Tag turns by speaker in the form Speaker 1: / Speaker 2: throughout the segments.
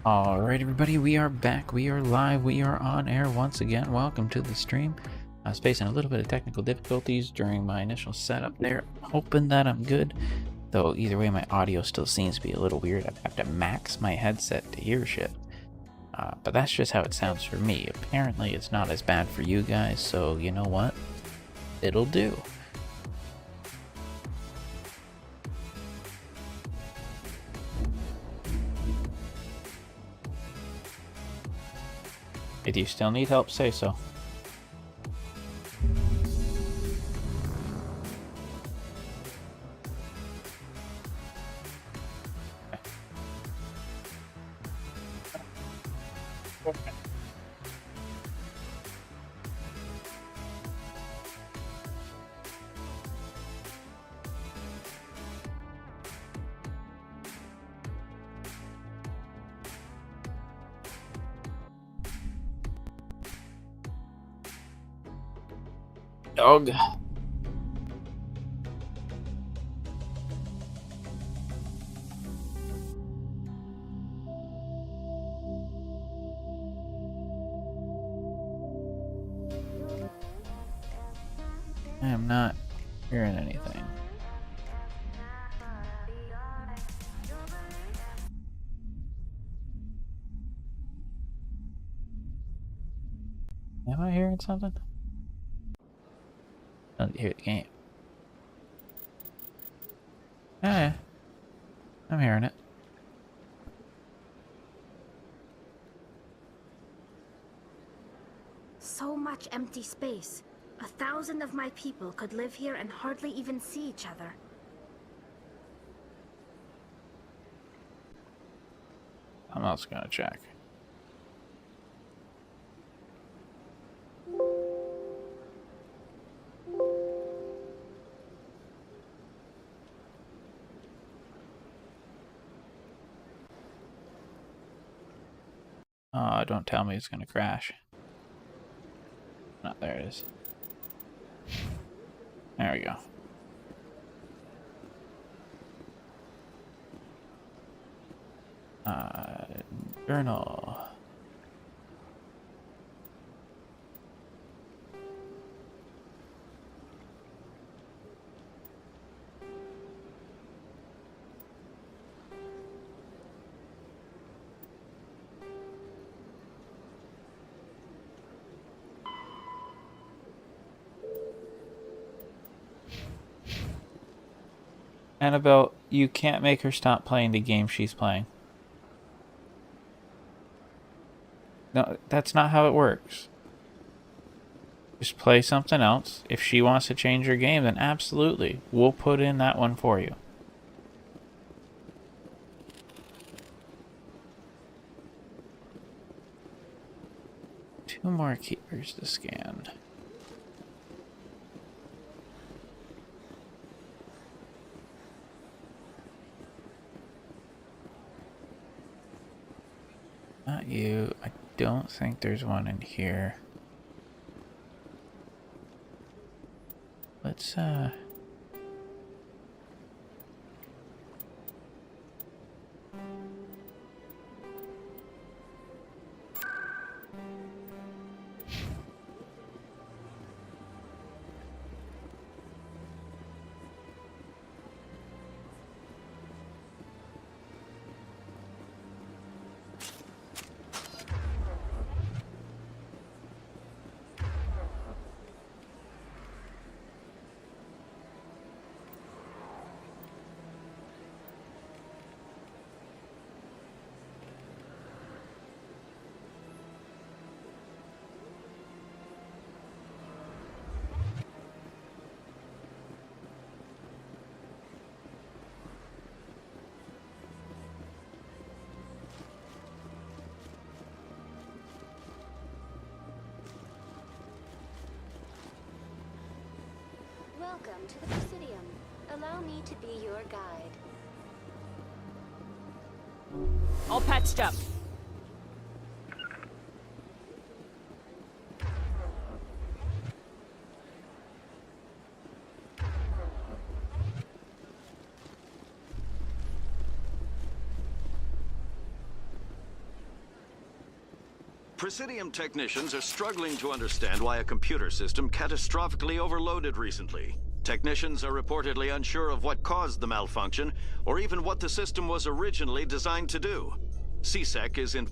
Speaker 1: Alright, everybody, we are back. We are live. We are on air once again. Welcome to the stream. I was facing a little bit of technical difficulties during my initial setup there. Hoping that I'm good. Though, either way, my audio still seems to be a little weird. I have to max my headset to hear shit. But that's just how it sounds for me. Apparently, it's not as bad for you guys, so you know what? It'll do. If you still need help, say so. Dog. I am not hearing anything. Am I hearing something? I don't hear the game. Yeah, I'm hearing it.
Speaker 2: So much empty space. 1,000 of my people could live here and hardly even see each other.
Speaker 1: I'm also gonna check. Oh, don't tell me it's gonna crash. Oh, there it is. There we go. Journal. Annabelle, you can't make her stop playing the game she's playing. No, that's not how it works. Just play something else. If she wants to change her game, then absolutely. We'll put in that one for you. Two more keepers to scan. Not you. I don't think there's one in here. Let's,
Speaker 3: Welcome to the Presidium. Allow me to be your guide.
Speaker 4: All patched up.
Speaker 5: Presidium technicians are struggling to understand why a computer system catastrophically overloaded recently. Technicians are reportedly unsure of what caused the malfunction, or even what the system was originally designed to do. CSEC is in...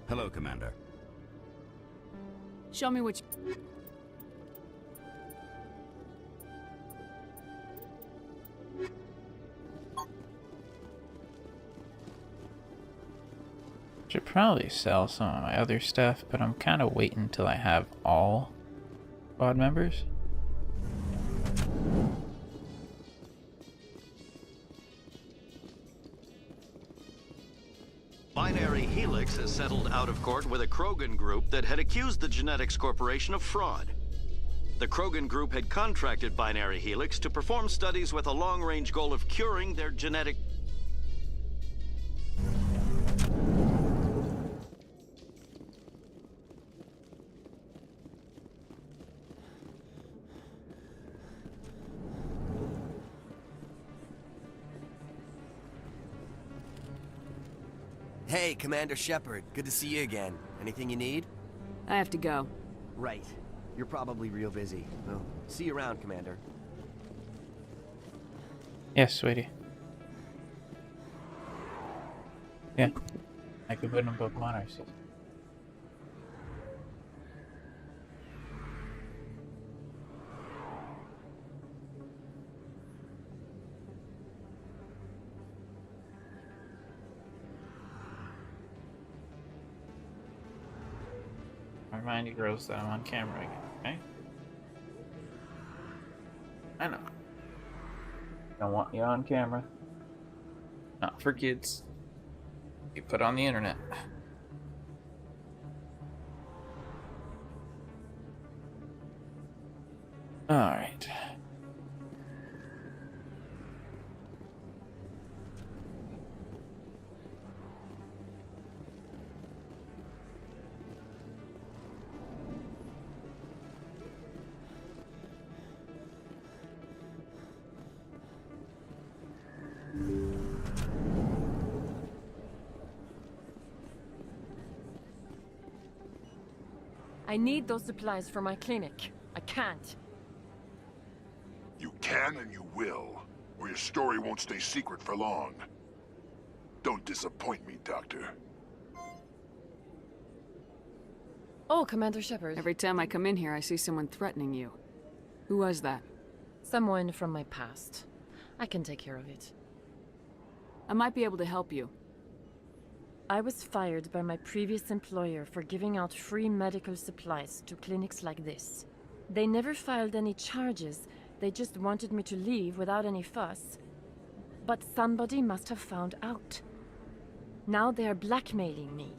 Speaker 6: Hello, Commander.
Speaker 4: Show me what you...
Speaker 1: Should probably sell some of my other stuff, but I'm kind of waiting until I have all squad members.
Speaker 5: Binary Helix has settled out of court with a Krogan group that had accused the Genetics Corporation of fraud. The Krogan group had contracted Binary Helix to perform studies with a long-range goal of curing their genetic...
Speaker 7: Hey, Commander Shepard. Good to see you again. Anything you need?
Speaker 4: I have to go.
Speaker 7: Right. You're probably real busy. Well, see you around, Commander.
Speaker 1: Yes, sweetie. Yeah. I could put them both monarchs. Remind you girls that I'm on camera again, okay? I know. Don't want you on camera. Not for kids. You put on the internet. Alright.
Speaker 4: I need those supplies for my clinic. I can't.
Speaker 8: You can and you will, or your story won't stay secret for long. Don't disappoint me, Doctor.
Speaker 4: Oh, Commander Shepard.
Speaker 9: Every time I come in here, I see someone threatening you. Who was that?
Speaker 4: Someone from my past. I can take care of it.
Speaker 9: I might be able to help you.
Speaker 4: I was fired by my previous employer for giving out free medical supplies to clinics like this. They never filed any charges. They just wanted me to leave without any fuss. But somebody must have found out. Now they are blackmailing me.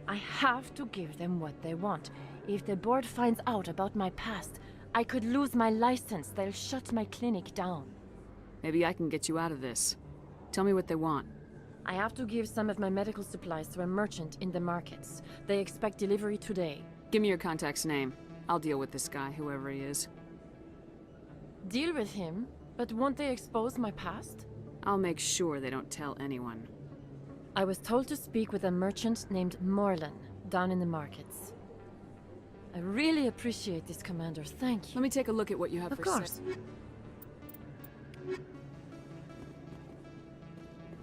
Speaker 4: I have to give them what they want. If the board finds out about my past, I could lose my license. They'll shut my clinic down.
Speaker 9: Maybe I can get you out of this. Tell me what they want.
Speaker 4: I have to give some of my medical supplies to a merchant in the markets. They expect delivery today.
Speaker 9: Give me your contact's name. I'll deal with this guy, whoever he is.
Speaker 4: Deal with him? But won't they expose my past?
Speaker 9: I'll make sure they don't tell anyone.
Speaker 4: I was told to speak with a merchant named Morlan, down in the markets. I really appreciate this, Commander. Thank you.
Speaker 9: Let me take a look at what you have
Speaker 4: Of
Speaker 9: for
Speaker 4: course.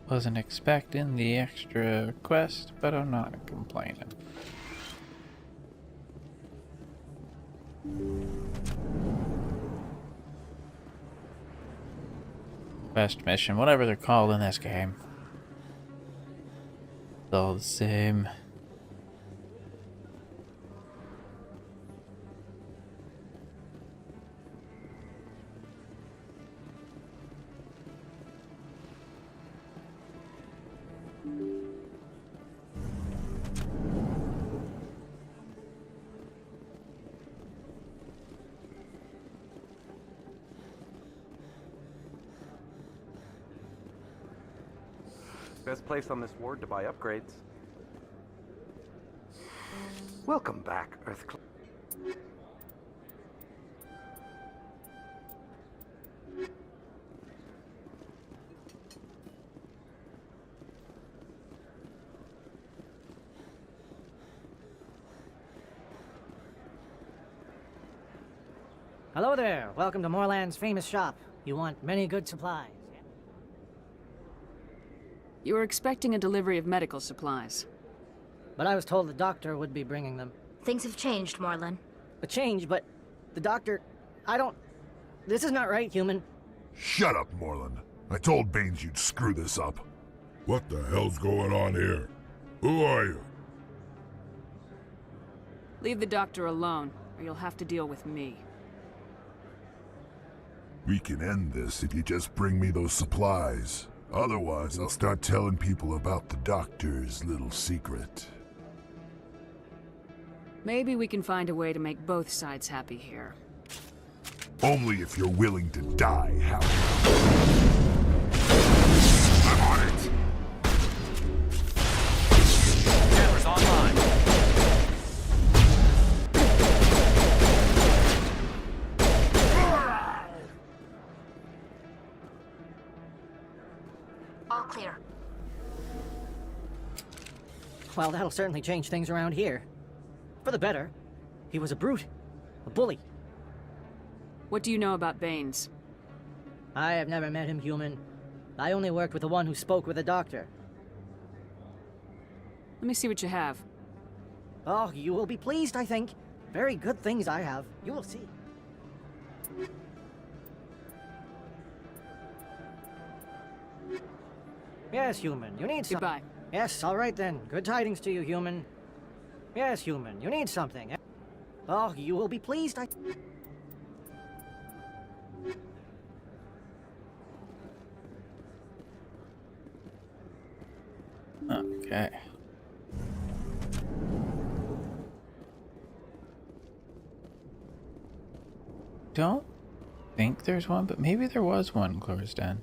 Speaker 1: Wasn't expecting the extra quest, but I'm not complaining. Quest mission, whatever they're called in this game. It's all the same.
Speaker 6: Best place on this ward to buy upgrades. Welcome back, Earthclay.
Speaker 10: Hello there. Welcome to Moorland's famous shop. You want many good supplies.
Speaker 9: You were expecting a delivery of medical supplies.
Speaker 10: But I was told the doctor would be bringing them.
Speaker 2: Things have changed, Morlan.
Speaker 10: A change, but the doctor... I don't... This is not right, human.
Speaker 8: Shut up, Morlan. I told Baines you'd screw this up.
Speaker 11: What the hell's going on here? Who are you?
Speaker 9: Leave the doctor alone, or you'll have to deal with me.
Speaker 8: We can end this if you just bring me those supplies. Otherwise, I'll start telling people about the doctor's little secret.
Speaker 9: Maybe we can find a way to make both sides happy here.
Speaker 8: Only if you're willing to die, Howard. I'm on it!
Speaker 6: Cameras online.
Speaker 2: All clear.
Speaker 10: Well, that'll certainly change things around here. For the better. He was a brute. A bully.
Speaker 9: What do you know about Baines?
Speaker 10: I have never met him, human. I only worked with the one who spoke with the doctor.
Speaker 9: Let me see what you have.
Speaker 10: Oh, you will be pleased, I think. Very good things I have. You will see. Yes, human. You need something.
Speaker 9: Goodbye.
Speaker 10: Yes, all right then. Good tidings to you, human. Yes, human. You need something. Oh, you will be pleased, I...
Speaker 1: Okay. Don't think there's one, but maybe there was one in Clover's Den.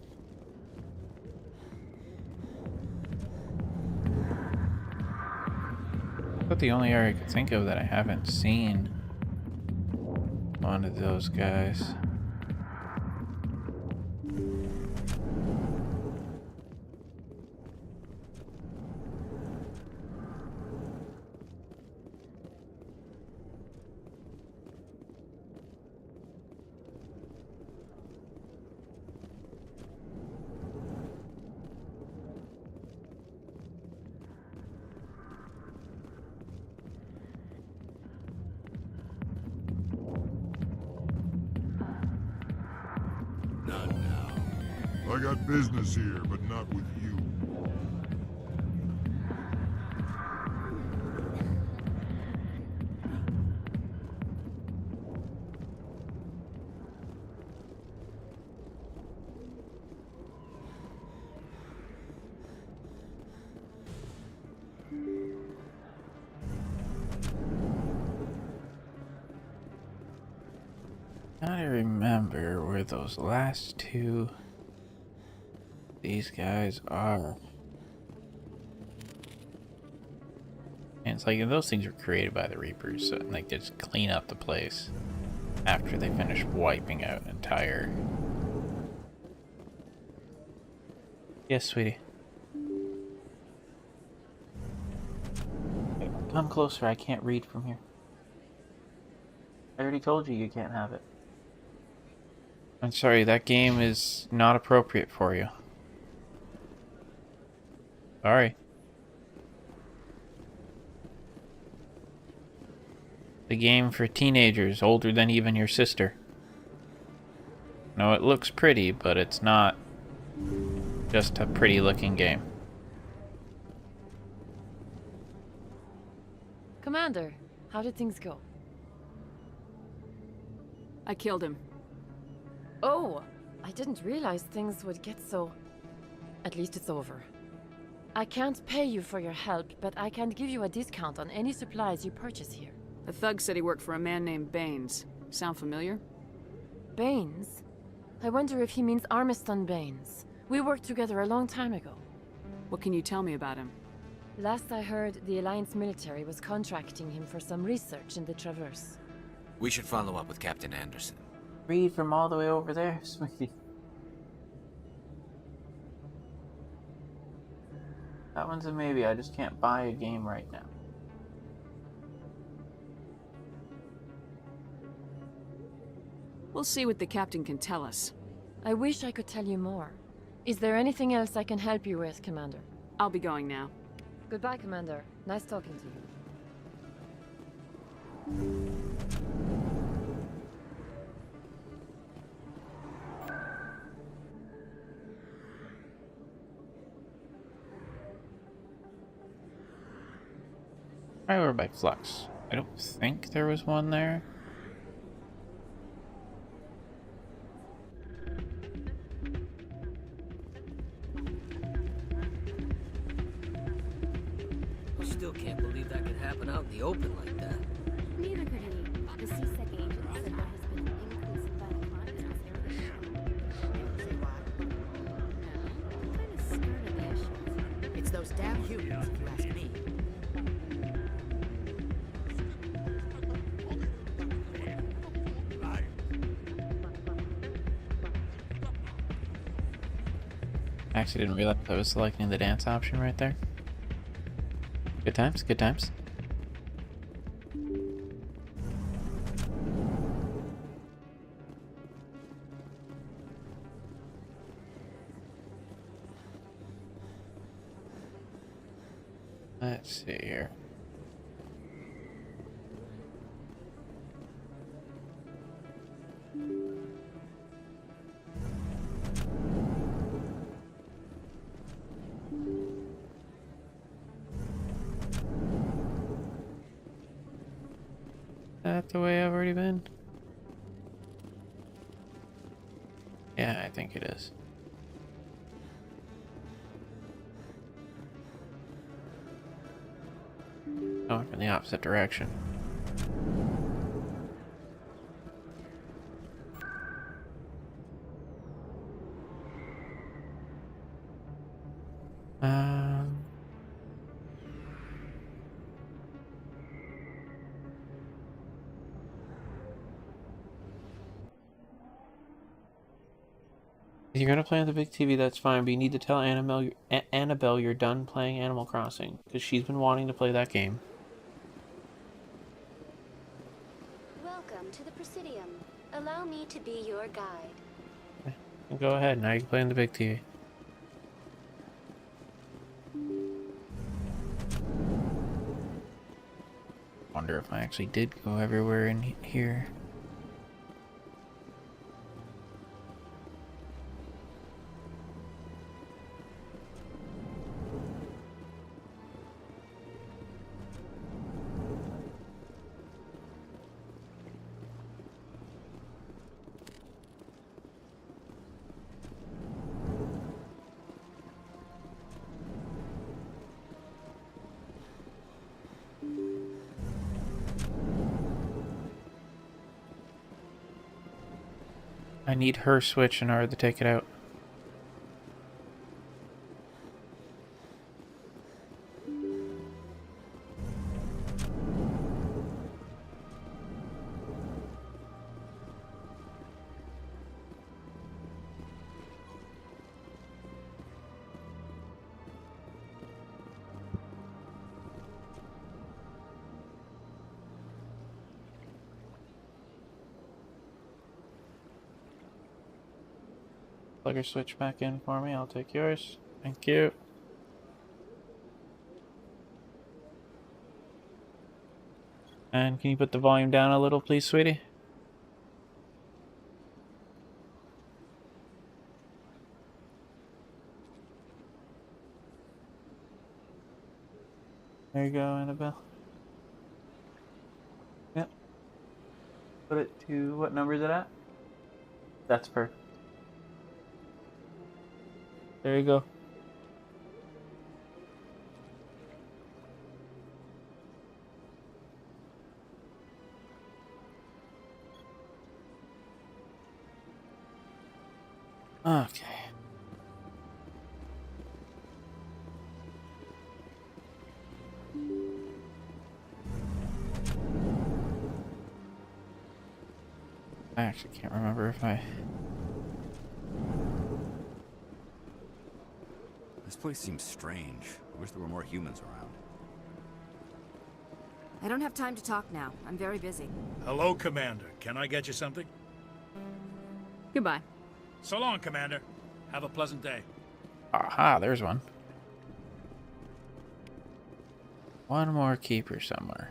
Speaker 1: But the only area I could think of that I haven't seen one of those guys.
Speaker 11: I got business here, but not with you.
Speaker 1: I remember where those last two these guys are. And it's like those things were created by the Reapers, so like they just clean up the place after they finish wiping out an entire... Yes, sweetie. Come closer, I can't read from here. I already told you you can't have it. I'm sorry, that game is not appropriate for you. Sorry. The game for teenagers older than even your sister. No, it looks pretty, but it's not just a pretty looking game.
Speaker 4: Commander, how did things go?
Speaker 9: I killed him.
Speaker 4: Oh, I didn't realize things would get so... At least it's over. I can't pay you for your help, but I can give you a discount on any supplies you purchase here.
Speaker 9: The thug said he worked for a man named Baines. Sound familiar?
Speaker 4: Baines? I wonder if he means Armiston Baines. We worked together a long time ago.
Speaker 9: What can you tell me about him?
Speaker 4: Last I heard, the Alliance military was contracting him for some research in the Traverse.
Speaker 12: We should follow up with Captain Anderson.
Speaker 1: Read from all the way over there, sweetie. That one's a maybe. I just can't buy a game right now.
Speaker 9: We'll see what the captain can tell us.
Speaker 4: I wish I could tell you more. Is there anything else I can help you with, Commander?
Speaker 9: I'll be going now.
Speaker 4: Goodbye, Commander. Nice talking to you.
Speaker 1: Right over by Flux. I don't think there was one there.
Speaker 13: I still can't believe that could happen out in the open like that.
Speaker 2: Neither could he. The CSEC agent said there has been an increase in vital crime in this area. What kind of skirt are they issuing?
Speaker 13: It's those damn humans, if you ask me.
Speaker 1: I actually didn't realize I was selecting the dance option right there. Good times, good times. Let's see here. That the way I've already been? Yeah, I think it is. Going in the opposite direction. If you're gonna play on the big TV, that's fine, but you need to tell Annabelle you're done playing Animal Crossing, because she's been wanting to play that game.
Speaker 3: Welcome to the Presidium. Allow me to be your guide.
Speaker 1: Go ahead, now you can play on the big TV. Wonder if I actually did go everywhere in here. I need her switch in order to take it out. Plug your switch back in for me, I'll take yours. Thank you. And can you put the volume down a little, please, sweetie? There you go, Annabelle. Yep. Put it to, what number is it at? That's perfect. There you go. Okay. I actually can't remember if I...
Speaker 12: This place seems strange. I wish there were more humans around.
Speaker 14: I don't have time to talk now. I'm very busy.
Speaker 15: Hello, Commander. Can I get you something?
Speaker 9: Goodbye.
Speaker 15: So long, Commander. Have a pleasant day.
Speaker 1: Aha, there's one. One more keeper somewhere.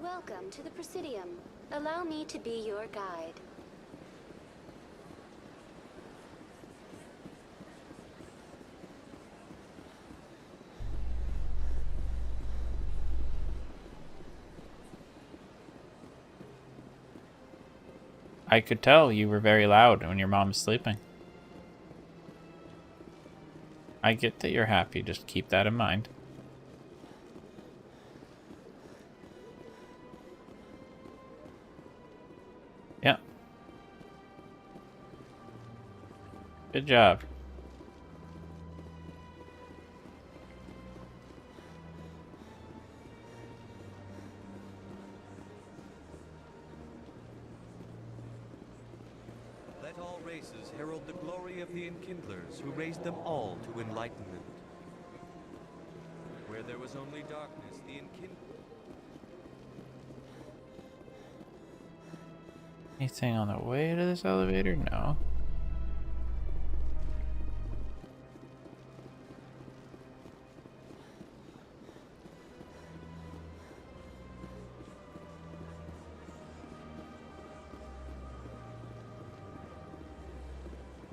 Speaker 3: Welcome to the Presidium. Allow me to be your guide.
Speaker 1: I could tell you were very loud when your mom's sleeping. I get that you're happy, just keep that in mind. Yeah. Good job.
Speaker 16: Let all races herald the glory of the Enkindlers, who raised them all to enlightenment. Where there was only darkness, the Enkindlers...
Speaker 1: Anything on the way to this elevator? No.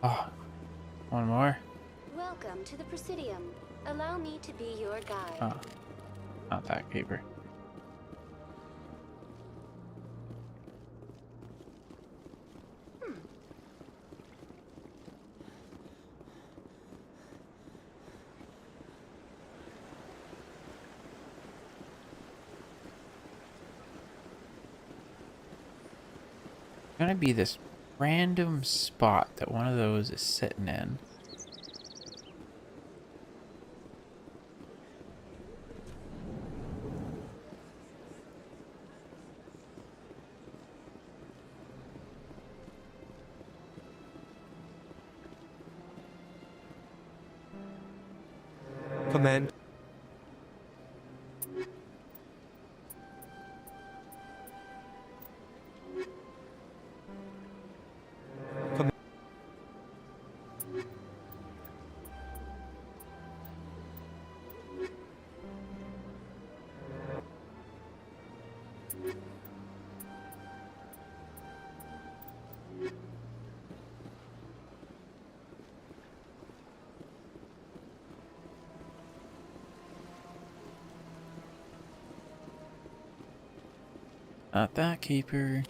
Speaker 1: Oh, one more.
Speaker 3: Welcome to the Presidium. Allow me to be your guide.
Speaker 1: Oh, not that keeper. Gonna be this random spot that one of those is sitting in.
Speaker 16: Command.
Speaker 1: Not that keeper.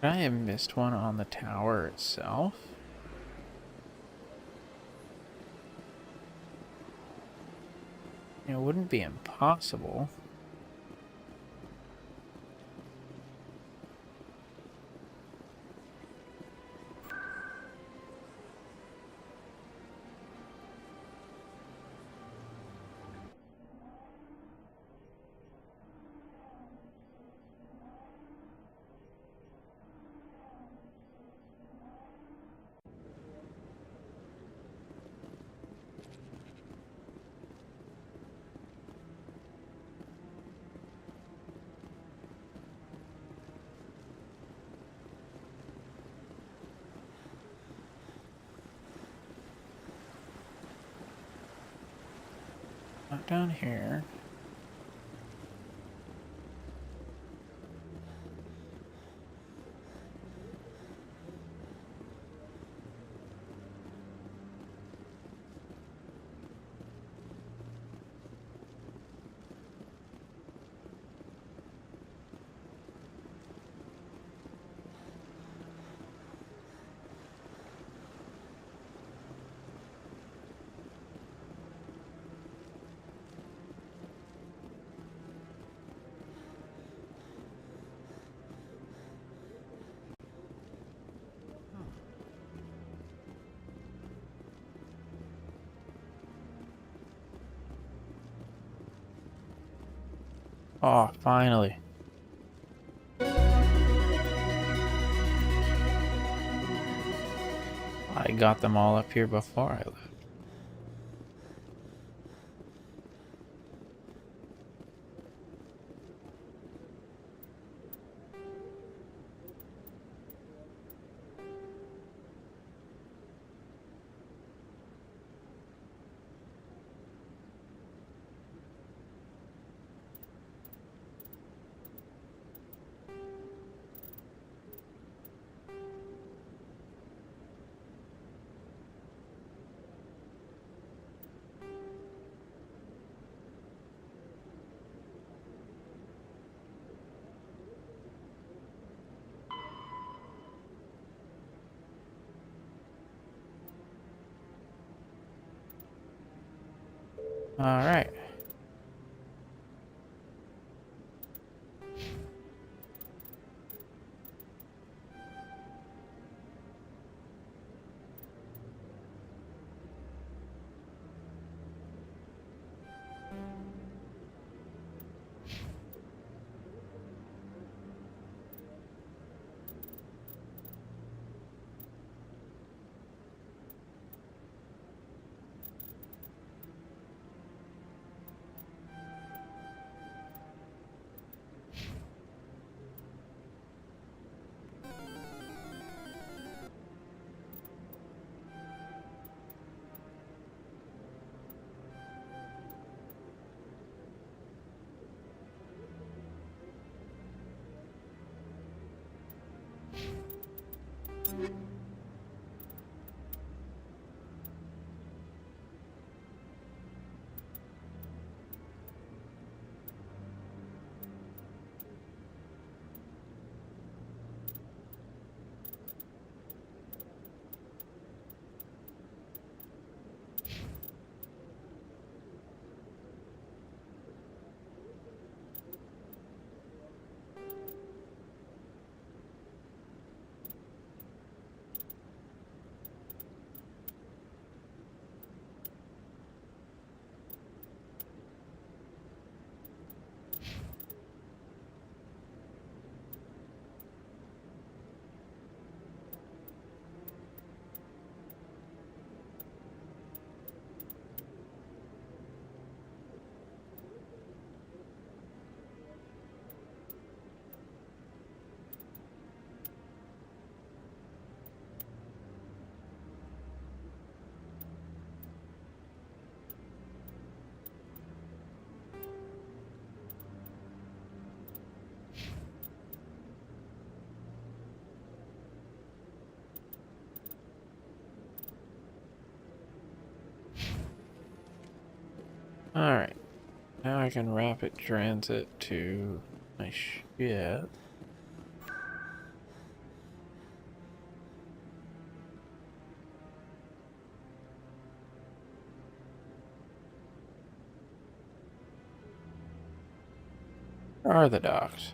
Speaker 1: I have missed one on the tower itself. It wouldn't be impossible. Not down here. Oh, finally. I got them all up here before I left. All right. Alright, now I can rapid transit to my ship. Where are the docks?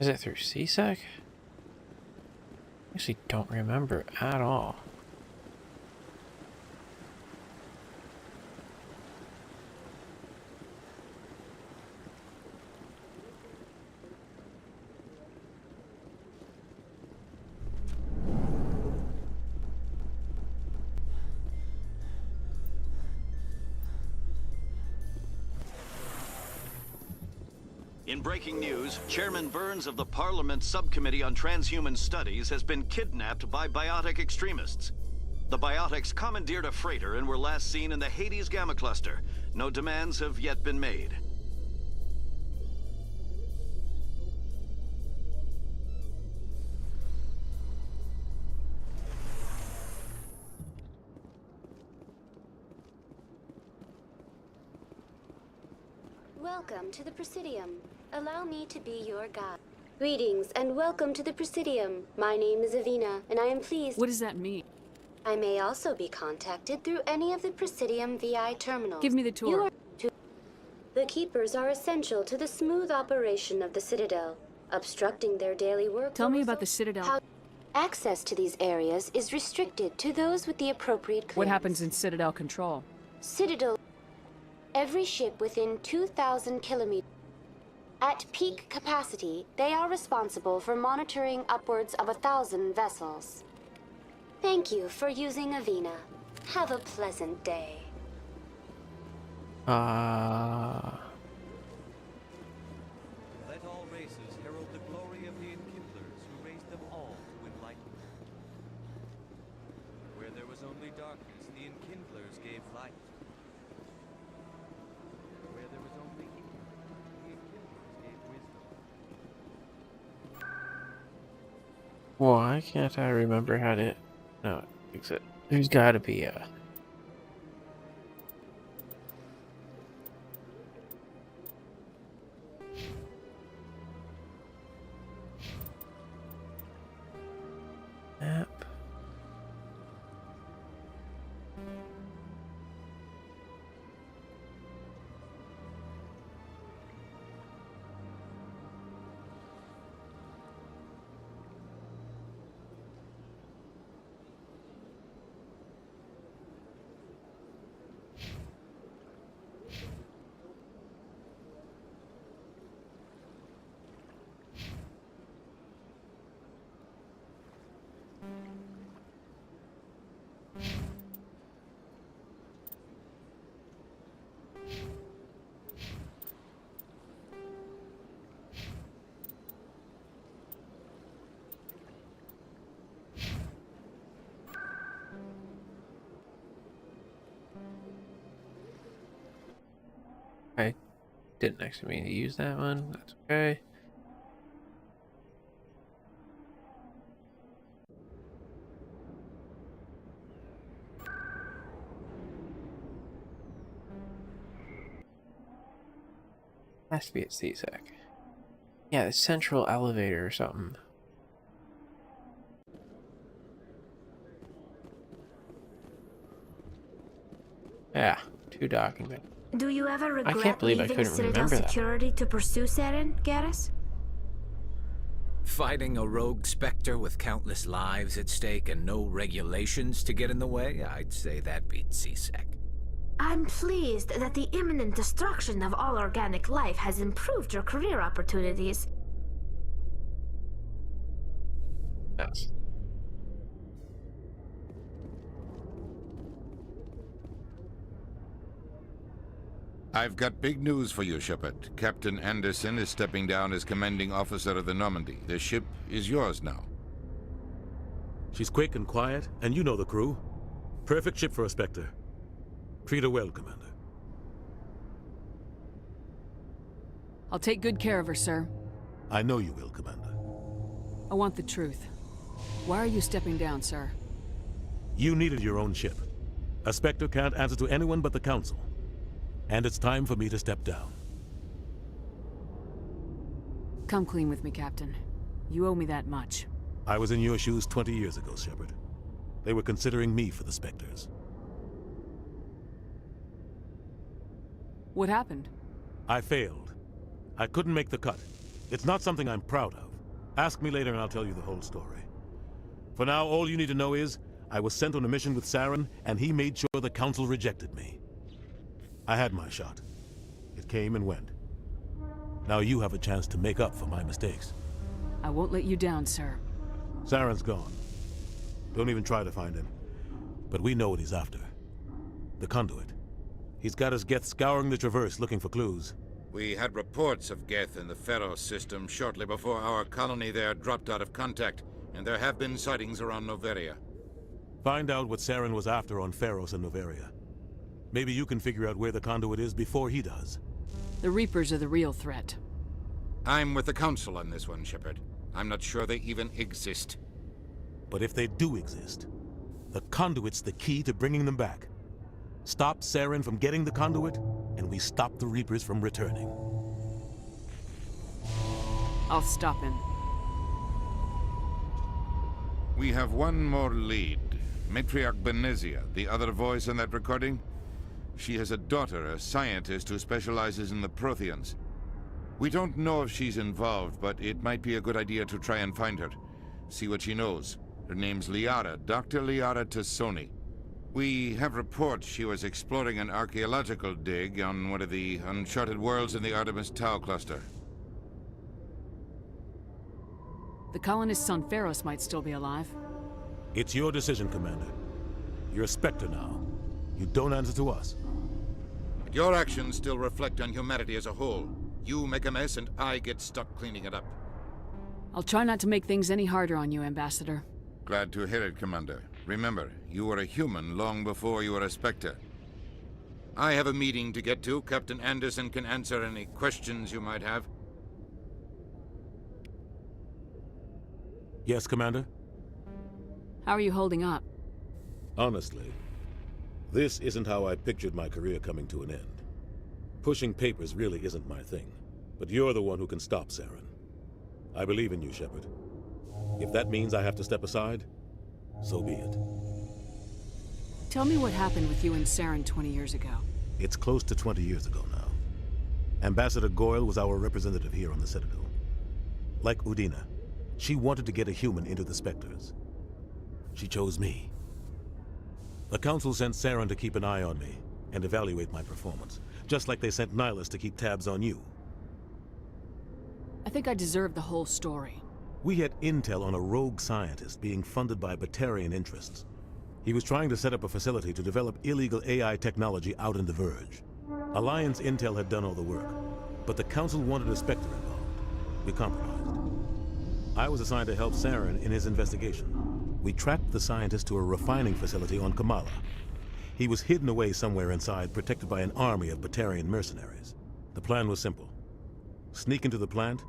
Speaker 1: Is it through C-Sec? I actually don't remember at all.
Speaker 5: In breaking news, Chairman Burns of the Parliament Subcommittee on Transhuman Studies has been kidnapped by biotic extremists. The biotics commandeered a freighter and were last seen in the Hades Gamma Cluster. No demands have yet been made.
Speaker 3: Welcome to the Presidium. Allow me to be your guide. Greetings and welcome to the Presidium. My name is Avina, and I am pleased...
Speaker 9: What does that mean?
Speaker 3: I may also be contacted through any of the Presidium VI terminals.
Speaker 9: Give me the tour.
Speaker 3: The Keepers are essential to the smooth operation of the Citadel, obstructing their daily work.
Speaker 9: Tell me about the Citadel.
Speaker 3: Access to these areas is restricted to those with the appropriate clearance.
Speaker 9: What happens in Citadel control?
Speaker 3: Citadel... Every ship within 2,000 kilometers. At peak capacity, they are responsible for monitoring upwards of 1,000 vessels. Thank you for using Avina. Have a pleasant day.
Speaker 16: Let all races herald the glory of the Enkindlers who raised them all to enlightenment. Where there was only darkness, the Enkindlers gave light. Where there was only ignorance, the Enkindlers gave wisdom.
Speaker 1: Why can't I remember how to... No, except there's gotta be a... map. I didn't actually mean to use that one. That's okay. Has to be at C-Sec. Yeah, the central elevator or something. Yeah, 2 docking bay.
Speaker 2: Do you ever regret
Speaker 1: I can't believe I
Speaker 2: leaving
Speaker 1: couldn't
Speaker 2: Citadel
Speaker 1: remember that.
Speaker 2: security to pursue Saren, Garrus?
Speaker 17: Fighting a rogue Spectre with countless lives at stake and no regulations to get in the way? I'd say that beats C-Sec.
Speaker 2: I'm pleased that the imminent destruction of all organic life has improved your career opportunities.
Speaker 1: Yes.
Speaker 18: I've got big news for you, Shepard. Captain Anderson is stepping down as commanding officer of the Normandy. The ship is yours now.
Speaker 19: She's quick and quiet, and you know the crew. Perfect ship for a Spectre. Treat her well, Commander.
Speaker 9: I'll take good care of her, sir.
Speaker 19: I know you will, Commander.
Speaker 9: I want the truth. Why are you stepping down, sir?
Speaker 19: You needed your own ship. A Spectre can't answer to anyone but the Council. And it's time for me to step down.
Speaker 9: Come clean with me, Captain. You owe me that much.
Speaker 19: I was in your shoes 20 years ago, Shepard. They were considering me for the Spectres.
Speaker 9: What happened?
Speaker 19: I failed. I couldn't make the cut. It's not something I'm proud of. Ask me later and I'll tell you the whole story. For now, all you need to know is, I was sent on a mission with Saren, and he made sure the Council rejected me. I had my shot. It came and went. Now you have a chance to make up for my mistakes.
Speaker 9: I won't let you down, sir.
Speaker 19: Saren's gone. Don't even try to find him. But we know what he's after. The Conduit. He's got his Geth scouring the Traverse looking for clues.
Speaker 18: We had reports of Geth in the Pharos system shortly before our colony there dropped out of contact, and there have been sightings around Noveria.
Speaker 19: Find out what Saren was after on Pharos and Noveria. Maybe you can figure out where the Conduit is before he does.
Speaker 9: The Reapers are the real threat.
Speaker 18: I'm with the Council on this one, Shepard. I'm not sure they even exist.
Speaker 19: But if they do exist, the Conduit's the key to bringing them back. Stop Saren from getting the Conduit, and we stop the Reapers from returning.
Speaker 9: I'll stop him.
Speaker 18: We have one more lead. Matriarch Benezia, the other voice in that recording. She has a daughter, a scientist who specializes in the Protheans. We don't know if she's involved, but it might be a good idea to try and find her. See what she knows. Her name's Liara, Dr. Liara Tassoni. We have reports she was exploring an archaeological dig on one of the uncharted worlds in the Artemis Tau cluster.
Speaker 9: The colonists on Pharos might still be alive.
Speaker 19: It's your decision, Commander. You're a Spectre now. You don't answer to us.
Speaker 18: Your actions still reflect on humanity as a whole. You make a mess and I get stuck cleaning it up.
Speaker 9: I'll try not to make things any harder on you, Ambassador.
Speaker 18: Glad to hear it, Commander. Remember, you were a human long before you were a Spectre. I have a meeting to get to. Captain Anderson can answer any questions you might have.
Speaker 19: Yes, Commander?
Speaker 9: How are you holding up?
Speaker 19: Honestly, this isn't how I pictured my career coming to an end. Pushing papers really isn't my thing, but you're the one who can stop Saren. I believe in you, Shepard. If that means I have to step aside, so be it.
Speaker 9: Tell me what happened with you and Saren 20 years ago.
Speaker 19: It's close to 20 years ago now. Ambassador Goyle was our representative here on the Citadel. Like Udina, she wanted to get a human into the Spectres. She chose me. The Council sent Saren to keep an eye on me and evaluate my performance, just like they sent Nihilus to keep tabs on you.
Speaker 9: I think I deserve the whole story.
Speaker 19: We had intel on a rogue scientist being funded by Batarian interests. He was trying to set up a facility to develop illegal AI technology out in the Verge. Alliance intel had done all the work, but the Council wanted a Spectre involved. We compromised. I was assigned to help Saren in his investigation. We tracked the scientist to a refining facility on Kamala. He was hidden away somewhere inside, protected by an army of Batarian mercenaries. The plan was simple. Sneak into the plant,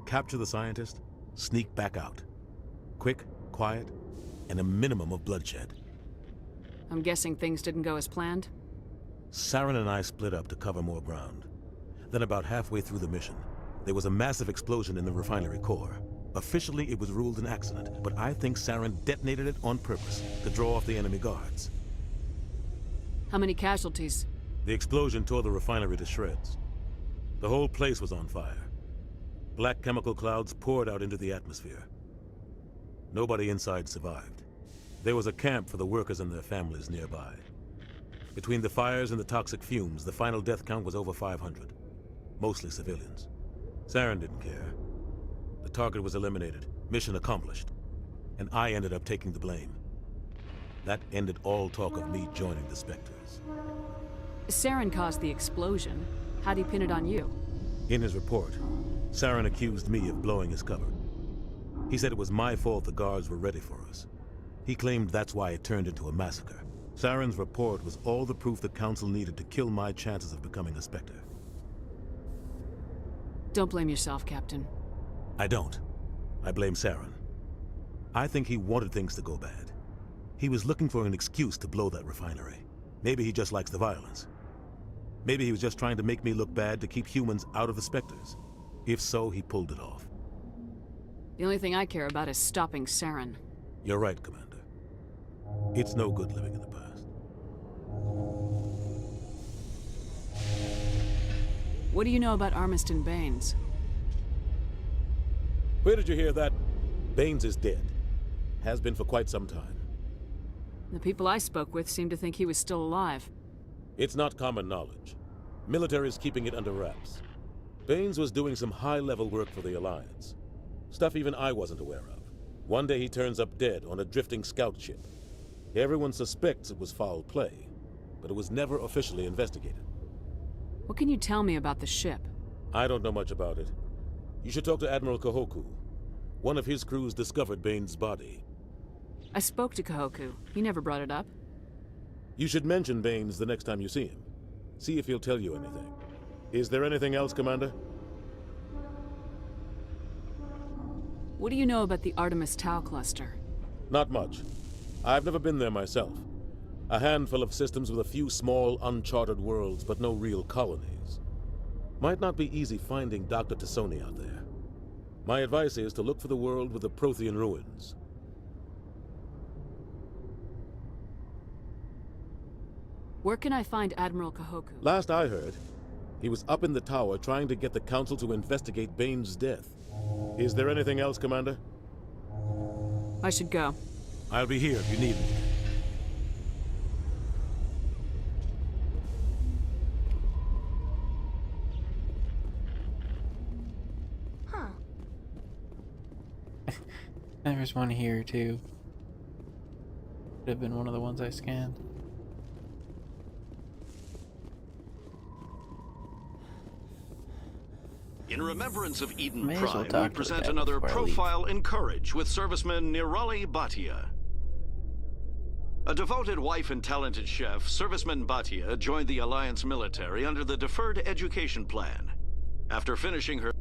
Speaker 19: capture the scientist, sneak back out. Quick, quiet, and a minimum of bloodshed.
Speaker 9: I'm guessing things didn't go as planned?
Speaker 19: Saren and I split up to cover more ground. Then about halfway through the mission, there was a massive explosion in the refinery core. Officially, it was ruled an accident, but I think Saren detonated it on purpose to draw off the enemy guards.
Speaker 9: How many casualties?
Speaker 19: The explosion tore the refinery to shreds. The whole place was on fire. Black chemical clouds poured out into the atmosphere. Nobody inside survived. There was a camp for the workers and their families nearby. Between the fires and the toxic fumes, the final death count was over 500. Mostly civilians. Saren didn't care. The target was eliminated, mission accomplished. And I ended up taking the blame. That ended all talk of me joining the Spectres.
Speaker 9: Saren caused the explosion. How'd he pin it on you?
Speaker 19: In his report, Saren accused me of blowing his cover. He said it was my fault the guards were ready for us. He claimed that's why it turned into a massacre. Saren's report was all the proof the Council needed to kill my chances of becoming a Spectre.
Speaker 9: Don't blame yourself, Captain.
Speaker 19: I don't. I blame Saren. I think he wanted things to go bad. He was looking for an excuse to blow that refinery. Maybe he just likes the violence. Maybe he was just trying to make me look bad to keep humans out of the Spectres. If so, he pulled it off.
Speaker 9: The only thing I care about is stopping Saren.
Speaker 19: You're right, Commander. It's no good living in the past.
Speaker 9: What do you know about Armiston Baines?
Speaker 19: Where did you hear that? Baines is dead. Has been for quite some time.
Speaker 9: The people I spoke with seemed to think he was still alive.
Speaker 19: It's not common knowledge. Military is keeping it under wraps. Baines was doing some high-level work for the Alliance. Stuff even I wasn't aware of. One day he turns up dead on a drifting scout ship. Everyone suspects it was foul play, but it was never officially investigated.
Speaker 9: What can you tell me about the ship?
Speaker 19: I don't know much about it. You should talk to Admiral Kahoku. One of his crews discovered Baines' body.
Speaker 9: I spoke to Kahoku. He never brought it up.
Speaker 19: You should mention Baines the next time you see him. See if he'll tell you anything. Is there anything else, Commander?
Speaker 9: What do you know about the Artemis Tau cluster?
Speaker 19: Not much. I've never been there myself. A handful of systems with a few small, uncharted worlds, but no real colonies. Might not be easy finding Dr. Tassoni out there. My advice is to look for the world with the Prothean ruins.
Speaker 9: Where can I find Admiral Kahoku?
Speaker 19: Last I heard, he was up in the tower trying to get the Council to investigate Baines' death. Is there anything else, Commander?
Speaker 9: I should go.
Speaker 19: I'll be here if you need me.
Speaker 1: There's one here too. Could have been one of the ones I scanned.
Speaker 5: In remembrance of Eden
Speaker 1: May as well
Speaker 5: Prime,
Speaker 1: talk
Speaker 5: we
Speaker 1: to
Speaker 5: present
Speaker 1: the guy
Speaker 5: another
Speaker 1: before I leave.
Speaker 5: Profile in Courage with serviceman Nirali Bhatia. A devoted wife and talented chef, Serviceman Bhatia joined the Alliance military under the Deferred Education Plan. After finishing her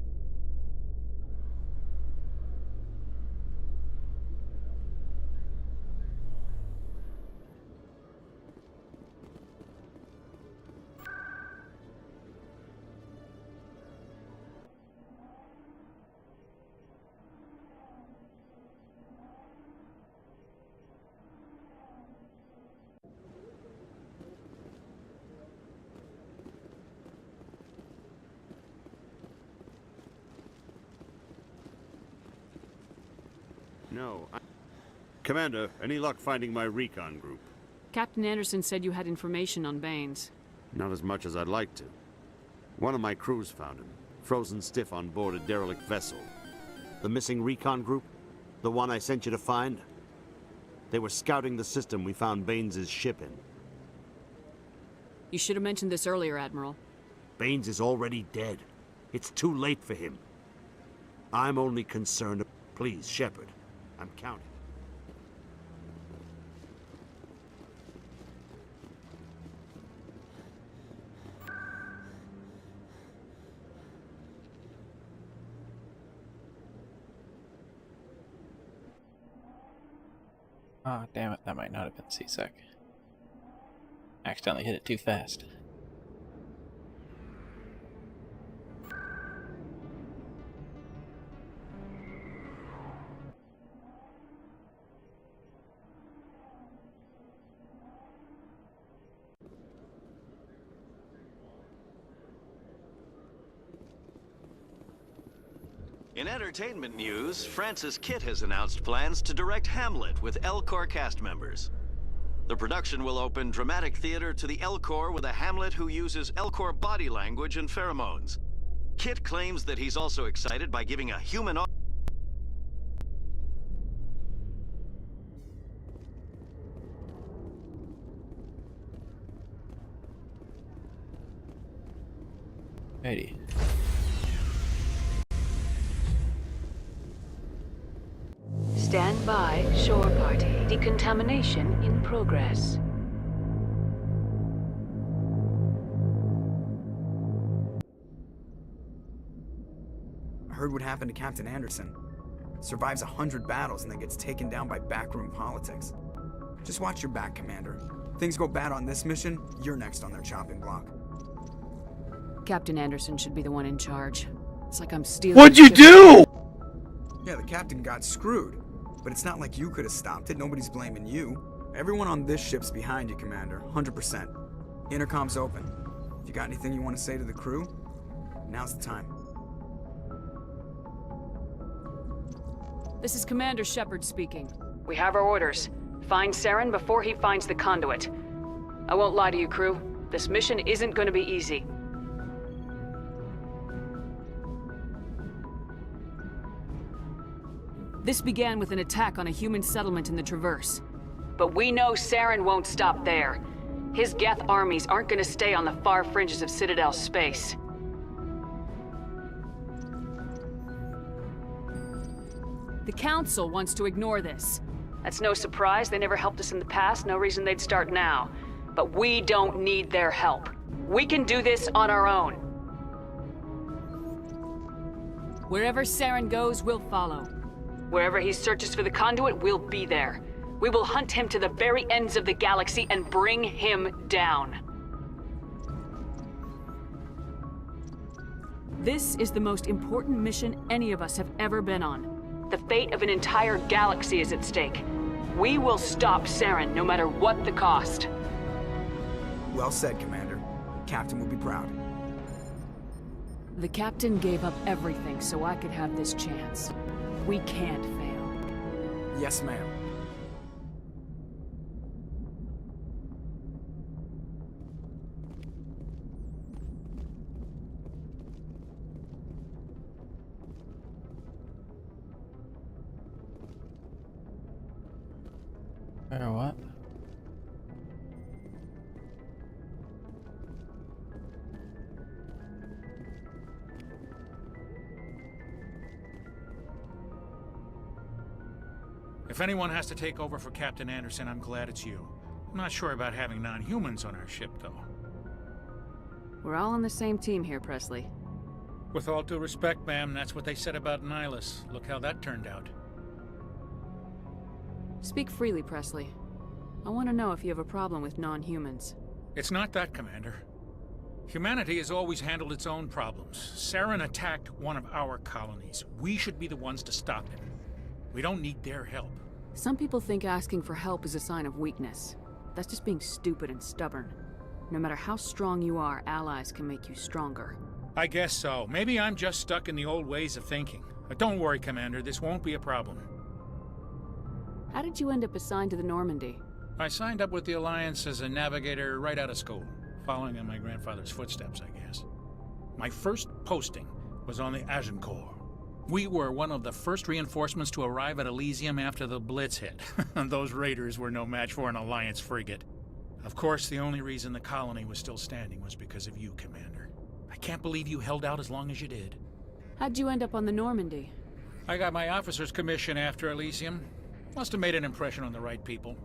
Speaker 20: No. Commander, any luck finding my recon group?
Speaker 9: Captain Anderson said you had information on Baines.
Speaker 20: Not as much as I'd like to. One of my crews found him, frozen stiff on board a derelict vessel. The missing recon group? The one I sent you to find? They were scouting the system we found Baines' ship in.
Speaker 9: You should have mentioned this earlier, Admiral.
Speaker 20: Baines is already dead. It's too late for him. I'm only concerned... Please, Shepard. I'm counting.
Speaker 1: Ah, damn it, that might not have been C-Sec. Accidentally hit it too fast.
Speaker 5: In entertainment news, Francis Kitt has announced plans to direct Hamlet with Elcor cast members. The production will open dramatic theater to the Elcor with a Hamlet who uses Elcor body language and pheromones. Kitt claims that he's also excited by giving a human...
Speaker 1: Righty.
Speaker 21: Stand by, shore party. Decontamination in progress.
Speaker 22: I heard what happened to Captain Anderson.
Speaker 7: survives 100 battles and then gets taken down by backroom politics. Just watch your back, Commander. Things go bad on this mission, you're next on their chopping block.
Speaker 9: Captain Anderson should be the one in charge. It's like I'm stealing.
Speaker 1: What'd you do?
Speaker 7: Yeah, the captain got screwed. But it's not like you could have stopped it. Nobody's blaming you. Everyone on this ship's behind you, Commander. 100%. Intercom's open. If you got anything you want to say to the crew, now's the time.
Speaker 9: This is Commander Shepard speaking.
Speaker 21: We have our orders. Find Saren before he finds the conduit. I won't lie to you, crew. This mission isn't going to be easy.
Speaker 9: This began with an attack on a human settlement in the Traverse.
Speaker 21: But we know Saren won't stop there. His Geth armies aren't going to stay on the far fringes of Citadel space.
Speaker 9: The Council wants to ignore this.
Speaker 21: That's no surprise. They never helped us in the past. No reason they'd start now. But we don't need their help. We can do this on our own.
Speaker 9: Wherever Saren goes, we'll follow.
Speaker 21: Wherever he searches for the conduit, we'll be there. We will hunt him to the very ends of the galaxy and bring him down.
Speaker 9: This is the most important mission any of us have ever been on.
Speaker 21: The fate of an entire galaxy is at stake. We will stop Saren no matter what the cost.
Speaker 7: Well said, Commander. Captain will be proud.
Speaker 9: The Captain gave up everything so I could have this chance. We can't fail.
Speaker 7: Yes, ma'am.
Speaker 1: Or what?
Speaker 15: If anyone has to take over for Captain Anderson, I'm glad it's you. I'm not sure about having non-humans on our ship, though.
Speaker 9: We're all on the same team here, Presley.
Speaker 15: With all due respect, ma'am, that's what they said about Nihilus. Look how that turned out.
Speaker 9: Speak freely, Presley. I want to know if you have a problem with non-humans.
Speaker 15: It's not that, Commander. Humanity has always handled its own problems. Saren attacked one of our colonies. We should be the ones to stop him. We don't need their help.
Speaker 9: Some people think asking for help is a sign of weakness. That's just being stupid and stubborn. No matter how strong you are, allies can make you stronger.
Speaker 15: I guess so. Maybe I'm just stuck in the old ways of thinking. But don't worry, Commander. This won't be a problem.
Speaker 9: How did you end up assigned to the Normandy?
Speaker 15: I signed up with the Alliance as a navigator right out of school, following in my grandfather's footsteps, I guess. My first posting was on the Agincourt. We were one of the first reinforcements to arrive at Elysium after the Blitz hit. Those raiders were no match for an Alliance frigate. Of course, the only reason the colony was still standing was because of you, Commander. I can't believe you held out as long as you did.
Speaker 9: How'd you end up on the Normandy?
Speaker 15: I got my officer's commission after Elysium. Must have made an impression on the right people.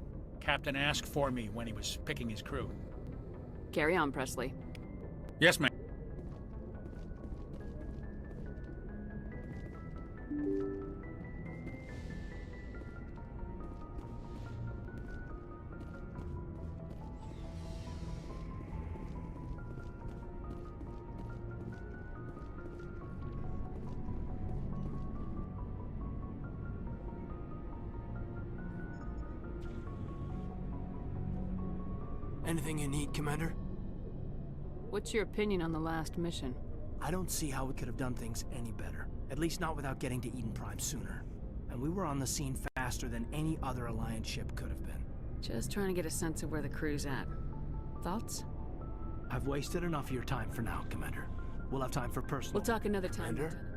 Speaker 15: Captain asked for me when he was picking his crew.
Speaker 9: Carry on, Presley.
Speaker 15: Yes, ma'am.
Speaker 22: Anything you need, Commander?
Speaker 9: What's your opinion on the last mission?
Speaker 22: I don't see how we could have done things any better. At least not without getting to Eden Prime sooner. And we were on the scene faster than any other Alliance ship could have been.
Speaker 9: Just trying to get a sense of where the crew's at. Thoughts?
Speaker 22: I've wasted enough of your time for now, Commander. We'll have time for personal...
Speaker 9: We'll talk another time,
Speaker 22: Commander?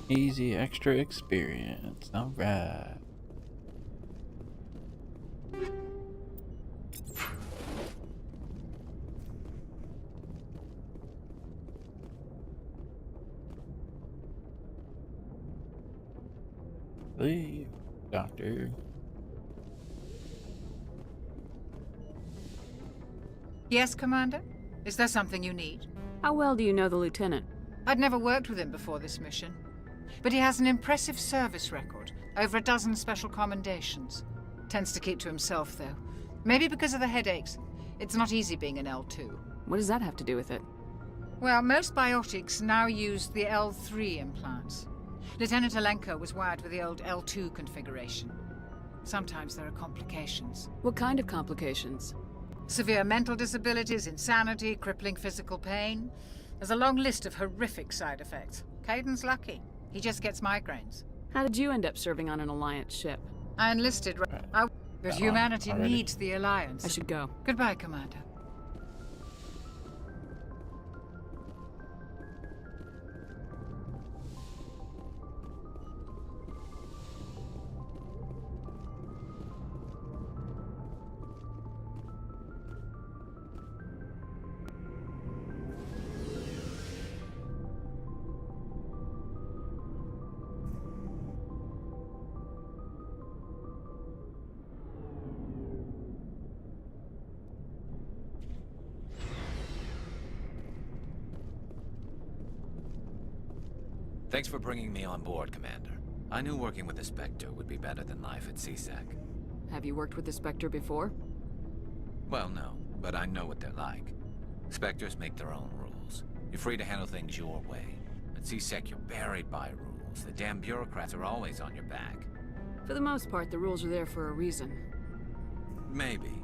Speaker 1: Easy extra experience. Alright. Leave, Doctor.
Speaker 6: Yes, Commander? Is there something you need?
Speaker 9: How well do you know the Lieutenant?
Speaker 6: I'd never worked with him before this mission. But he has an impressive service record. Over a dozen special commendations. Tends to keep to himself, though. Maybe because of the headaches. It's not easy being an L2.
Speaker 9: What does that have to do with it?
Speaker 6: Well, most biotics now use the L3 implants. Lieutenant Alenko was wired with the old L2 configuration. Sometimes there are complications.
Speaker 9: What kind of complications?
Speaker 6: Severe mental disabilities, insanity, crippling physical pain. There's a long list of horrific side effects. Caden's lucky. He just gets migraines.
Speaker 9: How did you end up serving on an Alliance ship?
Speaker 6: I enlisted because humanity needs the Alliance.
Speaker 9: I should go.
Speaker 6: Goodbye, Commander.
Speaker 17: Thanks for bringing me on board, Commander. I knew working with the Spectre would be better than life at CSEC.
Speaker 9: Have you worked with the Spectre before?
Speaker 17: Well, no, but I know what they're like. Spectres make their own rules. You're free to handle things your way. At CSEC, you're buried by rules. The damn bureaucrats are always on your back.
Speaker 9: For the most part, the rules are there for a reason.
Speaker 17: Maybe.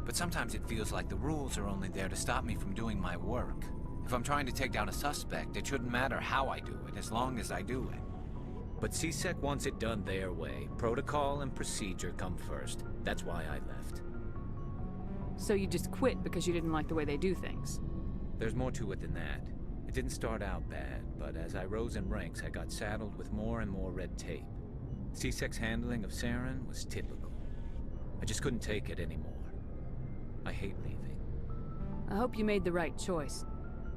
Speaker 17: But sometimes it feels like the rules are only there to stop me from doing my work. If I'm trying to take down a suspect, it shouldn't matter how I do it, as long as I do it. But CSEC wants it done their way. Protocol and procedure come first. That's why I left.
Speaker 9: So you just quit because you didn't like the way they do things?
Speaker 17: There's more to it than that. It didn't start out bad, but as I rose in ranks, I got saddled with more and more red tape. CSEC's handling of Saren was typical. I just couldn't take it anymore. I hate leaving.
Speaker 9: I hope you made the right choice.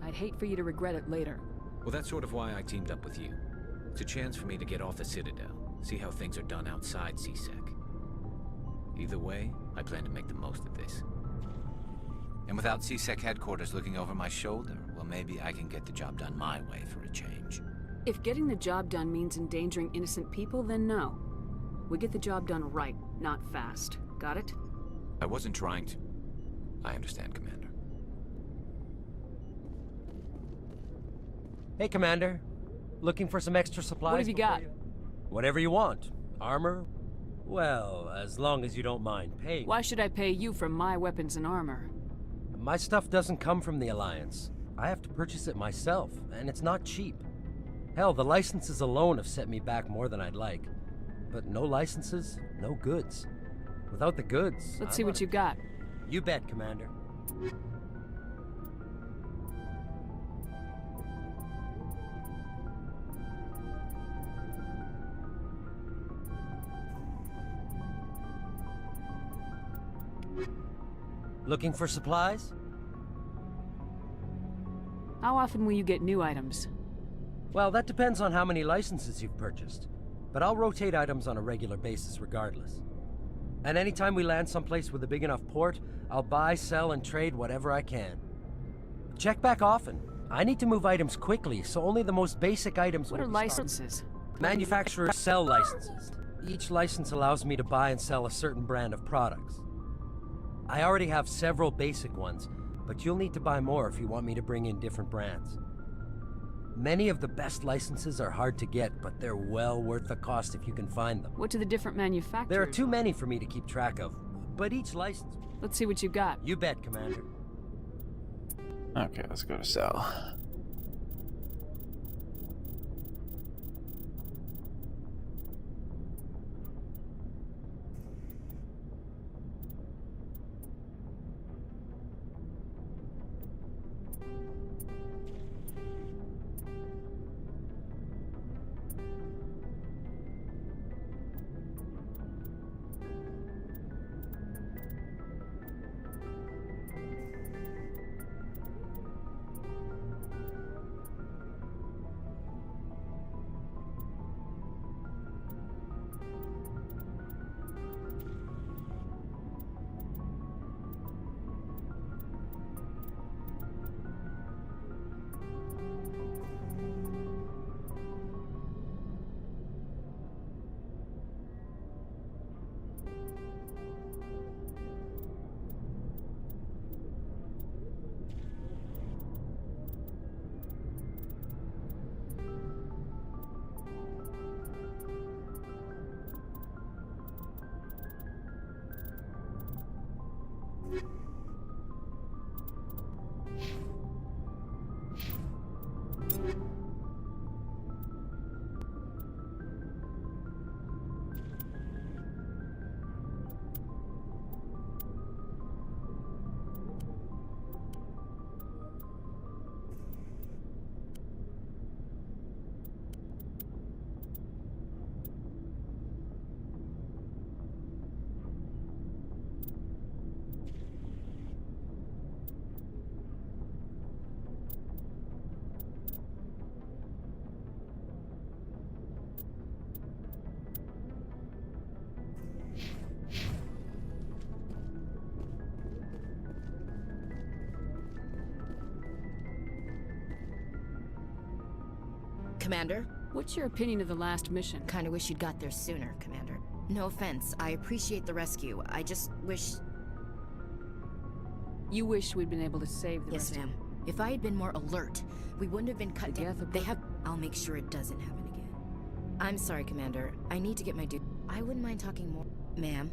Speaker 9: I'd hate for you to regret it later.
Speaker 17: Well, that's sort of why I teamed up with you. It's a chance for me to get off the Citadel, see how things are done outside CSEC. Either way, I plan to make the most of this. And without CSEC headquarters looking over my shoulder, well, maybe I can get the job done my way for a change.
Speaker 9: If getting the job done means endangering innocent people, then no. We get the job done right, not fast. Got it?
Speaker 17: I wasn't trying to... I understand, Commander.
Speaker 8: Hey, Commander. Looking for some extra supplies?
Speaker 9: What have you got?
Speaker 8: Whatever you want. Armor? Well, as long as you don't mind paying.
Speaker 9: Why should I pay you for my weapons and armor?
Speaker 8: My stuff doesn't come from the Alliance. I have to purchase it myself, and it's not cheap. Hell, the licenses alone have set me back more than I'd like. But no licenses, no goods. Without the goods...
Speaker 9: Let's see what you got.
Speaker 8: You bet, Commander. Looking for supplies?
Speaker 9: How often will you get new items?
Speaker 8: Well, that depends on how many licenses you've purchased. But I'll rotate items on a regular basis regardless. And anytime we land someplace with a big enough port, I'll buy, sell, and trade whatever I can. Check back often. I need to move items quickly, so only the most basic items
Speaker 9: What are licenses?
Speaker 8: Manufacturers sell licenses. Each license allows me to buy and sell a certain brand of products. I already have several basic ones, but you'll need to buy more if you want me to bring in different brands. Many of the best licenses are hard to get, but they're well worth the cost if you can find them.
Speaker 9: What do the different manufacturers...
Speaker 8: There are too many for me to keep track of, but each license...
Speaker 9: Let's see what you got.
Speaker 8: You bet, Commander.
Speaker 1: Okay, let's go to sell.
Speaker 10: Commander?
Speaker 9: What's your opinion of the last mission?
Speaker 10: Kinda wish you'd got there sooner, Commander. No offense, I appreciate the rescue. I just wish...
Speaker 9: You wish we'd been able to save the
Speaker 10: Yes,
Speaker 9: rest of
Speaker 10: ma'am. If I had been more alert, we wouldn't have been cut down. They have... I'll make sure it doesn't happen again. I'm sorry, Commander. I need to get my dude. I wouldn't mind talking more. Ma'am?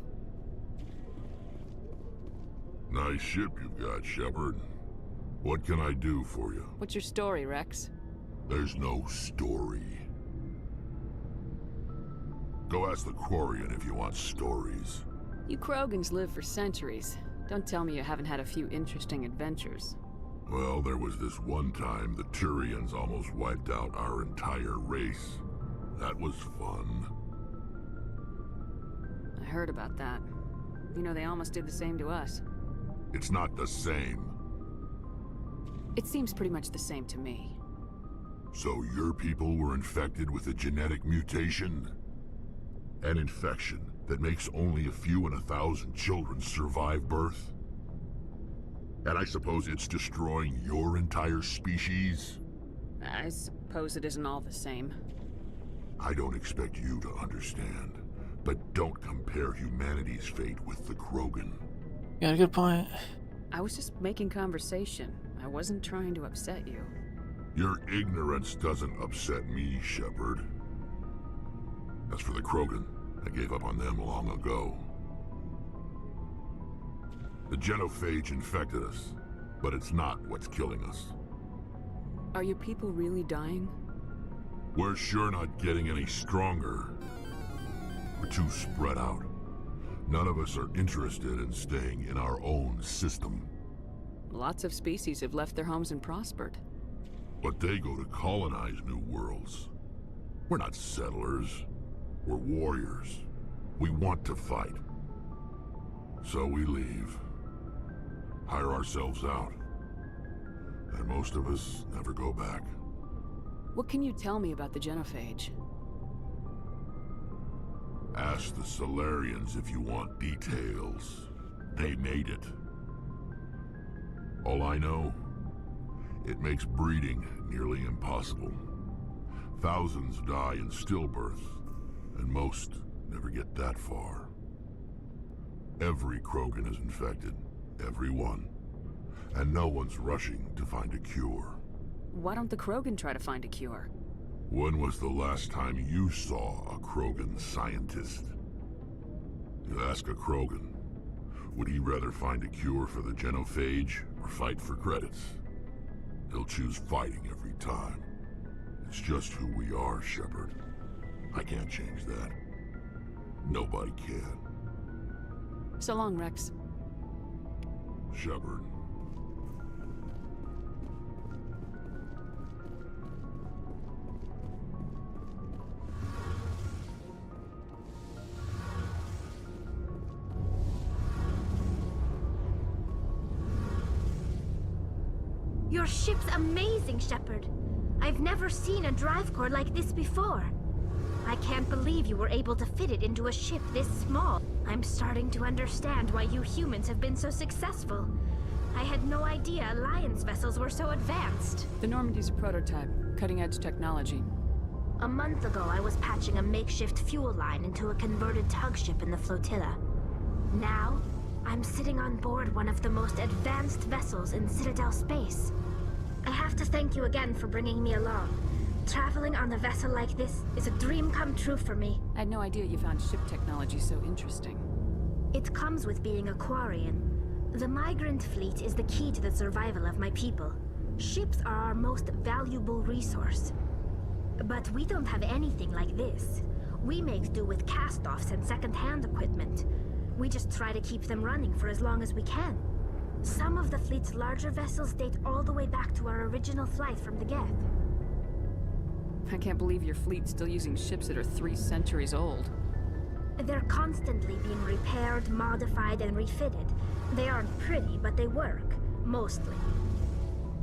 Speaker 11: Nice ship you've got, Shepard. What can I do for you?
Speaker 9: What's your story, Rex?
Speaker 11: There's no story. Go ask the Quarian if you want stories.
Speaker 9: You Krogans live for centuries. Don't tell me you haven't had a few interesting adventures.
Speaker 11: Well, there was this one time the Turians almost wiped out our entire race. That was fun.
Speaker 9: I heard about that. You know, they almost did the same to us.
Speaker 11: It's not the same.
Speaker 9: It seems pretty much the same to me.
Speaker 11: So your people were infected with a genetic mutation? An infection that makes only a few in 1,000 children survive birth? And I suppose it's destroying your entire species?
Speaker 9: I suppose it isn't all the same.
Speaker 11: I don't expect you to understand, but don't compare humanity's fate with the Krogan.
Speaker 1: Got a good point.
Speaker 9: I was just making conversation. I wasn't trying to upset you.
Speaker 11: Your ignorance doesn't upset me, Shepard. As for the Krogan, I gave up on them long ago. The genophage infected us, but it's not what's killing us.
Speaker 9: Are your people really dying?
Speaker 11: We're sure not getting any stronger. We're too spread out. None of us are interested in staying in our own system.
Speaker 9: Lots of species have left their homes and prospered.
Speaker 11: But they go to colonize new worlds. We're not settlers. We're warriors. We want to fight. So we leave. Hire ourselves out. And most of us never go back.
Speaker 9: What can you tell me about the genophage?
Speaker 11: Ask the Solarians if you want details. They made it. All I know, it makes breeding nearly impossible. Thousands die in stillbirth, and most never get that far. Every Krogan is infected. Every one. And no one's rushing to find a cure.
Speaker 9: Why don't the Krogan try to find a cure?
Speaker 11: When was the last time you saw a Krogan scientist? You ask a Krogan, would he rather find a cure for the genophage or fight for credits? He'll choose fighting every time. It's just who we are, Shepard. I can't change that. Nobody can.
Speaker 9: So long, Rex.
Speaker 11: Shepard.
Speaker 2: Your ship's amazing, Shepard. I've never seen a drive core like this before. I can't believe you were able to fit it into a ship this small. I'm starting to understand why you humans have been so successful. I had no idea Alliance vessels were so advanced.
Speaker 9: The Normandy's a prototype, cutting-edge technology.
Speaker 2: A month ago, I was patching a makeshift fuel line into a converted tug ship in the flotilla. Now, I'm sitting on board one of the most advanced vessels in Citadel space. I have to thank you again for bringing me along. Traveling on a vessel like this is a dream come true for me.
Speaker 9: I had no idea you found ship technology so interesting.
Speaker 2: It comes with being a Quarian. The migrant fleet is the key to the survival of my people. Ships are our most valuable resource. But we don't have anything like this. We make do with cast-offs and second-hand equipment. We just try to keep them running for as long as we can. Some of the fleet's larger vessels date all the way back to our original flight from the Geth.
Speaker 9: I can't believe your fleet's still using ships that are 3 centuries old.
Speaker 2: They're constantly being repaired, modified, and refitted. They aren't pretty, but they work. Mostly.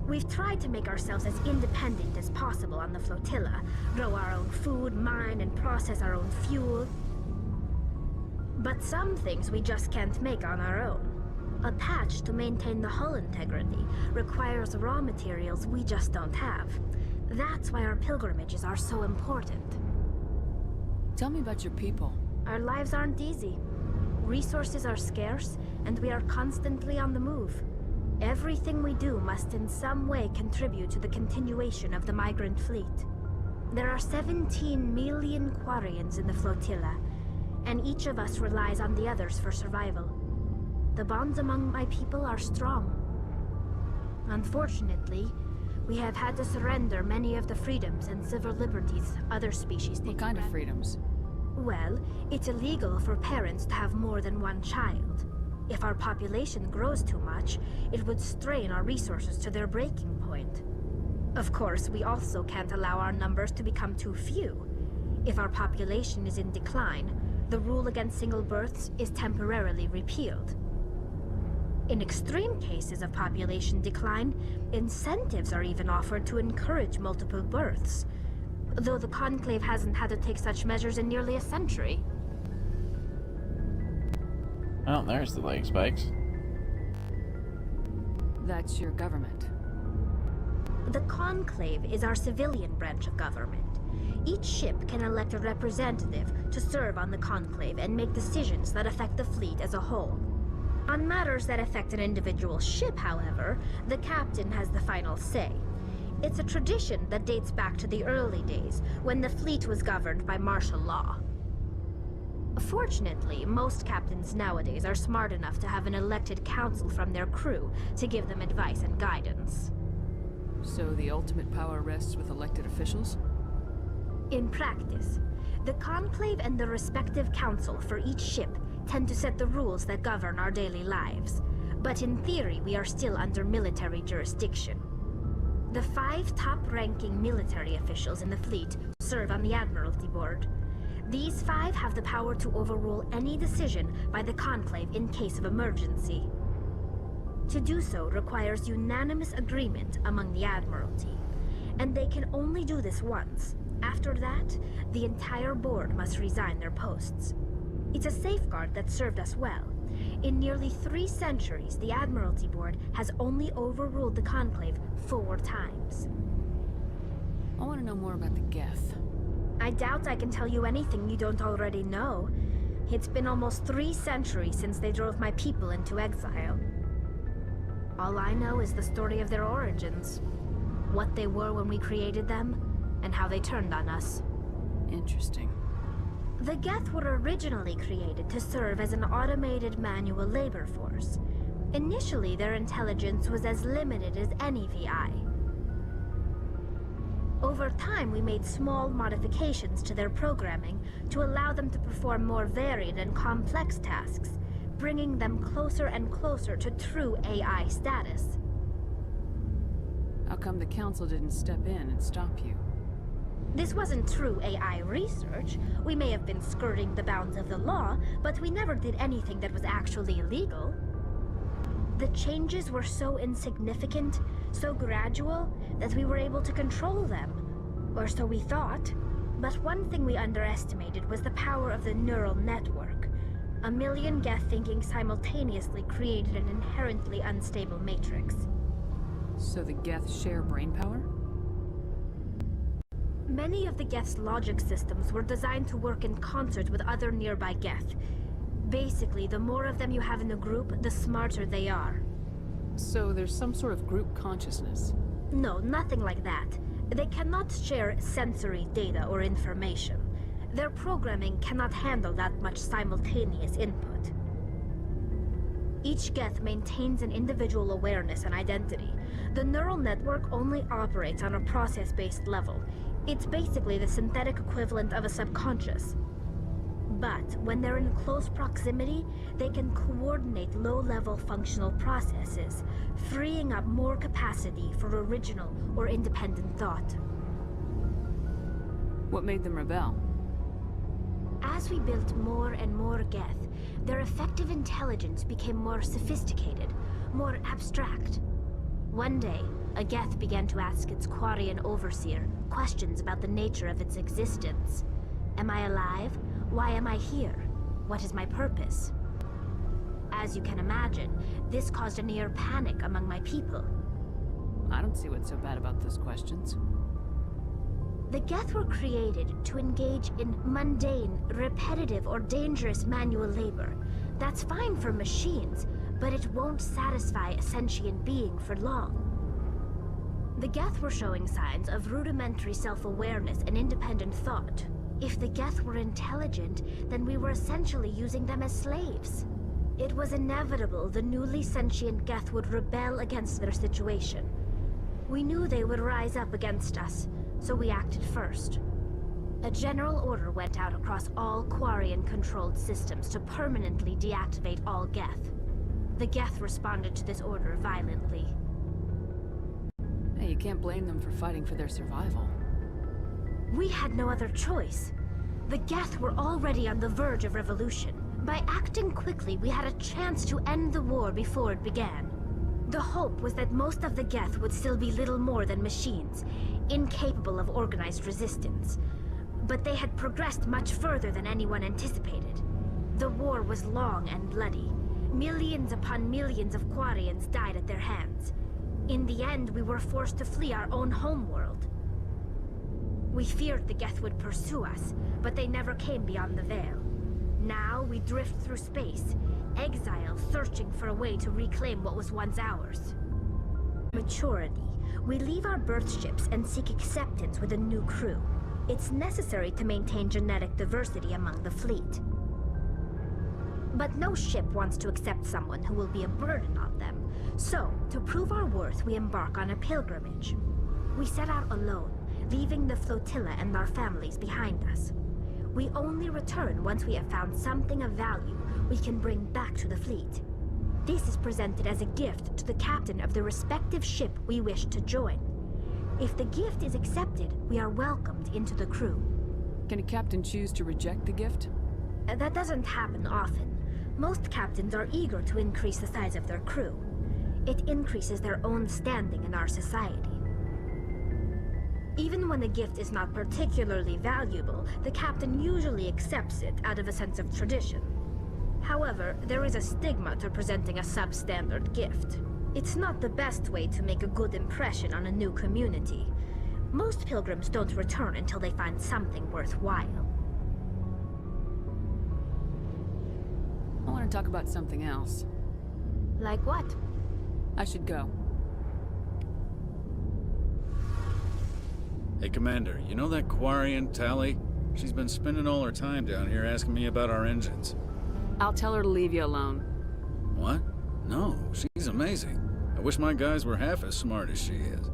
Speaker 2: We've tried to make ourselves as independent as possible on the flotilla. Grow our own food, mine, and process our own fuel. But some things we just can't make on our own. A patch to maintain the hull integrity requires raw materials we just don't have. That's why our pilgrimages are so important.
Speaker 9: Tell me about your people.
Speaker 2: Our lives aren't easy. Resources are scarce, and we are constantly on the move. Everything we do must in some way contribute to the continuation of the migrant fleet. There are 17 million Quarians in the flotilla, and each of us relies on the others for survival. The bonds among my people are strong. Unfortunately, we have had to surrender many of the freedoms and civil liberties other species take.
Speaker 9: What kind of freedoms?
Speaker 2: Well, it's illegal for parents to have more than one child. If our population grows too much, it would strain our resources to their breaking point. Of course, we also can't allow our numbers to become too few. If our population is in decline, the rule against single births is temporarily repealed. In extreme cases of population decline, incentives are even offered to encourage multiple births, though the Conclave hasn't had to take such measures in nearly a century.
Speaker 1: Oh, there's the leg spikes.
Speaker 9: That's your government.
Speaker 2: The Conclave is our civilian branch of government. Each ship can elect a representative to serve on the Conclave and make decisions that affect the fleet as a whole. On matters that affect an individual ship, however, the captain has the final say. It's a tradition that dates back to the early days, when the fleet was governed by martial law. Fortunately, most captains nowadays are smart enough to have an elected council from their crew to give them advice and guidance.
Speaker 9: So the ultimate power rests with elected officials?
Speaker 2: In practice, the Conclave and the respective council for each ship tend to set the rules that govern our daily lives. But in theory, we are still under military jurisdiction. The 5 top-ranking military officials in the fleet serve on the Admiralty Board. These 5 have the power to overrule any decision by the Conclave in case of emergency. To do so requires unanimous agreement among the Admiralty, and they can only do this once. After that, the entire board must resign their posts. It's a safeguard that served us well. In nearly 3 centuries, the Admiralty Board has only overruled the Conclave 4 times.
Speaker 9: I want to know more about the Geth.
Speaker 2: I doubt I can tell you anything you don't already know. It's been almost 3 centuries since they drove my people into exile. All I know is the story of their origins. What they were when we created them, and how they turned on us.
Speaker 9: Interesting.
Speaker 2: The Geth were originally created to serve as an automated manual labor force. Initially, their intelligence was as limited as any VI. Over time, we made small modifications to their programming to allow them to perform more varied and complex tasks, bringing them closer and closer to true AI status.
Speaker 9: How come the Council didn't step in and stop you?
Speaker 2: This wasn't true AI research. We may have been skirting the bounds of the law, but we never did anything that was actually illegal. The changes were so insignificant, so gradual, that we were able to control them. Or so we thought. But one thing we underestimated was the power of the neural network. A million Geth thinking simultaneously created an inherently unstable matrix.
Speaker 9: So the Geth share brainpower?
Speaker 2: Many of the Geth's logic systems were designed to work in concert with other nearby Geth. Basically, the more of them you have in a group, the smarter they are.
Speaker 9: So there's some sort of group consciousness?
Speaker 2: No, nothing like that. They cannot share sensory data or information. Their programming cannot handle that much simultaneous input. Each Geth maintains an individual awareness and identity. The neural network only operates on a process-based level. It's basically the synthetic equivalent of a subconscious. But when they're in close proximity, they can coordinate low-level functional processes, freeing up more capacity for original or independent thought.
Speaker 9: What made them rebel?
Speaker 2: As we built more and more Geth, their effective intelligence became more sophisticated, more abstract. One day, a Geth began to ask its Quarian overseer questions about the nature of its existence. Am I alive? Why am I here? What is my purpose? As you can imagine, this caused a near panic among my people.
Speaker 9: I don't see what's so bad about those questions.
Speaker 2: The Geth were created to engage in mundane, repetitive, or dangerous manual labor. That's fine for machines, but it won't satisfy a sentient being for long. The Geth were showing signs of rudimentary self-awareness and independent thought. If the Geth were intelligent, then we were essentially using them as slaves. It was inevitable the newly sentient Geth would rebel against their situation. We knew they would rise up against us, so we acted first. A general order went out across all Quarian-controlled systems to permanently deactivate all Geth. The Geth responded to this order violently.
Speaker 9: Hey, you can't blame them for fighting for their survival.
Speaker 2: We had no other choice. The Geth were already on the verge of revolution. By acting quickly, we had a chance to end the war before it began. The hope was that most of the Geth would still be little more than machines, incapable of organized resistance. But they had progressed much further than anyone anticipated. The war was long and bloody. Millions upon millions of Quarians died at their hands. In the end, we were forced to flee our own homeworld. We feared the Geth would pursue us, but they never came beyond the Veil. Now we drift through space, exile searching for a way to reclaim what was once ours. Maturity. We leave our birth ships and seek acceptance with a new crew. It's necessary to maintain genetic diversity among the fleet. But no ship wants to accept someone who will be a burden on them. So, to prove our worth, we embark on a pilgrimage. We set out alone, leaving the flotilla and our families behind us. We only return once we have found something of value we can bring back to the fleet. This is presented as a gift to the captain of the respective ship we wish to join. If the gift is accepted, we are welcomed into the crew.
Speaker 9: Can a captain choose to reject the gift?
Speaker 2: That doesn't happen often. Most captains are eager to increase the size of their crew. It increases their own standing in our society. Even when the gift is not particularly valuable, the captain usually accepts it out of a sense of tradition. However, there is a stigma to presenting a substandard gift. It's not the best way to make a good impression on a new community. Most pilgrims don't return until they find something worthwhile.
Speaker 9: I want to talk about something else.
Speaker 2: Like what?
Speaker 9: I should go.
Speaker 15: Hey, Commander, you know that Quarian, Tali? She's been spending all her time down here asking me about our engines.
Speaker 9: I'll tell her to leave you alone.
Speaker 15: What? No, she's amazing. I wish my guys were half as smart as she is.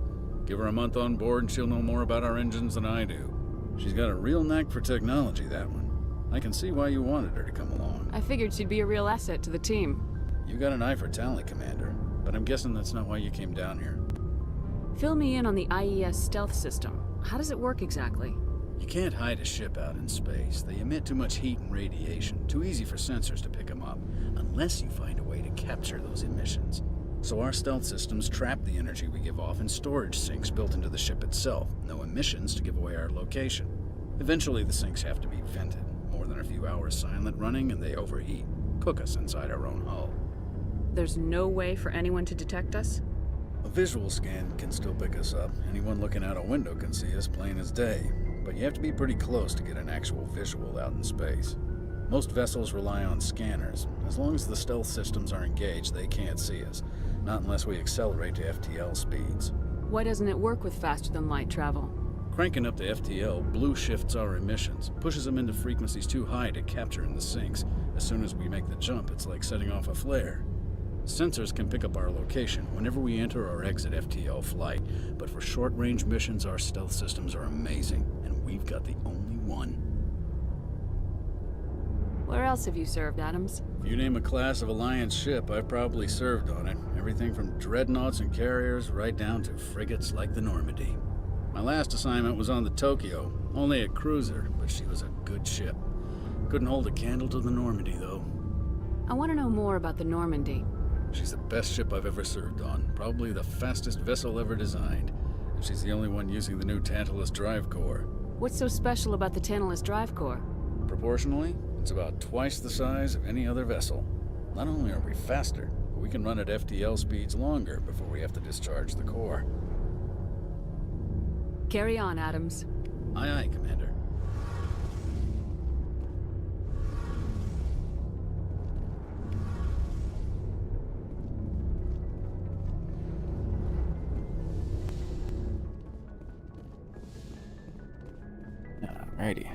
Speaker 15: Give her a month on board and she'll know more about our engines than I do. She's got a real knack for technology, that one. I can see why you wanted her to come along.
Speaker 9: I figured she'd be a real asset to the team.
Speaker 15: You got an eye for talent, Commander, but I'm guessing that's not why you came down here.
Speaker 9: Fill me in on the IES stealth system. How does it work exactly?
Speaker 15: You can't hide a ship out in space. They emit too much heat and radiation. Too easy for sensors to pick them up, unless you find a way to capture those emissions. So our stealth systems trap the energy we give off in storage sinks built into the ship itself. No emissions to give away our location. Eventually the sinks have to be vented. More than a few hours silent running and they overheat. Cook us inside our own hull.
Speaker 9: There's no way for anyone to detect us?
Speaker 15: A visual scan can still pick us up. Anyone looking out a window can see us plain as day. But you have to be pretty close to get an actual visual out in space. Most vessels rely on scanners. As long as the stealth systems are engaged, they can't see us. Not unless we accelerate to FTL speeds.
Speaker 9: Why doesn't it work with faster-than-light travel?
Speaker 15: Cranking up to FTL blue shifts our emissions, pushes them into frequencies too high to capture in the sinks. As soon as we make the jump, it's like setting off a flare. Sensors can pick up our location whenever we enter or exit FTL flight, but for short-range missions, our stealth systems are amazing, and we've got the only one.
Speaker 9: Where else have you served, Adams?
Speaker 15: If you name a class of Alliance ship, I've probably served on it. Everything from dreadnoughts and carriers right down to frigates like the Normandy. My last assignment was on the Tokyo, only a cruiser, but she was a good ship. Couldn't hold a candle to the Normandy, though.
Speaker 9: I want to know more about the Normandy.
Speaker 15: She's the best ship I've ever served on, probably the fastest vessel ever designed. And she's the only one using the new Tantalus drive core.
Speaker 9: What's so special about the Tantalus drive core?
Speaker 15: Proportionally, it's about twice the size of any other vessel. Not only are we faster, but we can run at FTL speeds longer before we have to discharge the core.
Speaker 9: Carry on, Adams.
Speaker 15: Aye, aye, Commander.
Speaker 1: Alrighty.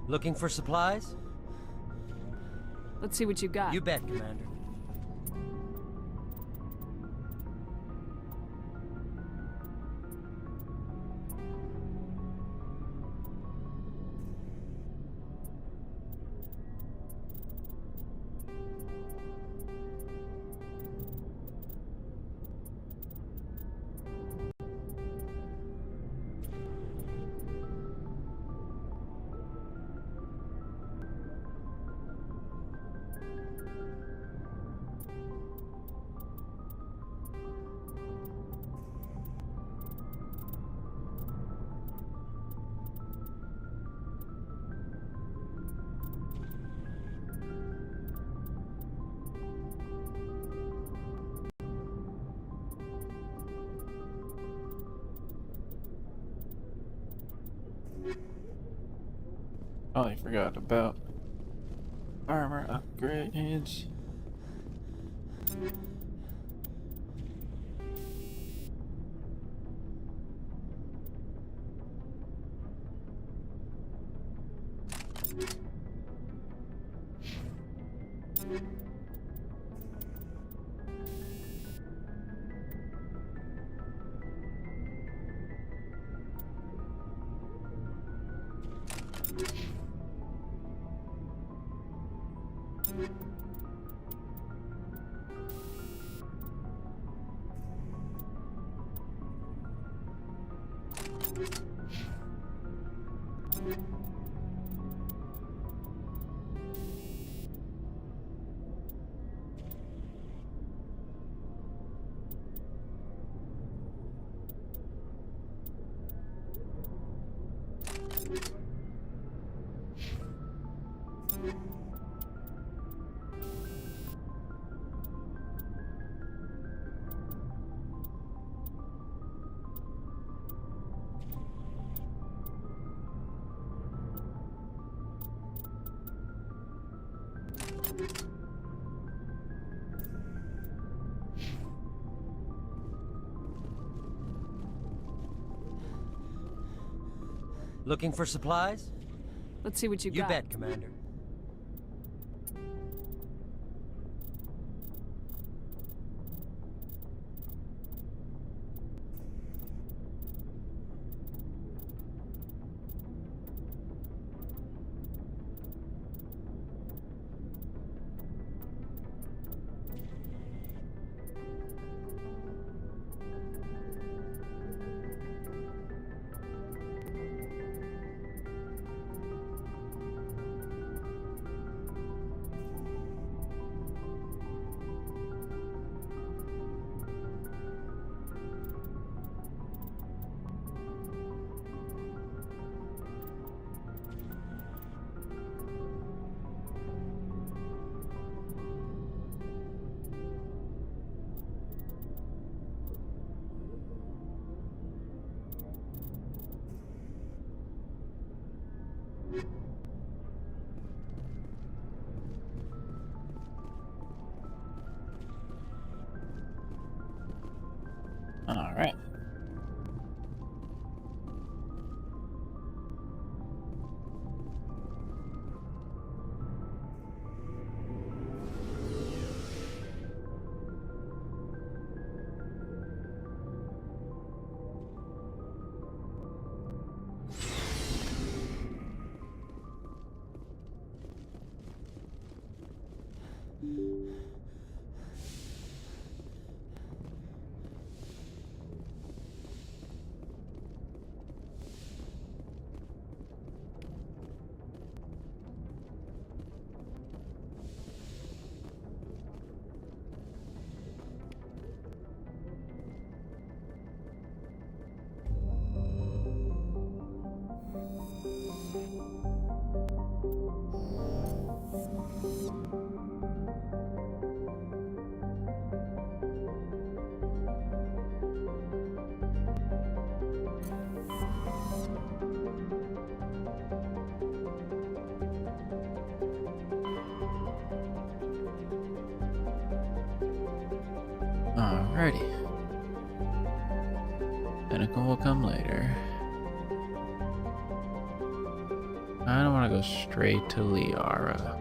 Speaker 8: Looking for supplies?
Speaker 9: Let's see what you got.
Speaker 8: You bet, Commander.
Speaker 1: Oh, I forgot about armor upgrades.
Speaker 8: Looking for supplies?
Speaker 9: Let's see what you got.
Speaker 8: You bet, Commander.
Speaker 1: All right. Alrighty. Pinnacle will come later. I don't want to go straight to Liara.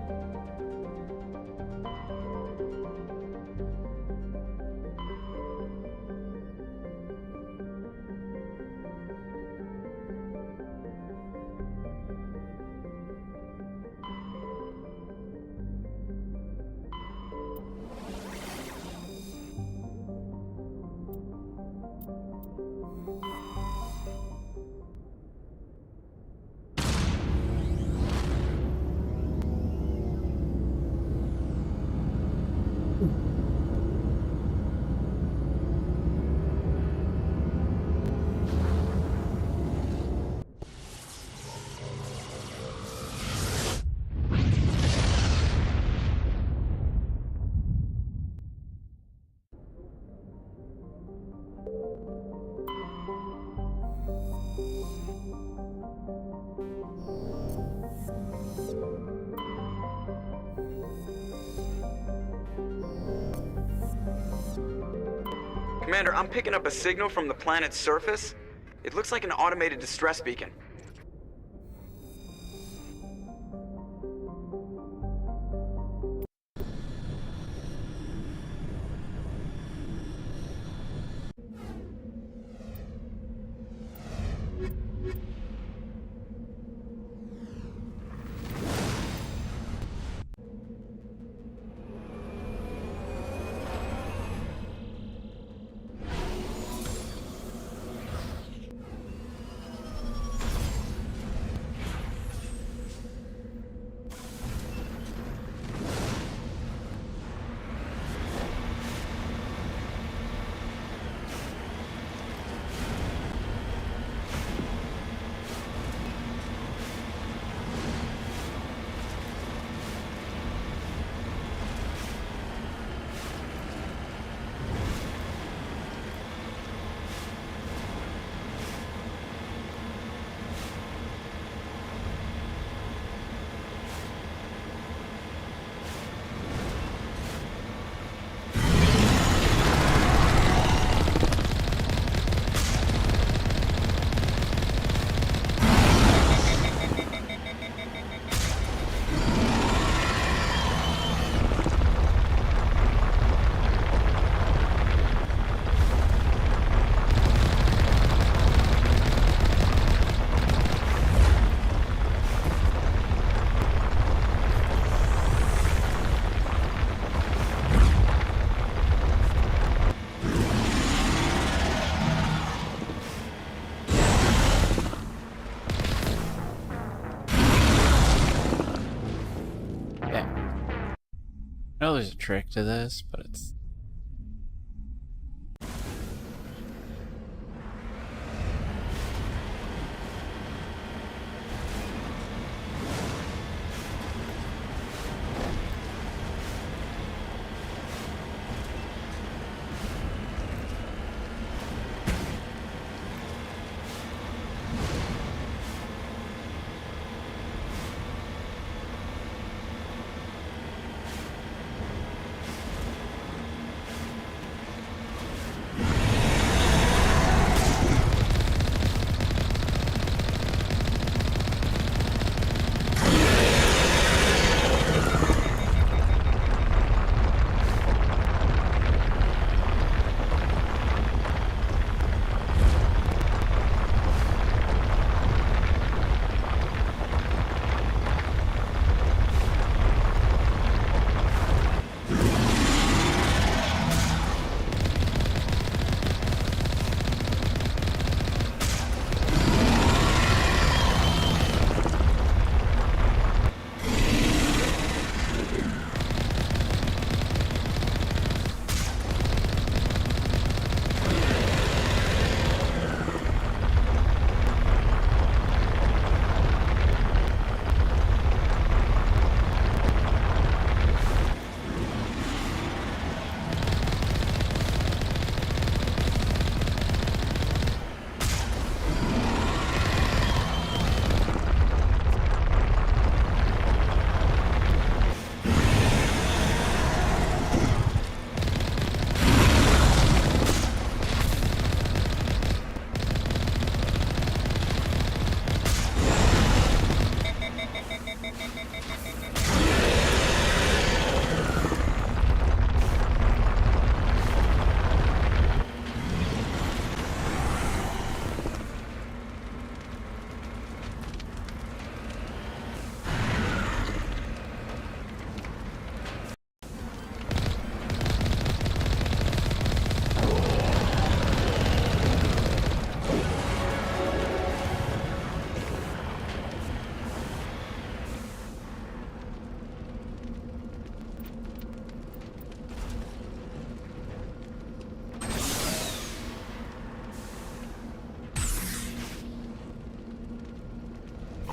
Speaker 4: Commander, I'm picking up a signal from the planet's surface. It looks like an automated distress beacon. I know there's a trick to this, but it's...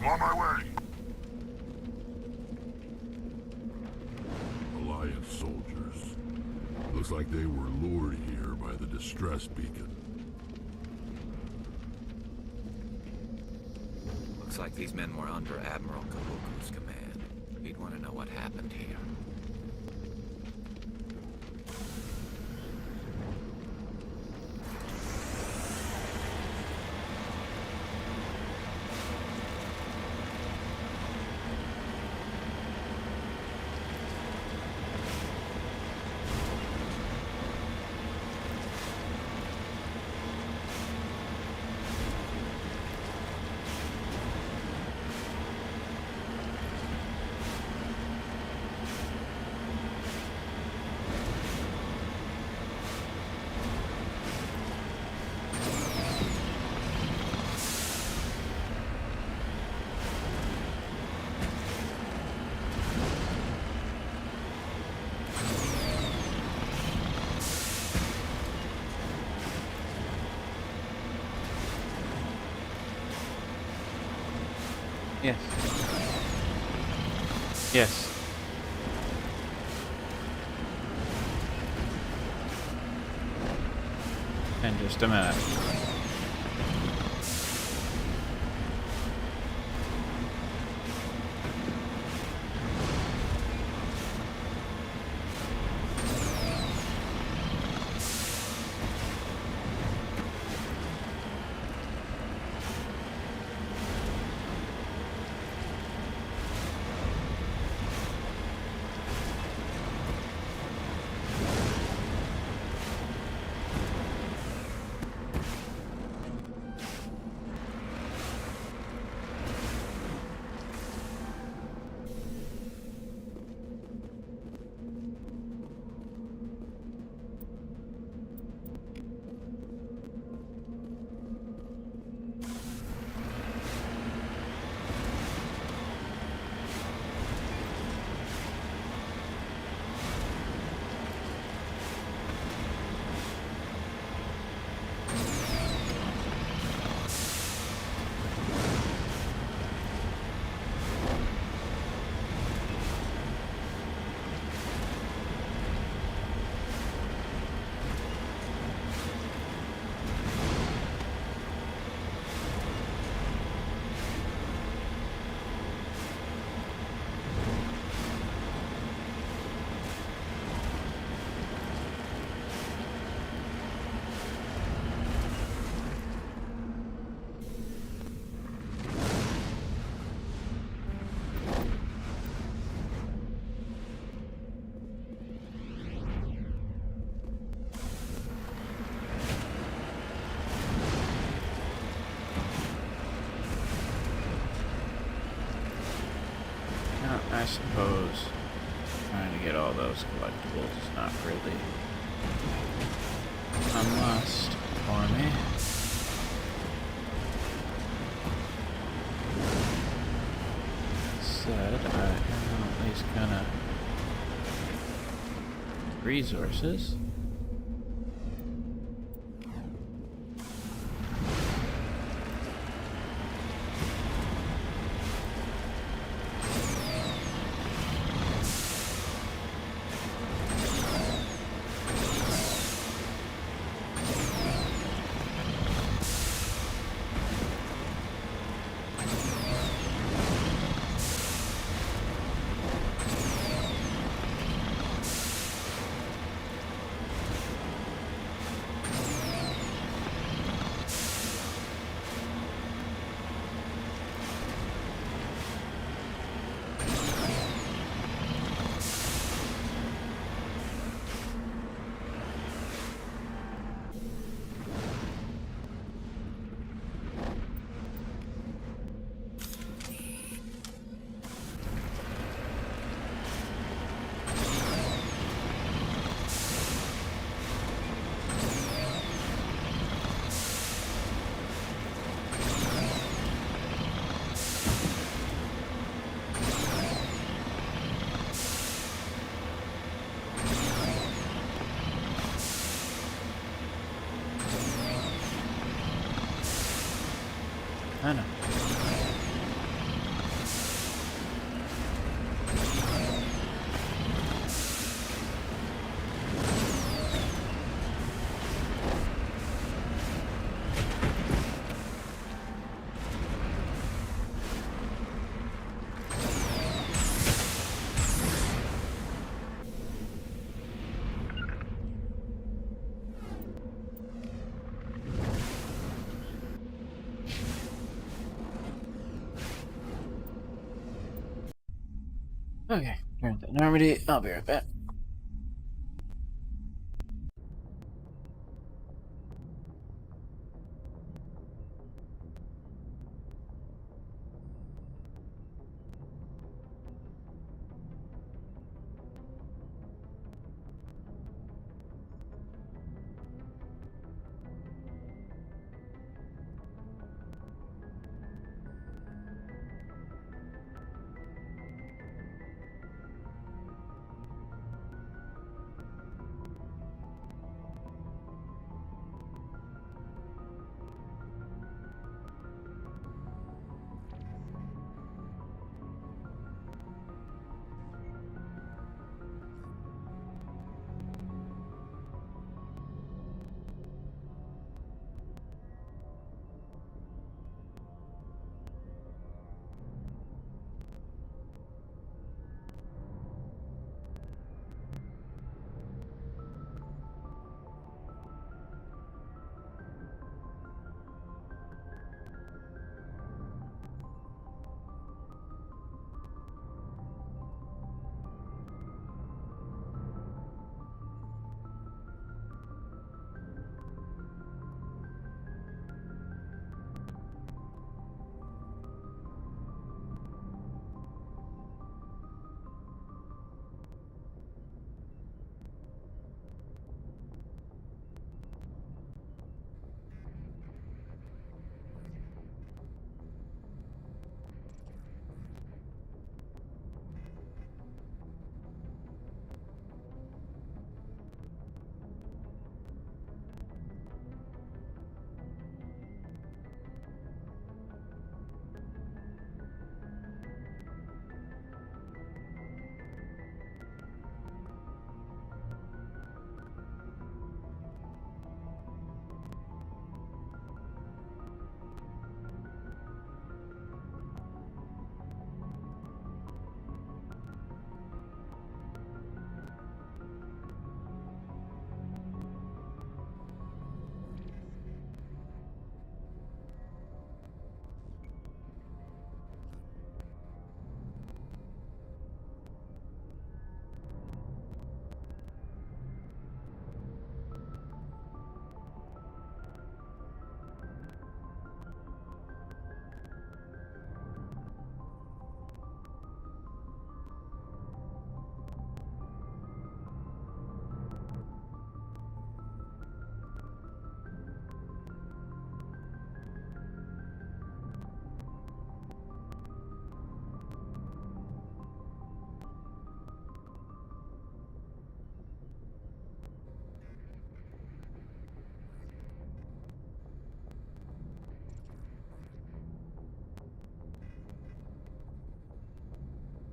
Speaker 11: on my way. Alliance soldiers. Looks like they were lured here by the distress beacon.
Speaker 17: Looks like these men were under Admiral Kahuku's command. He'd want to know what happened here.
Speaker 1: Yes. Yes. In just a minute. I suppose trying to get all those collectibles is not really a must for me. Said I am at least gonna resources. I know. Okay, turn to Normandy. I'll be right back.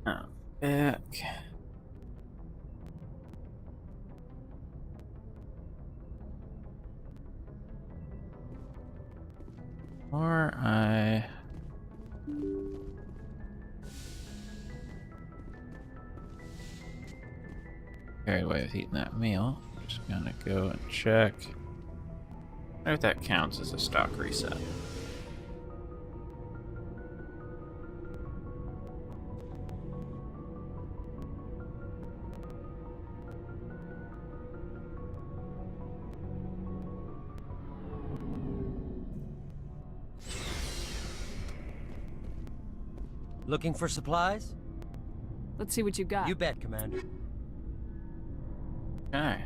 Speaker 1: Oh, back. Or I carried away with eating that meal. Just gonna go and check. I wonder if that counts as a stock reset.
Speaker 8: Looking for supplies?
Speaker 9: Let's see what you got.
Speaker 8: You bet, Commander.
Speaker 1: Okay.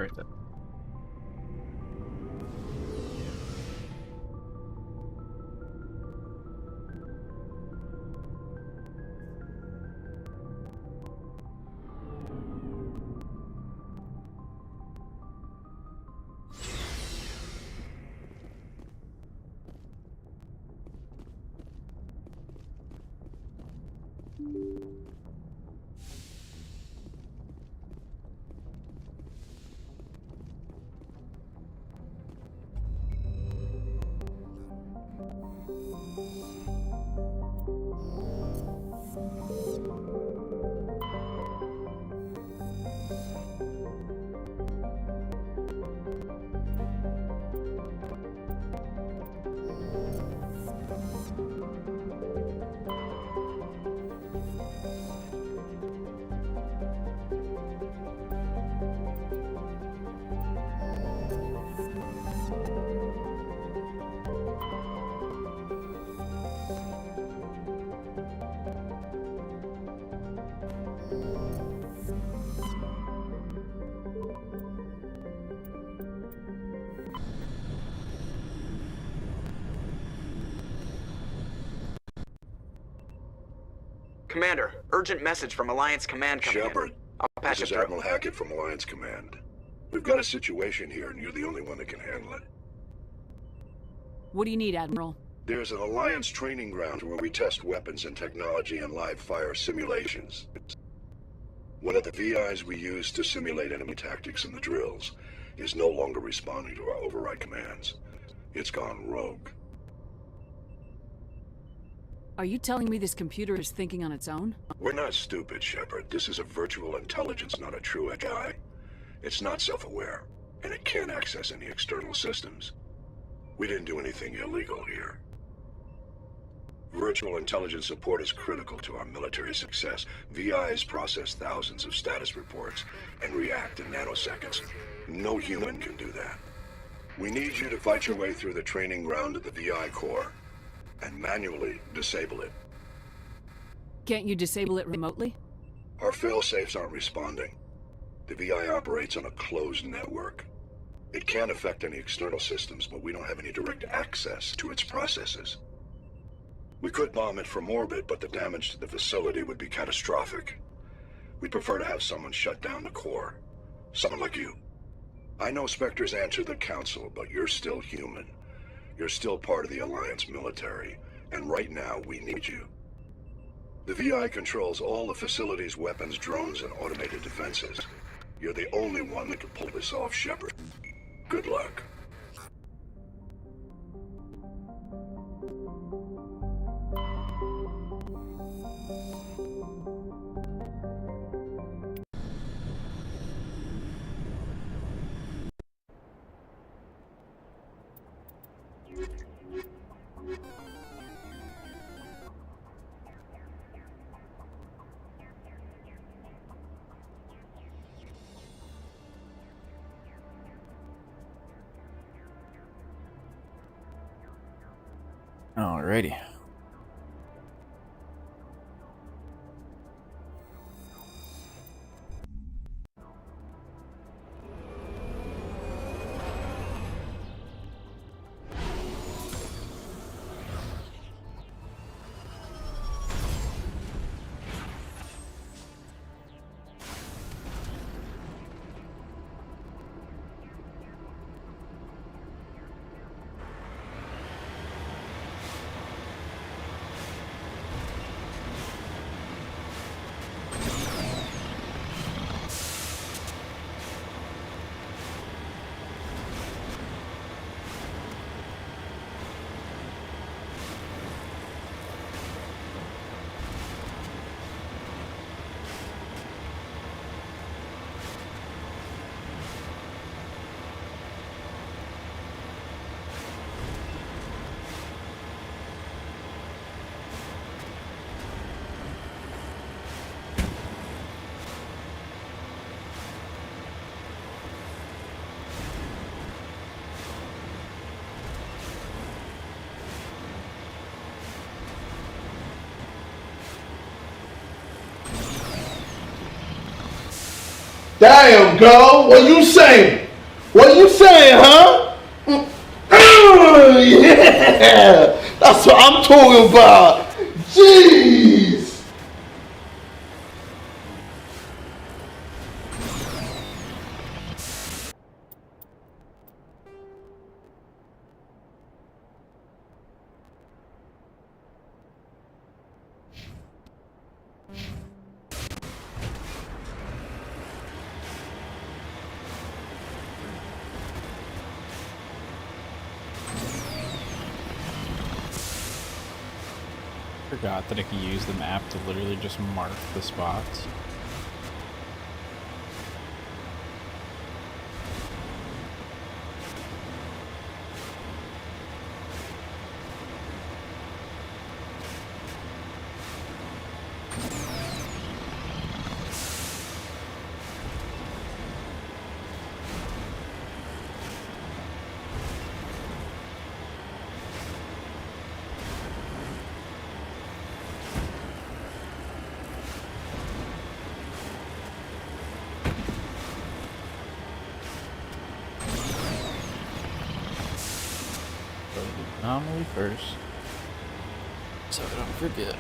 Speaker 1: worth it.
Speaker 4: Commander, urgent message from Alliance Command coming in.
Speaker 12: Shepard,
Speaker 4: I'll patch
Speaker 12: this
Speaker 4: it
Speaker 12: is
Speaker 4: through.
Speaker 12: Admiral Hackett from Alliance Command. We've got a situation here, and you're the only one that can handle it.
Speaker 9: What do you need, Admiral?
Speaker 12: There's an Alliance training ground where we test weapons and technology in live fire simulations. One of the VIs we use to simulate enemy tactics in the drills is no longer responding to our override commands. It's gone rogue.
Speaker 9: Are you telling me this computer is thinking on its own?
Speaker 12: We're not stupid, Shepard. This is a virtual intelligence, not a true AI. It's not self-aware, and it can't access any external systems. We didn't do anything illegal here. Virtual intelligence support is critical to our military success. VIs process thousands of status reports and react in nanoseconds. No human can do that. We need you to fight your way through the training ground of the VI core and manually disable it.
Speaker 9: Can't you disable it remotely?
Speaker 12: Our fail-safes aren't responding. The VI operates on a closed network. It can affect any external systems, but we don't have any direct access to its processes. We could bomb it from orbit, but the damage to the facility would be catastrophic. We'd prefer to have someone shut down the core. Someone like you. I know Spectres answer the Council, but you're still human. You're still part of the Alliance military, and right now we need you. The VI controls all the facility's weapons, drones, and automated defenses. You're the only one that can pull this off, Shepard. Good luck.
Speaker 1: Alrighty.
Speaker 13: Damn, girl, what you saying? What you saying, huh? Yeah, that's what I'm talking about. Jeez.
Speaker 1: Forgot that I could use the map to literally just mark the spots. Anomaly first, so I don't forget.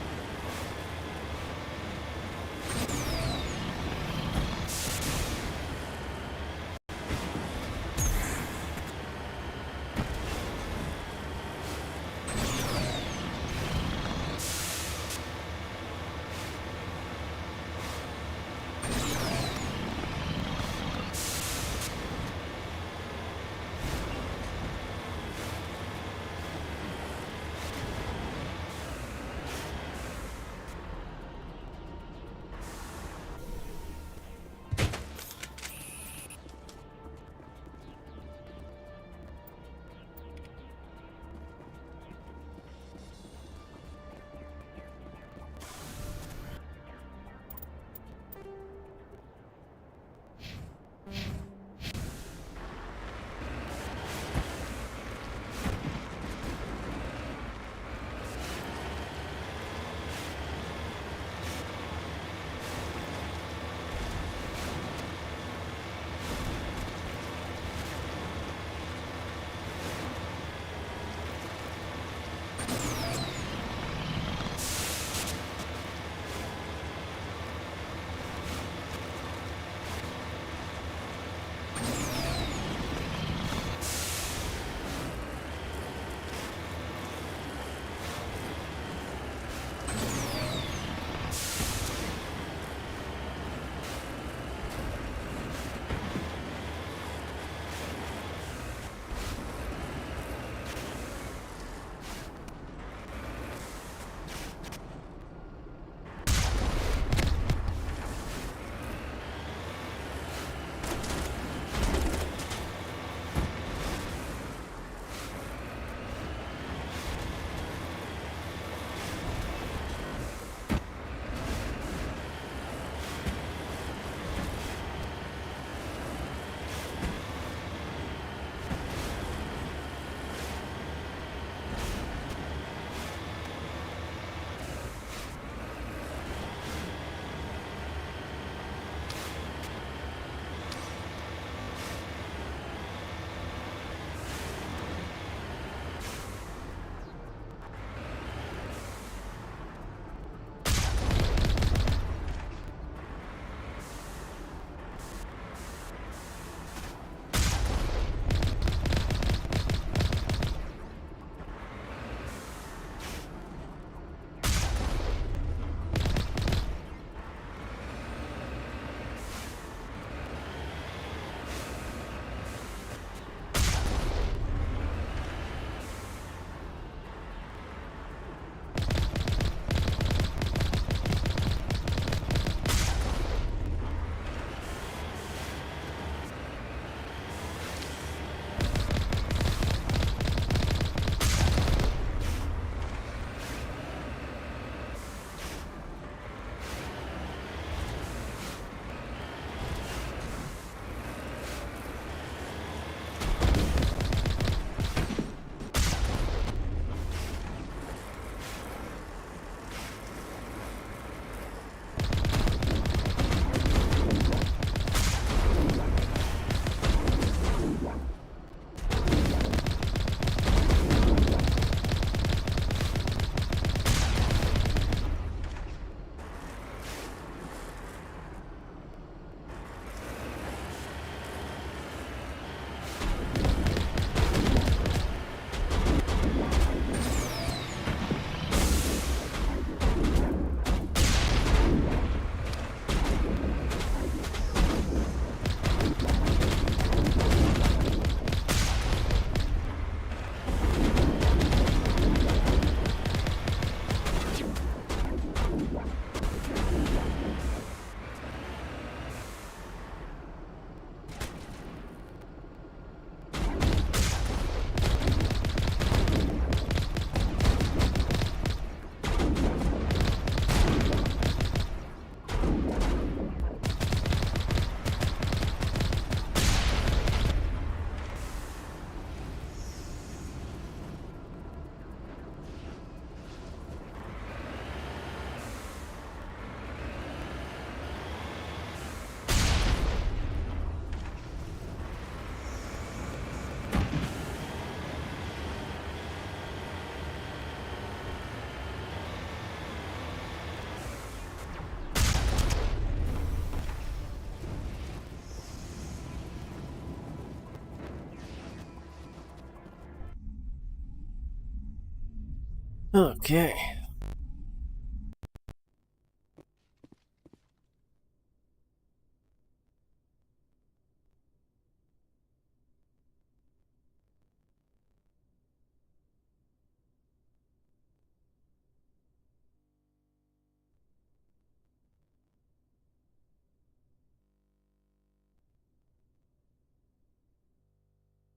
Speaker 3: Okay.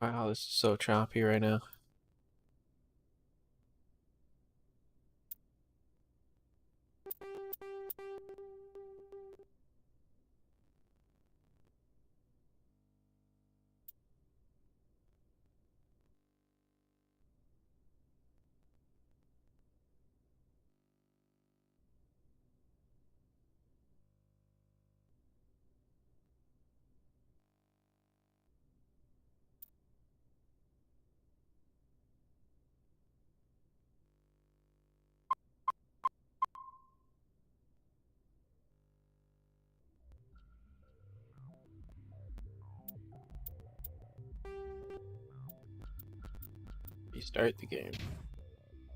Speaker 3: Wow, this is so choppy right now. Restart the game.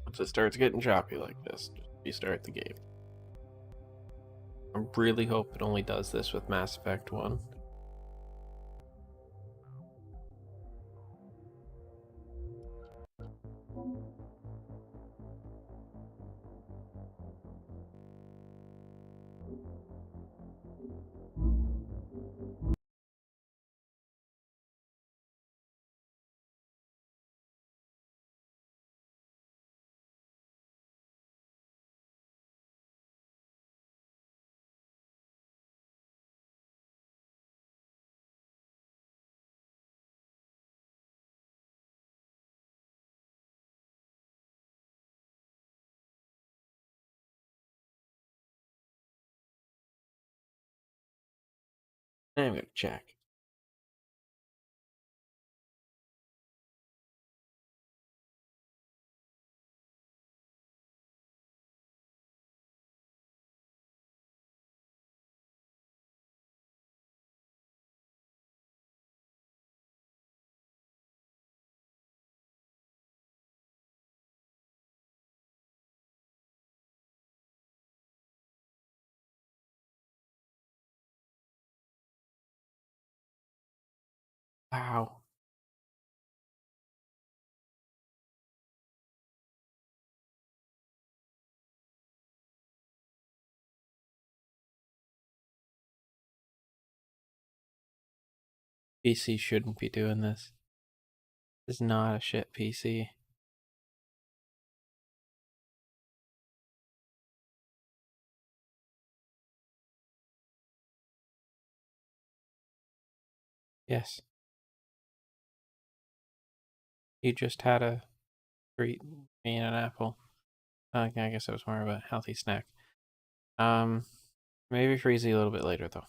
Speaker 3: Once it starts getting choppy like this, just restart the game. I really hope it only does this with Mass Effect 1. I'm gonna check. Wow. PC shouldn't be doing this. This is not a shit PC. Yes. You just had a treat, me and an apple. I guess it was more of a healthy snack. Maybe freezy a little bit later though.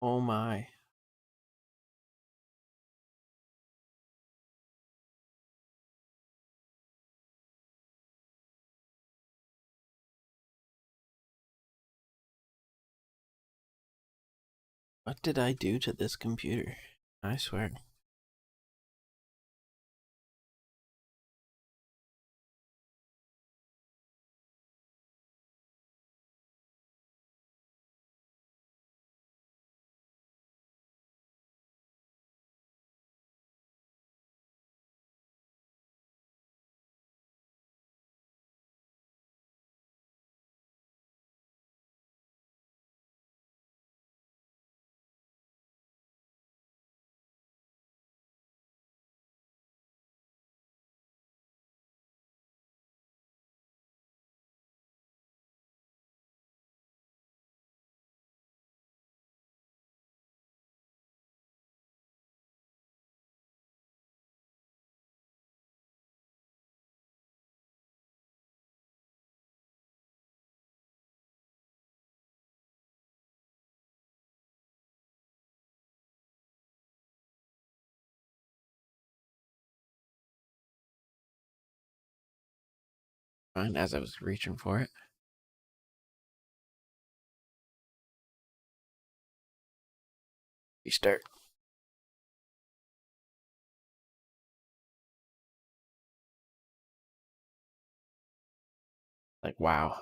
Speaker 3: Oh my. What did I do to this computer? I swear.
Speaker 1: Fine, as I was reaching for it. Restart. Like, wow.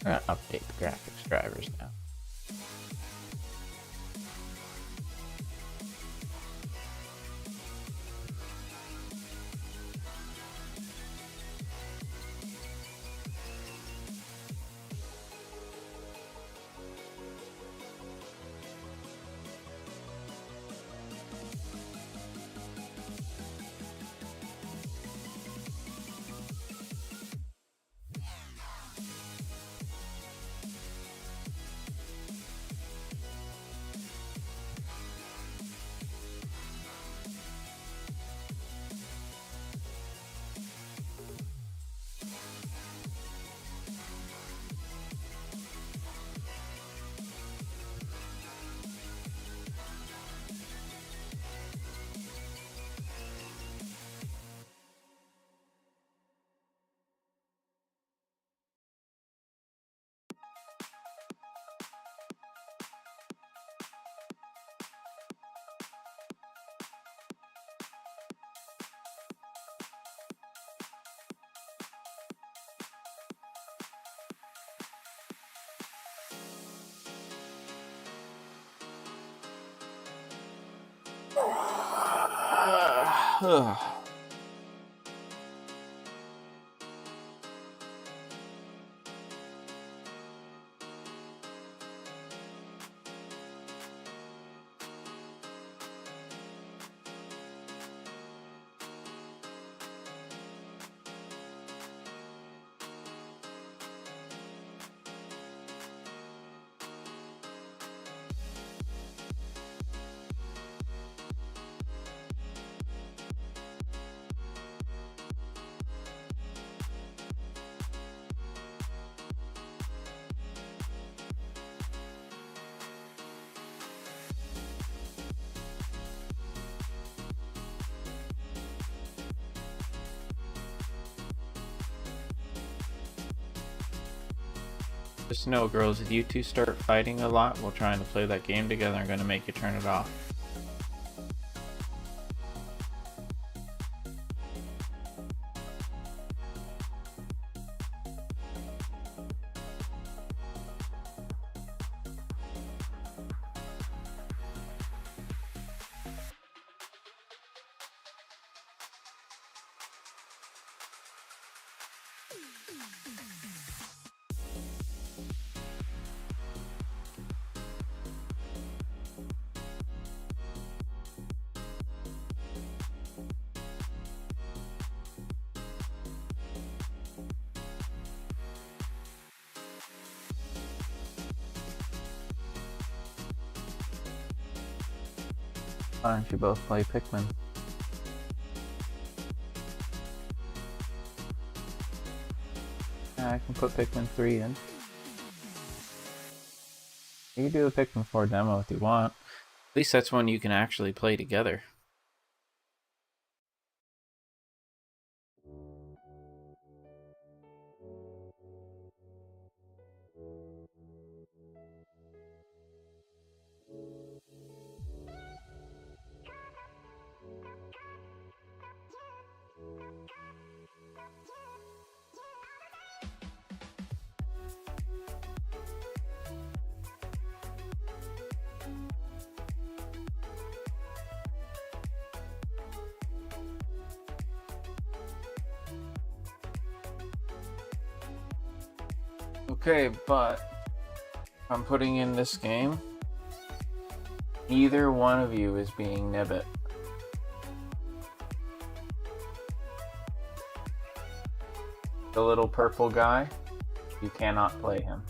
Speaker 1: Gonna update the graphics drivers now. Ugh. Just know, girls, if you two start fighting a lot while trying to play that game together, I'm going to make you turn it off. Why don't you both play Pikmin? I can put Pikmin 3 in. You can do the Pikmin 4 demo if you want. At least that's one you can actually play together. Okay, but I'm putting in this game. Neither one of you is being Nibbit. The little purple guy, you cannot play him.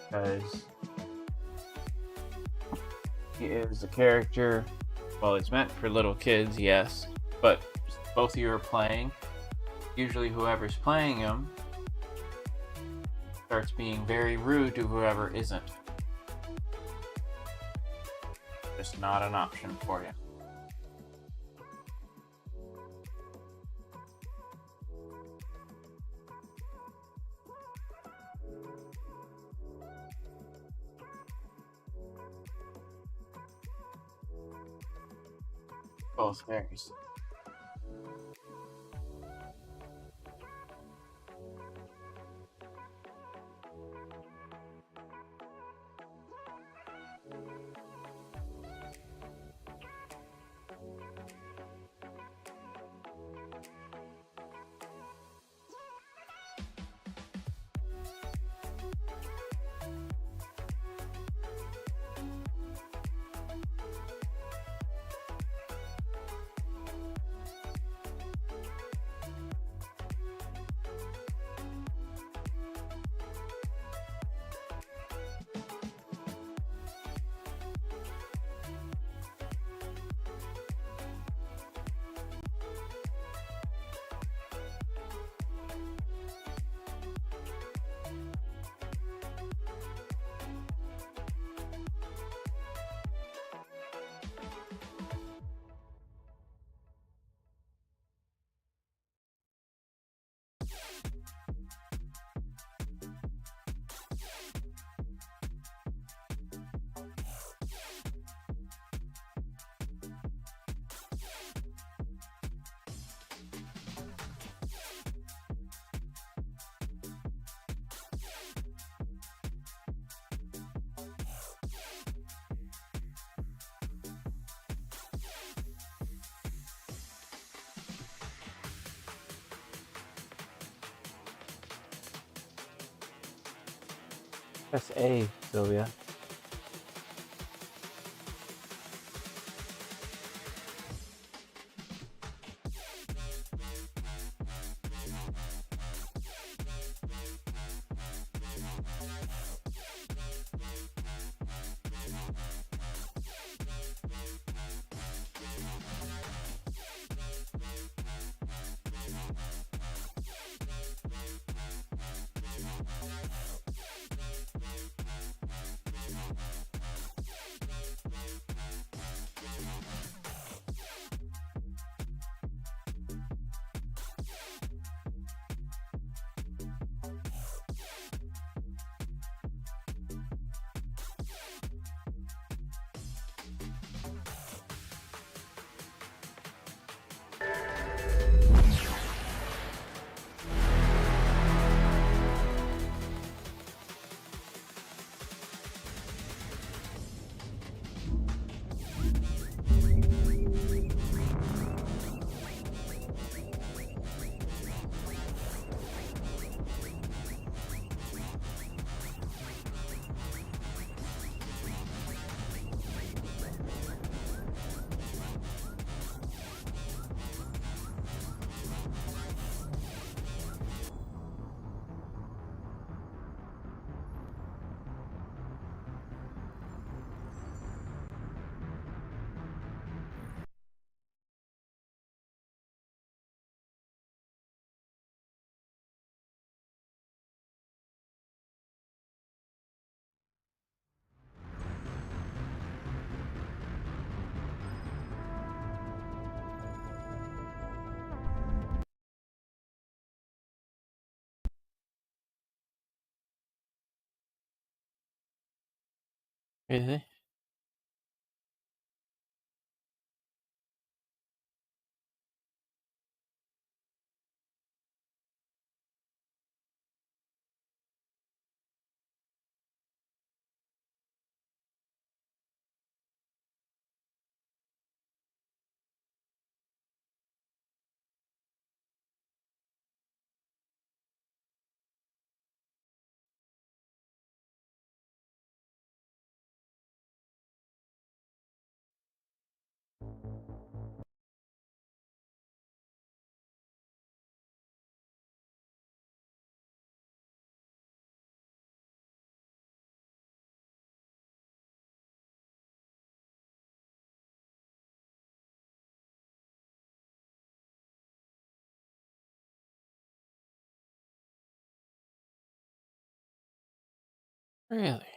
Speaker 1: Because he is a character, well, it's meant for little kids, yes, but both of you are playing. Usually whoever's playing him starts being very rude to whoever isn't. Just not an option for you. Both varies. Press A, Sylvia. Really? Really?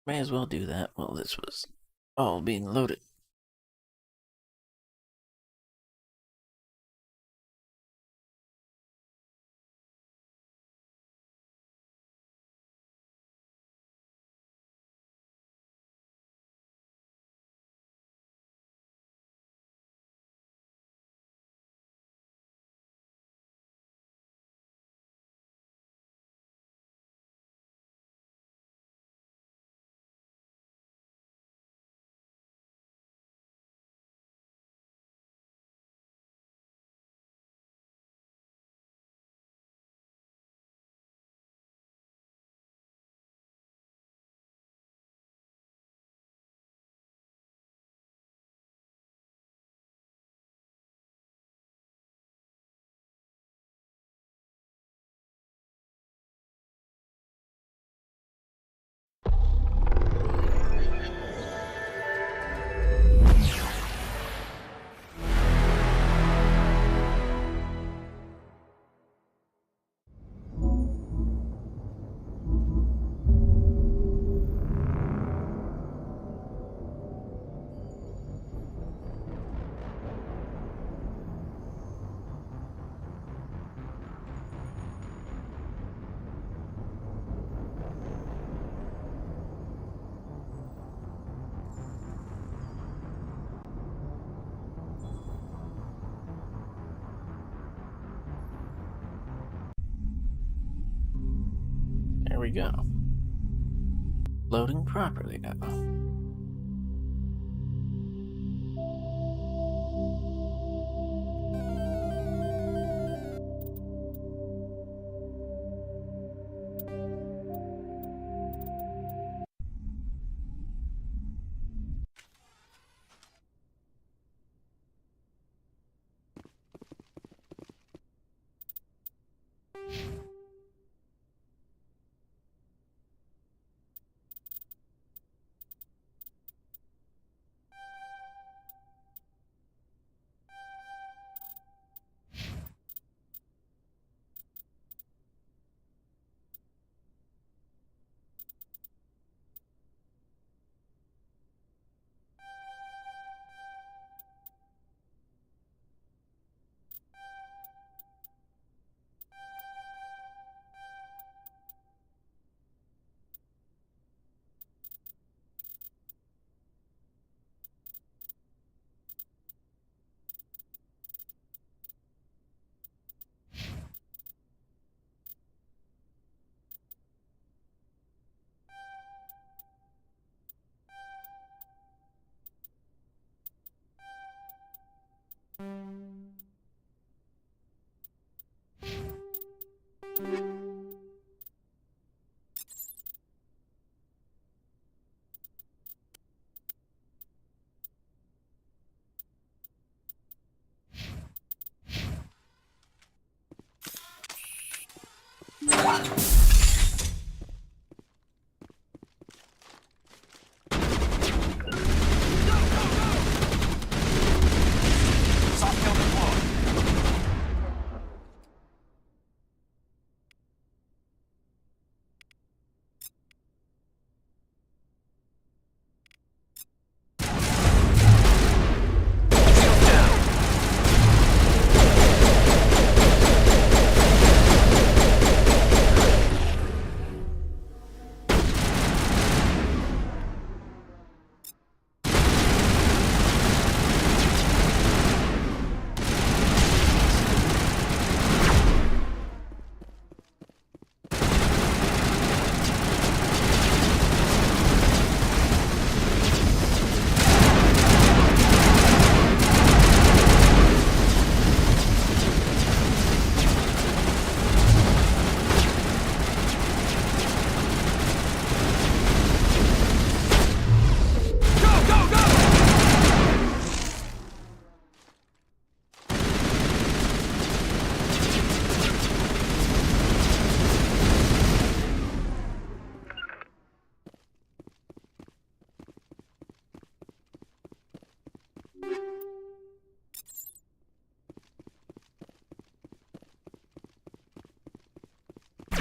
Speaker 1: May as well do that while this was all being loaded. There we go. Loading properly now.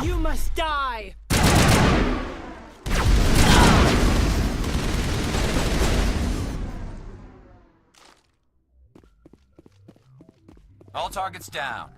Speaker 22: You must die!
Speaker 17: All targets down.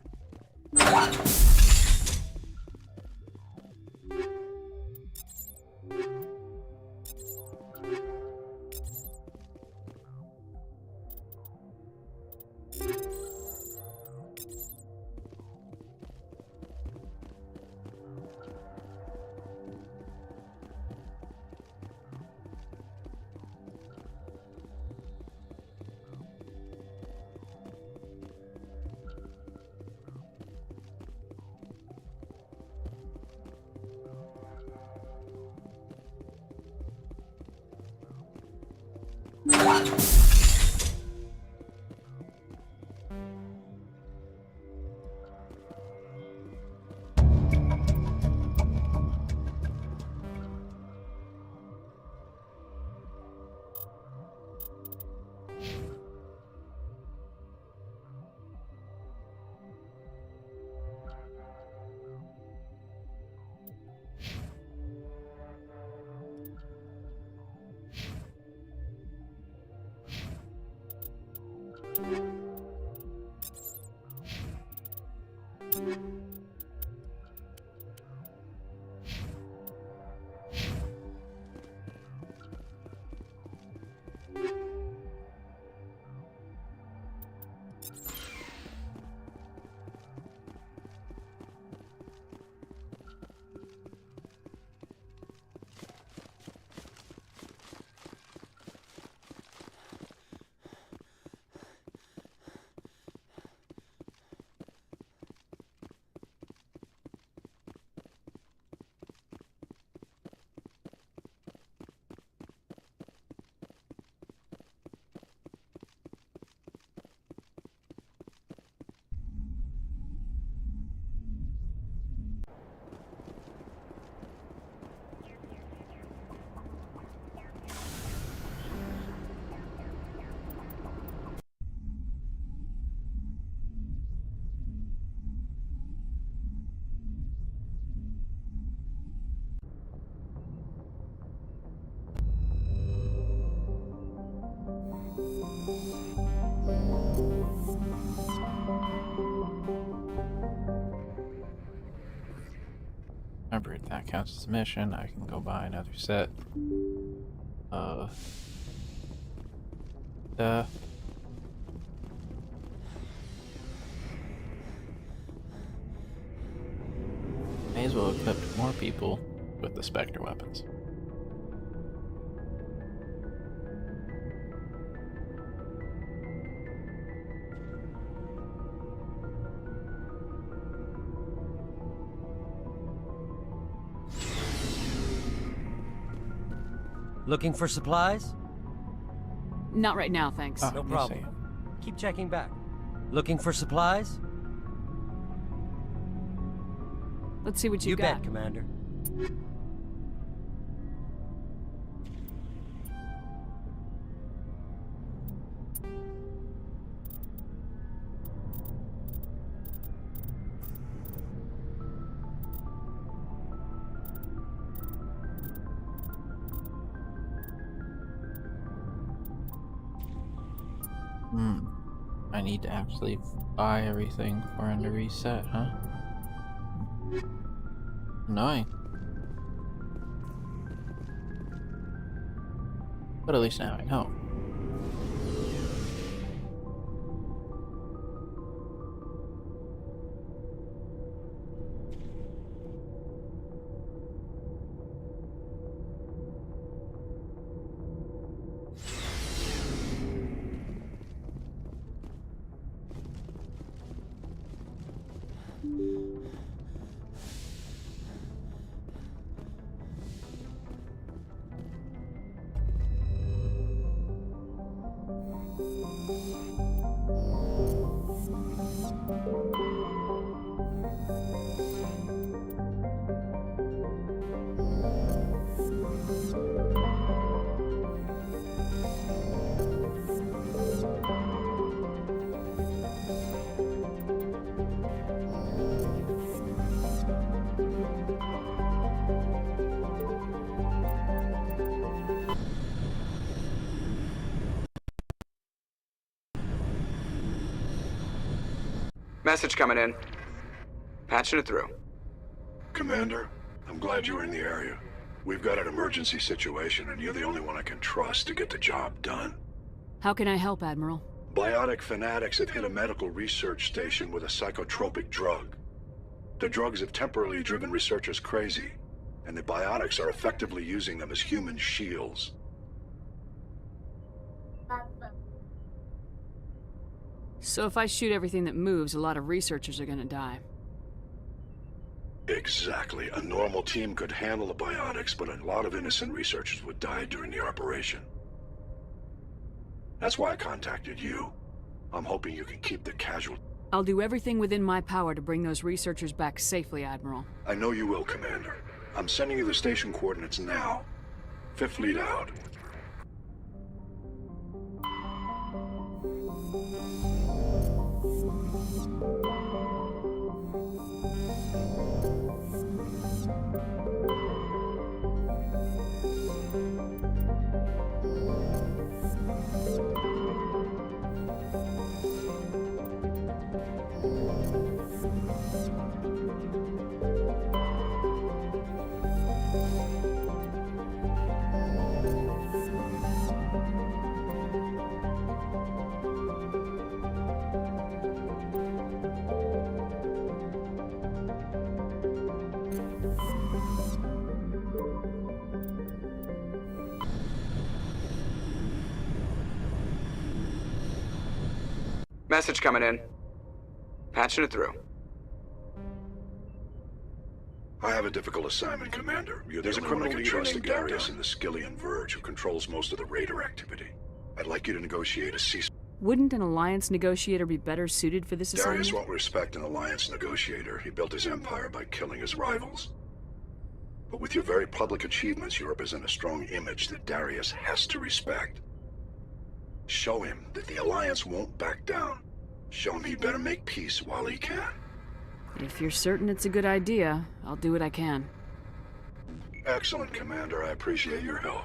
Speaker 1: Remember, if that counts as a mission, I can go buy another set. May as well equip more people with the Spectre weapons.
Speaker 8: Looking for supplies?
Speaker 9: Not right now, thanks.
Speaker 8: No problem. Keep checking back. Looking for supplies?
Speaker 9: Let's see what you
Speaker 8: You
Speaker 9: got.
Speaker 8: bet, Commander.
Speaker 1: I need to actually buy everything for him to reset, huh? Annoying. But at least now I know.
Speaker 4: Message coming in. Patching it through.
Speaker 12: Commander, I'm glad you're in the area. We've got an emergency situation, and you're the only one I can trust to get the job done.
Speaker 9: How can I help, Admiral?
Speaker 12: Biotic fanatics have hit a medical research station with a psychotropic drug. The drugs have temporarily driven researchers crazy, and the biotics are effectively using them as human shields.
Speaker 9: So if I shoot everything that moves, a lot of researchers are gonna die.
Speaker 12: Exactly. A normal team could handle the biotics, but a lot of innocent researchers would die during the operation. That's why I contacted you. I'm hoping you can keep the casualties.
Speaker 9: I'll do everything within my power to bring those researchers back safely, Admiral.
Speaker 12: I know you will, Commander. I'm sending you the station coordinates now. Fifth Fleet out.
Speaker 4: Message coming in. Patching it through.
Speaker 12: I have a difficult assignment, Commander. There's a criminal leader named Darius in the Skillian Verge who controls most of the Raider activity. I'd like you to negotiate a cease.
Speaker 9: Wouldn't an Alliance negotiator be better suited for this assignment?
Speaker 12: Darius won't respect an Alliance negotiator. He built his empire by killing his rivals. But with your very public achievements, you represent a strong image that Darius has to respect. Show him that the Alliance won't back down. Show him he better make peace while he can.
Speaker 9: If you're certain it's a good idea, I'll do what I can.
Speaker 12: Excellent, Commander. I appreciate your help.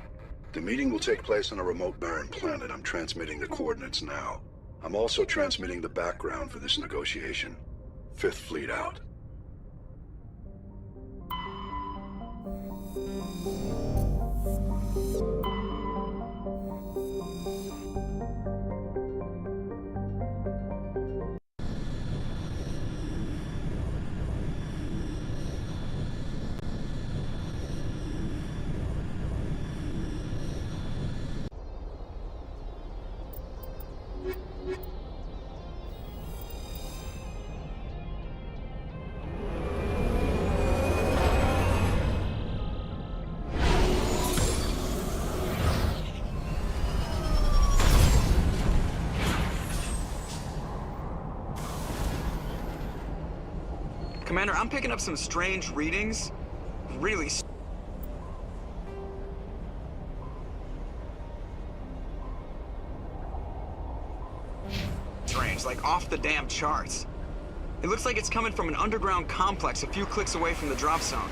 Speaker 12: The meeting will take place on a remote barren planet. I'm transmitting the coordinates now. I'm also transmitting the background for this negotiation. Fifth Fleet out.
Speaker 4: Commander, I'm picking up some strange readings. Really strange, like off the damn charts. It looks like it's coming from an underground complex a few clicks away from the drop zone.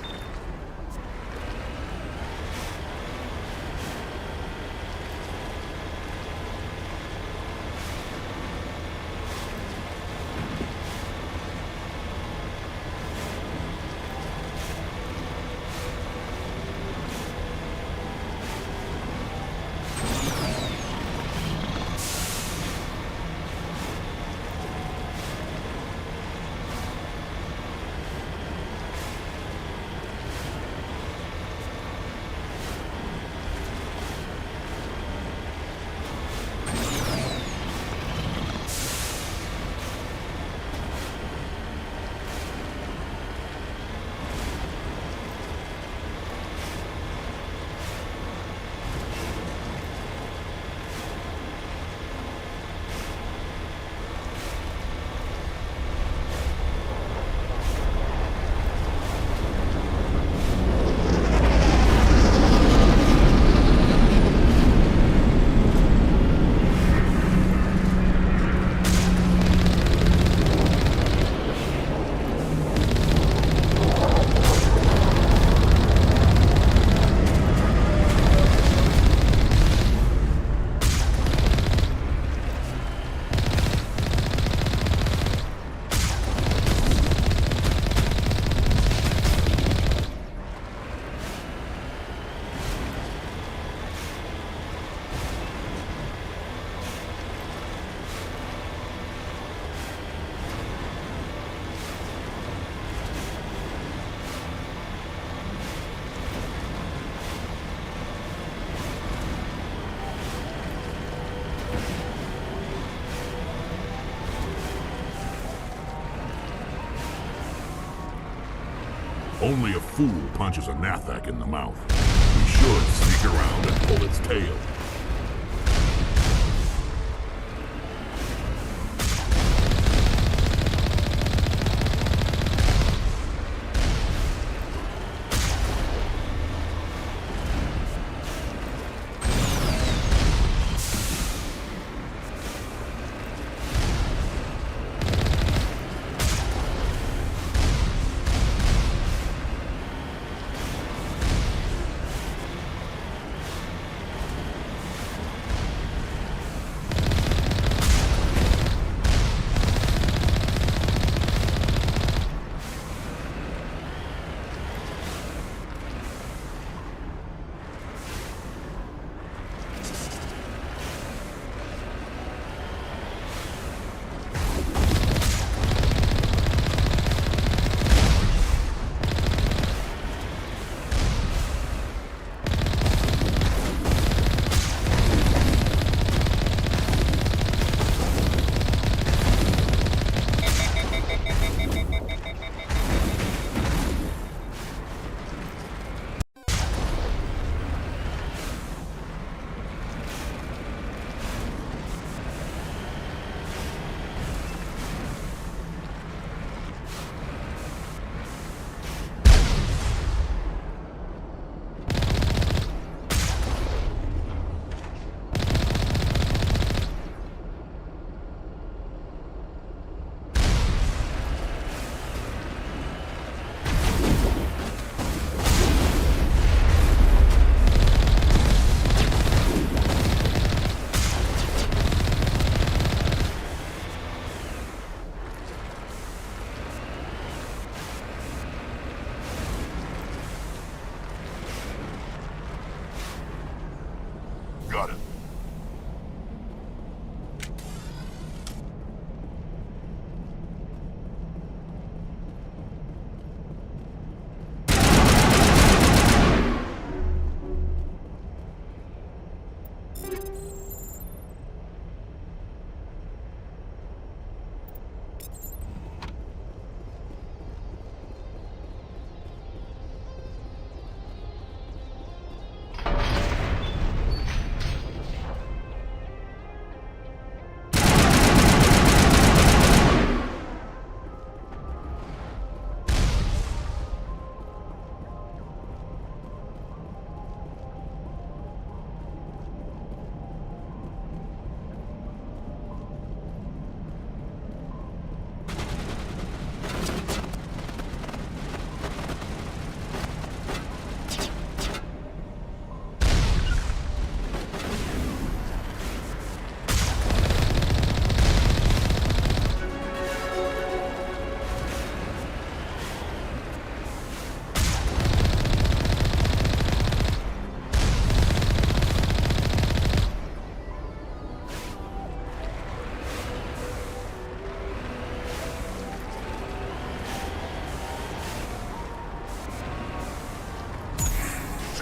Speaker 11: Only a fool punches a Nathak in the mouth. We should sneak around and pull its tail.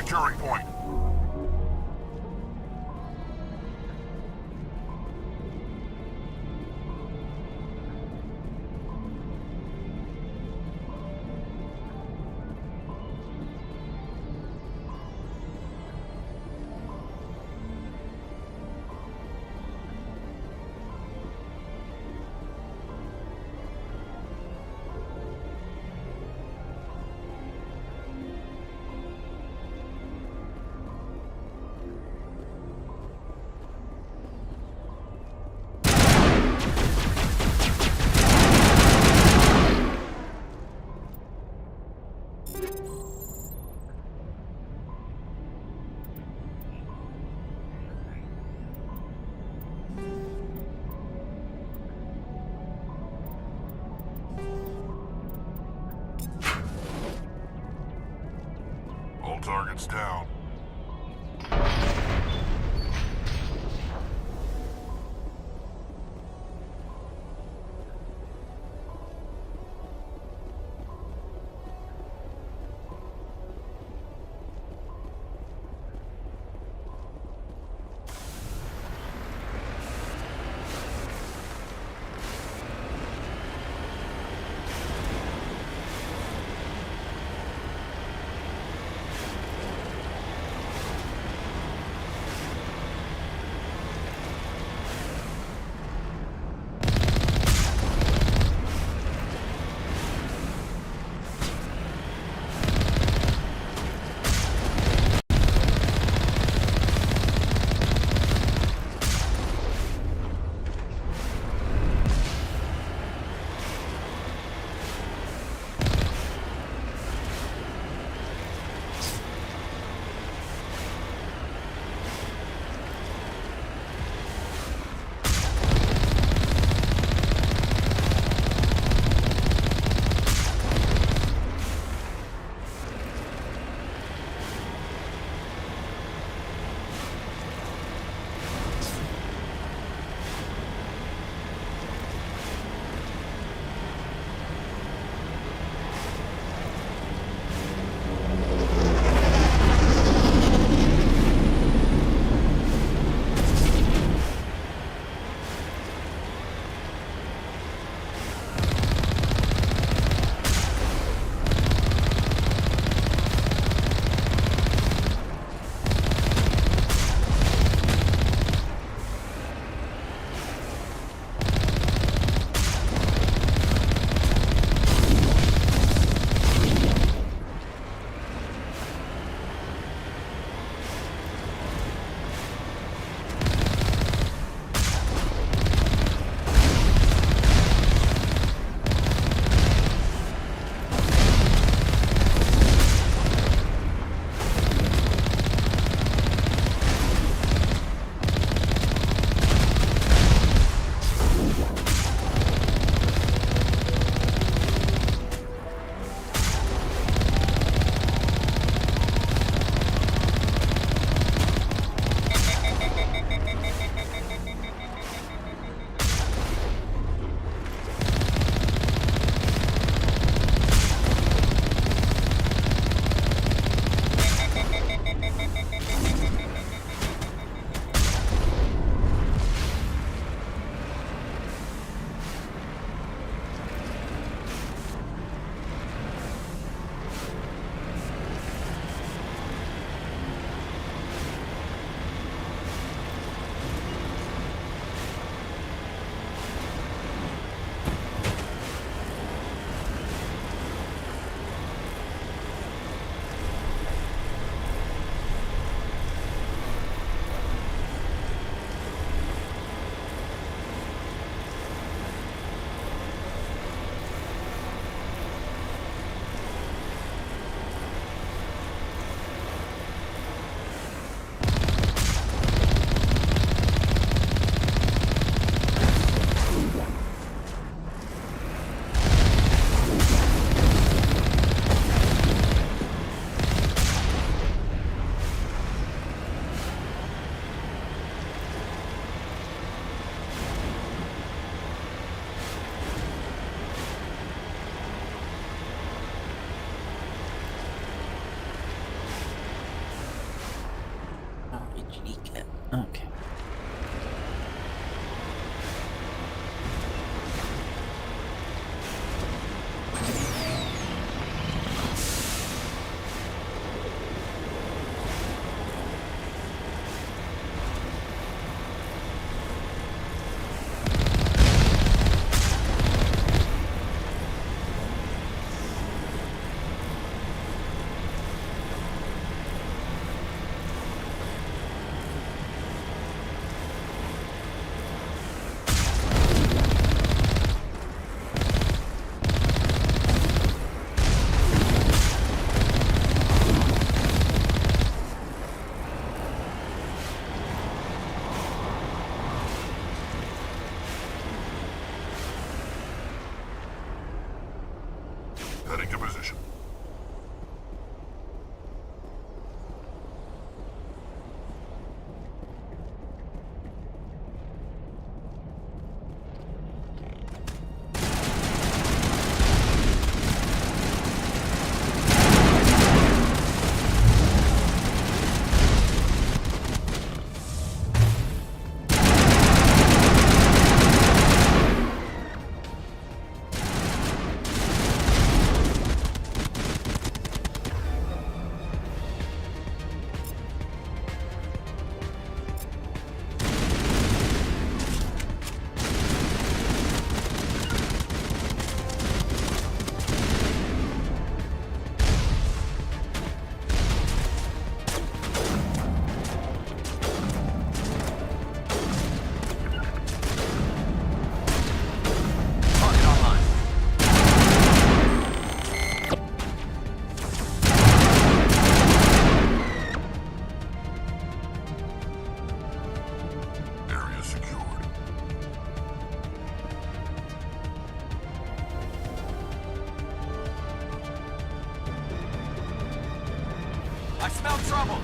Speaker 11: securing point. All targets down.
Speaker 1: Okay.
Speaker 11: Heading to position. Area secured.
Speaker 17: I smell trouble!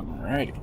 Speaker 3: Alrighty.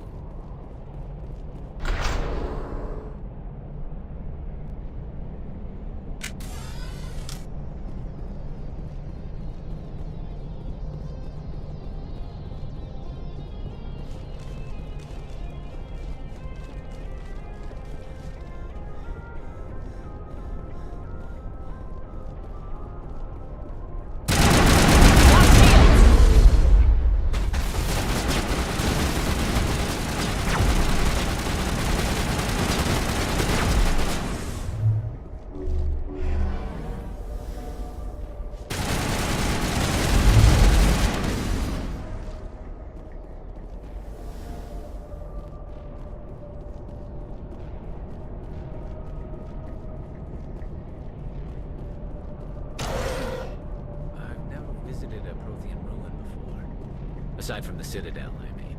Speaker 17: Aside from the Citadel, I mean.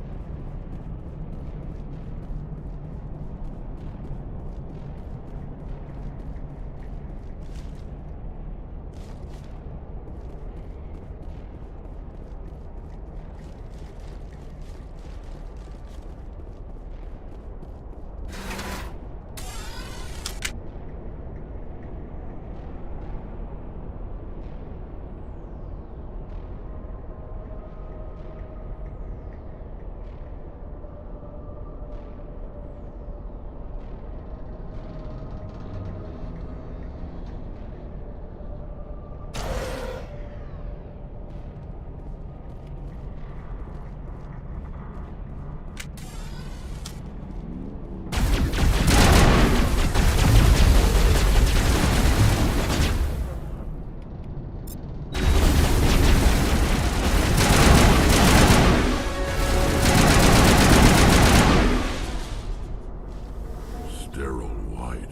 Speaker 11: Sterile white.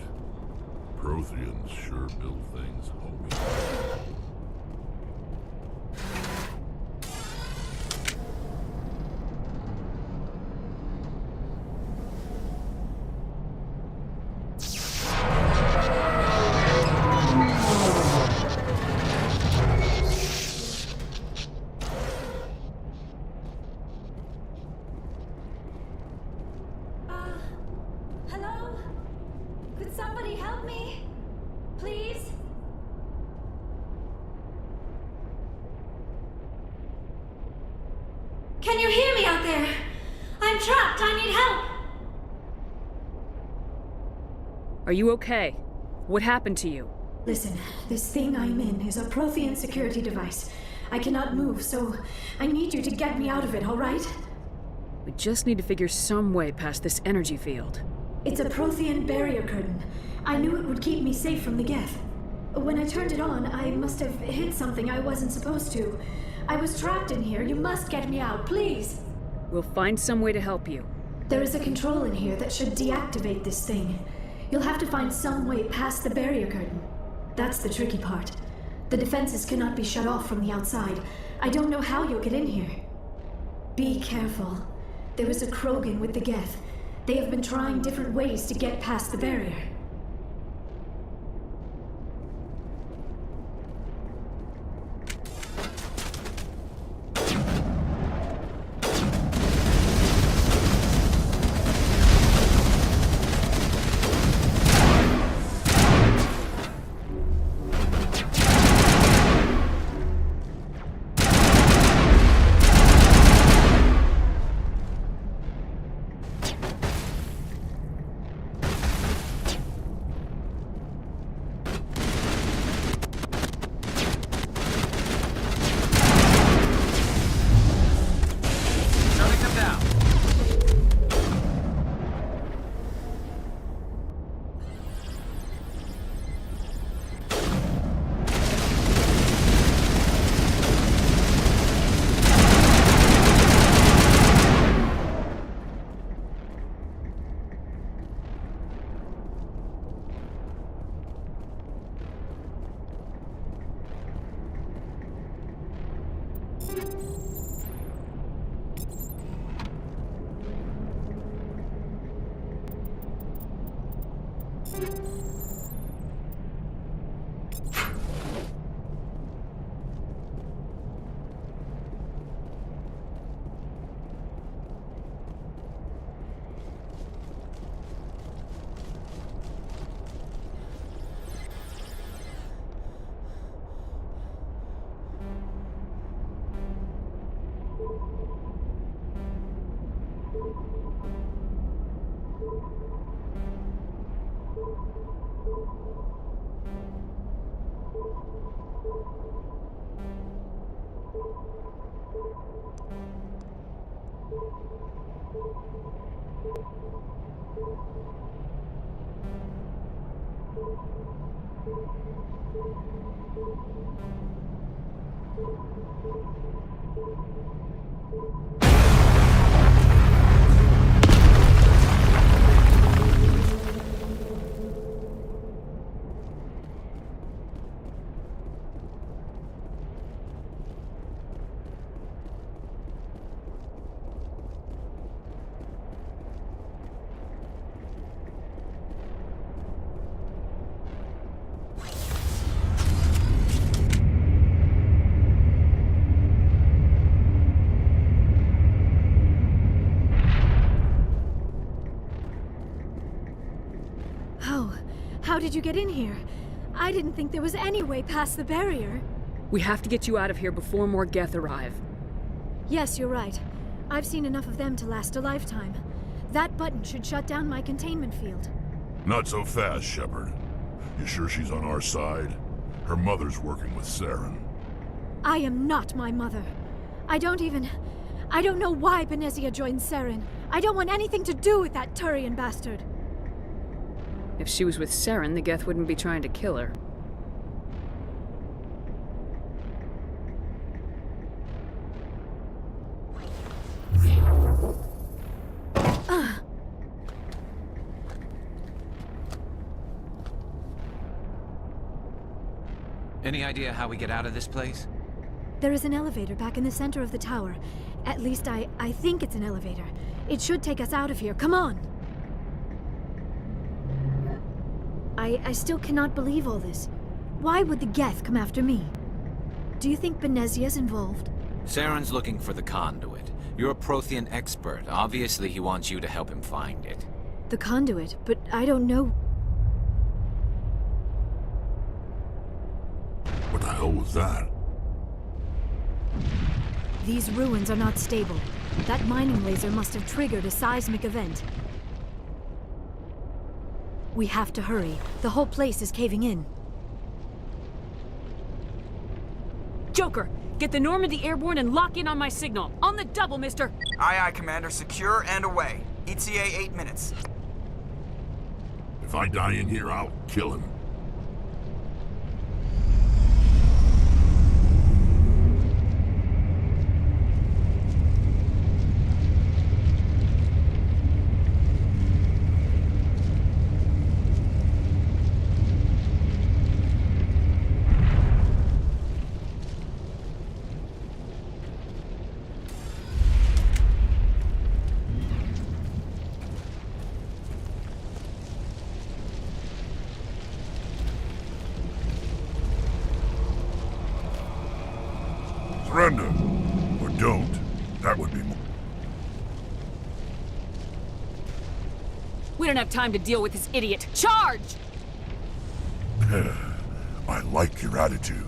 Speaker 11: Protheans sure build things, homie.
Speaker 2: Hello? Could somebody help me? Please? Can you hear me out there? I'm trapped. I need help.
Speaker 9: Are you okay? What happened to you?
Speaker 2: Listen, this thing I'm in is a Prothean security device. I cannot move, so I need you to get me out of it, all right?
Speaker 9: We just need to figure some way past this energy field.
Speaker 2: It's a Prothean barrier curtain. I knew it would keep me safe from the Geth. When I turned it on, I must have hit something I wasn't supposed to. I was trapped in here. You must get me out, please.
Speaker 9: We'll find some way to help you.
Speaker 2: There is a control in here that should deactivate this thing. You'll have to find some way past the barrier curtain. That's the tricky part. The defenses cannot be shut off from the outside. I don't know how you'll get in here. Be careful. There is a Krogan with the Geth. They have been trying different ways to get past the barrier.
Speaker 14: How did you get in here? I didn't think there was any way past the barrier.
Speaker 9: We have to get you out of here before more Geth arrive.
Speaker 14: Yes, you're right. I've seen enough of them to last a lifetime. That button should shut down my containment field.
Speaker 11: Not so fast, Shepard. You sure she's on our side? Her mother's working with Saren.
Speaker 14: I am not my mother. I don't know why Benezia joined Saren. I don't want anything to do with that Turian bastard.
Speaker 9: If she was with Saren, the Geth wouldn't be trying to kill her.
Speaker 17: Any idea how we get out of this place?
Speaker 14: There is an elevator back in the center of the tower. At least I think it's an elevator. It should take us out of here. Come on! I still cannot believe all this. Why would the Geth come after me? Do you think Benezia's involved?
Speaker 17: Saren's looking for the conduit. You're a Prothean expert. Obviously, he wants you to help him find it.
Speaker 14: The conduit, but I don't know.
Speaker 11: What the hell was that?
Speaker 14: These ruins are not stable. That mining laser must have triggered a seismic event. We have to hurry. The whole place is caving in.
Speaker 9: Joker, get the Normandy airborne and lock in on my signal. On the double, mister!
Speaker 7: Aye, aye, Commander. Secure and away. ETA 8 minutes.
Speaker 11: If I die in here, I'll kill him. Surrender. Or don't. That would be more.
Speaker 9: We don't have time to deal with this idiot. Charge!
Speaker 11: I like your attitude.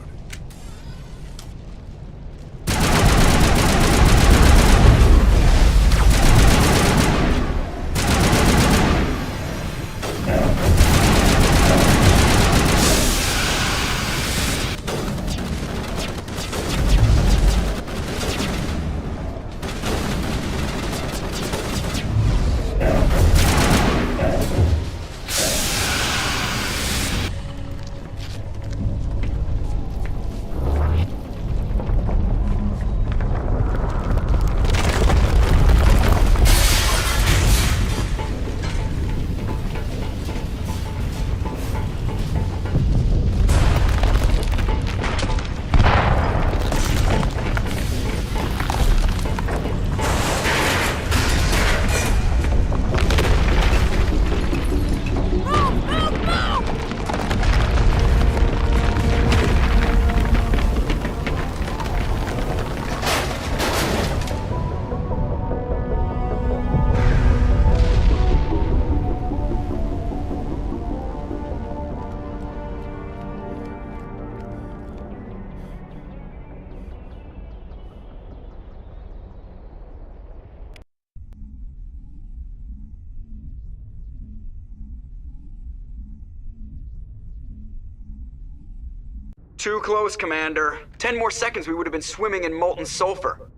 Speaker 4: Too close, Commander. 10 more seconds we would have been swimming in molten sulfur.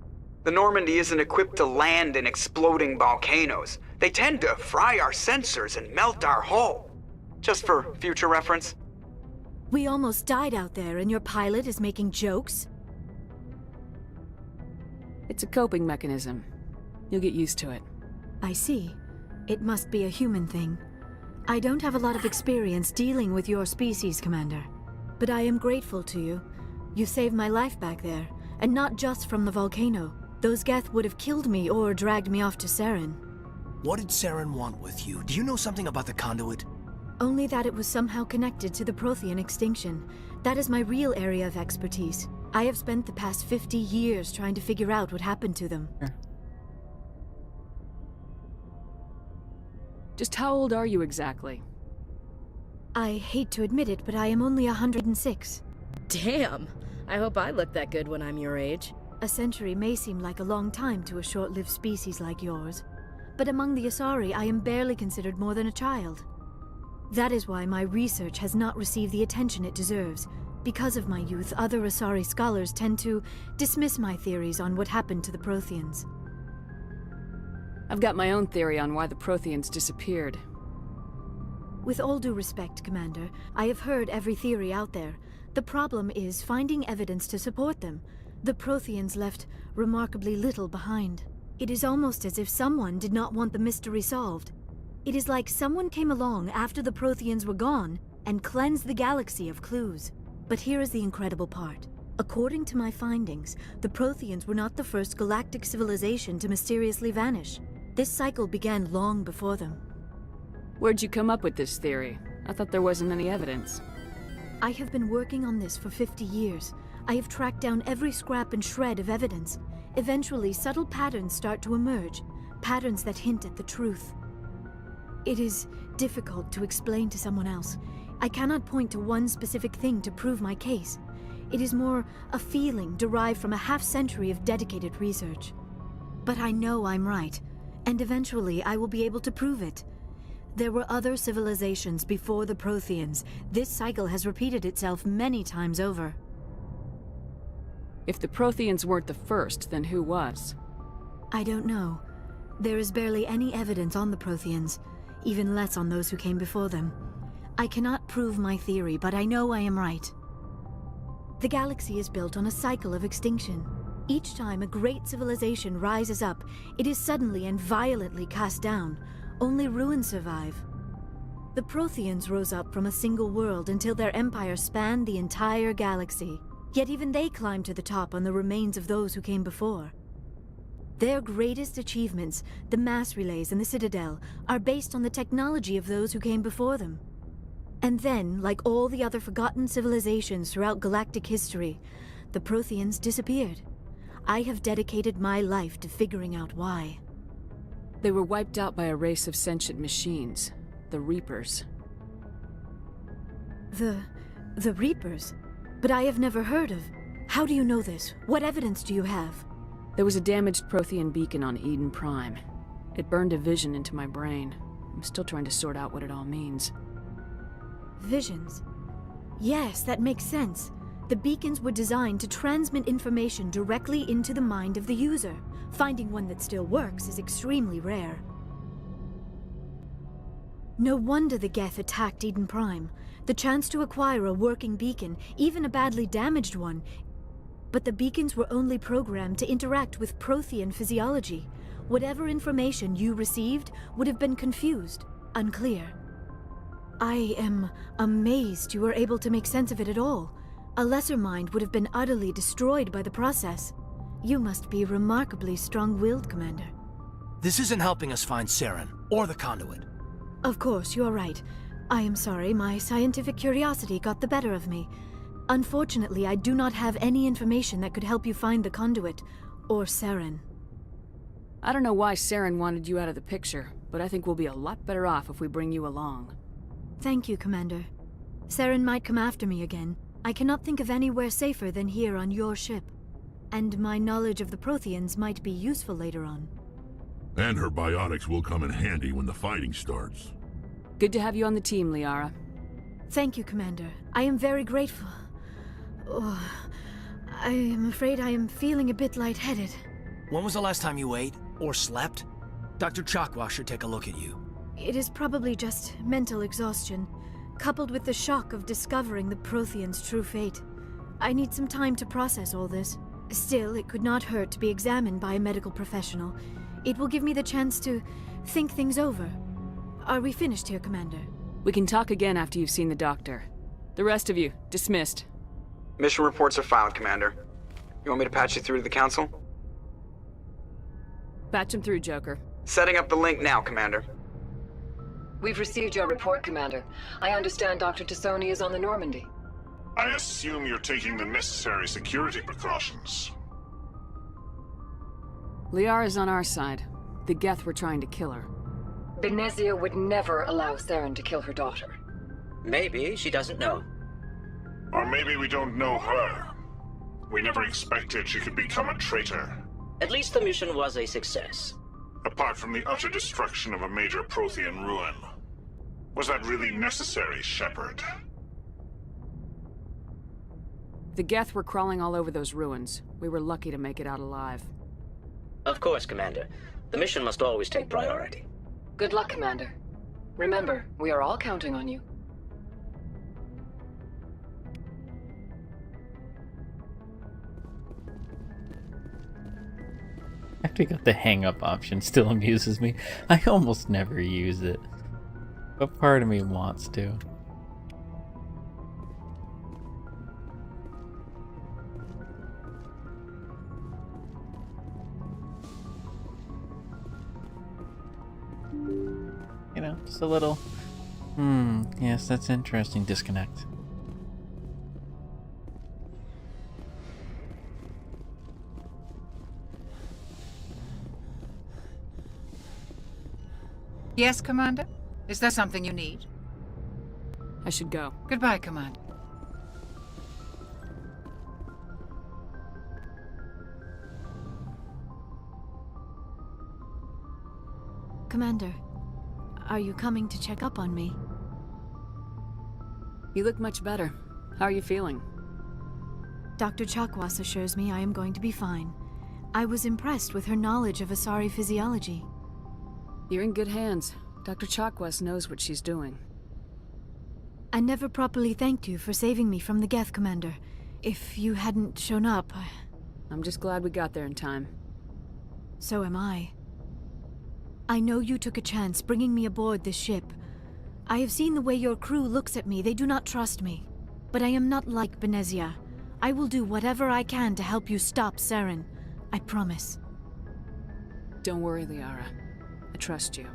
Speaker 4: The Normandy isn't equipped to land in exploding volcanoes. They tend to fry our sensors and melt our hull. Just for future reference.
Speaker 14: We almost died out there and your pilot is making jokes?
Speaker 9: It's a coping mechanism. You'll get used to it.
Speaker 14: I see. It must be a human thing. I don't have a lot of experience dealing with your species, Commander. But I am grateful to you. You saved my life back there, and not just from the volcano. Those Geth would have killed me or dragged me off to Saren.
Speaker 22: What did Saren want with you? Do you know something about the conduit?
Speaker 14: Only that it was somehow connected to the Prothean extinction. That is my real area of expertise. I have spent the past 50 years trying to figure out what happened to them.
Speaker 9: Just how old are you exactly?
Speaker 14: I hate to admit it, but I am only 106.
Speaker 10: Damn! I hope I look that good when I'm your age.
Speaker 14: A century may seem like a long time to a short-lived species like yours, but among the Asari I am barely considered more than a child. That is why my research has not received the attention it deserves. Because of my youth, other Asari scholars tend to dismiss my theories on what happened to the Protheans.
Speaker 9: I've got my own theory on why the Protheans disappeared.
Speaker 14: With all due respect, Commander, I have heard every theory out there. The problem is finding evidence to support them. The Protheans left remarkably little behind. It is almost as if someone did not want the mystery solved. It is like someone came along after the Protheans were gone and cleansed the galaxy of clues. But here is the incredible part. According to my findings, the Protheans were not the first galactic civilization to mysteriously vanish. This cycle began long before them.
Speaker 9: Where'd you come up with this theory? I thought there wasn't any evidence.
Speaker 14: I have been working on this for 50 years. I have tracked down every scrap and shred of evidence. Eventually, subtle patterns start to emerge, patterns that hint at the truth. It is difficult to explain to someone else. I cannot point to one specific thing to prove my case. It is more a feeling derived from a half-century of dedicated research. But I know I'm right, and eventually I will be able to prove it. There were other civilizations before the Protheans. This cycle has repeated itself many times over.
Speaker 9: If the Protheans weren't the first, then who was?
Speaker 14: I don't know. There is barely any evidence on the Protheans, even less on those who came before them. I cannot prove my theory, but I know I am right. The galaxy is built on a cycle of extinction. Each time a great civilization rises up, it is suddenly and violently cast down. Only ruins survive. The Protheans rose up from a single world until their empire spanned the entire galaxy. Yet even they climbed to the top on the remains of those who came before. Their greatest achievements, the mass relays and the Citadel, are based on the technology of those who came before them. And then, like all the other forgotten civilizations throughout galactic history, the Protheans disappeared. I have dedicated my life to figuring out why.
Speaker 9: They were wiped out by a race of sentient machines, the Reapers.
Speaker 14: The Reapers? But I have never heard of. How do you know this? What evidence do you have?
Speaker 9: There was a damaged Prothean beacon on Eden Prime. It burned a vision into my brain. I'm still trying to sort out what it all means.
Speaker 14: Visions? Yes, that makes sense. The beacons were designed to transmit information directly into the mind of the user. Finding one that still works is extremely rare. No wonder the Geth attacked Eden Prime. The chance to acquire a working beacon, even a badly damaged one. But the beacons were only programmed to interact with Prothean physiology. Whatever information you received would have been confused, unclear. I am amazed you were able to make sense of it at all. A lesser mind would have been utterly destroyed by the process. You must be remarkably strong-willed, Commander.
Speaker 22: This isn't helping us find Saren, or the conduit.
Speaker 14: Of course, you are right. I am sorry, my scientific curiosity got the better of me. Unfortunately, I do not have any information that could help you find the conduit, or Saren.
Speaker 9: I don't know why Saren wanted you out of the picture, but I think we'll be a lot better off if we bring you along.
Speaker 14: Thank you, Commander. Saren might come after me again. I cannot think of anywhere safer than here on your ship. And my knowledge of the Protheans might be useful later on.
Speaker 11: And her biotics will come in handy when the fighting starts.
Speaker 9: Good to have you on the team, Liara.
Speaker 14: Thank you, Commander. I am very grateful. Oh, I am afraid I am feeling a bit lightheaded.
Speaker 22: When was the last time you ate or slept? Dr. Chakwas should take a look at you.
Speaker 14: It is probably just mental exhaustion, coupled with the shock of discovering the Protheans' true fate. I need some time to process all this. Still, it could not hurt to be examined by a medical professional. It will give me the chance to think things over. Are we finished here, Commander?
Speaker 9: We can talk again after you've seen the doctor. The rest of you, dismissed.
Speaker 4: Mission reports are filed, Commander. You want me to patch you through to the Council?
Speaker 9: Patch him through, Joker.
Speaker 4: Setting up the link now, Commander.
Speaker 21: We've received your report, Commander. I understand Dr. Tassoni is on the Normandy.
Speaker 16: I assume you're taking the necessary security precautions.
Speaker 9: Liara's on our side. The Geth were trying to kill her.
Speaker 21: Benezia would never allow Saren to kill her daughter.
Speaker 18: Maybe she doesn't know.
Speaker 16: Or maybe we don't know her. We never expected she could become a traitor.
Speaker 18: At least the mission was a success.
Speaker 16: Apart from the utter destruction of a major Prothean ruin. Was that really necessary, Shepard?
Speaker 9: The Geth were crawling all over those ruins. We were lucky to make it out alive.
Speaker 18: Of course, Commander. The mission must always take priority.
Speaker 21: Good luck, Commander. Remember, we are all counting on you.
Speaker 1: After you got the hang-up option, still amuses me. I almost never use it, but part of me wants to. You know, just a little, yes, that's interesting, disconnect.
Speaker 6: Yes, Commander? Is there something you need?
Speaker 9: I should go.
Speaker 6: Goodbye, Commander.
Speaker 14: Commander, are you coming to check up on me?
Speaker 9: You look much better. How are you feeling?
Speaker 14: Dr. Chakwas assures me I am going to be fine. I was impressed with her knowledge of Asari physiology.
Speaker 9: You're in good hands. Dr. Chakwas knows what she's doing.
Speaker 14: I never properly thanked you for saving me from the Geth, Commander. If you hadn't shown up,
Speaker 9: I'm just glad we got there in time.
Speaker 14: So am I. I know you took a chance bringing me aboard this ship. I have seen the way your crew looks at me. They do not trust me. But I am not like Benezia. I will do whatever I can to help you stop Saren. I promise.
Speaker 9: Don't worry, Liara. I trust you.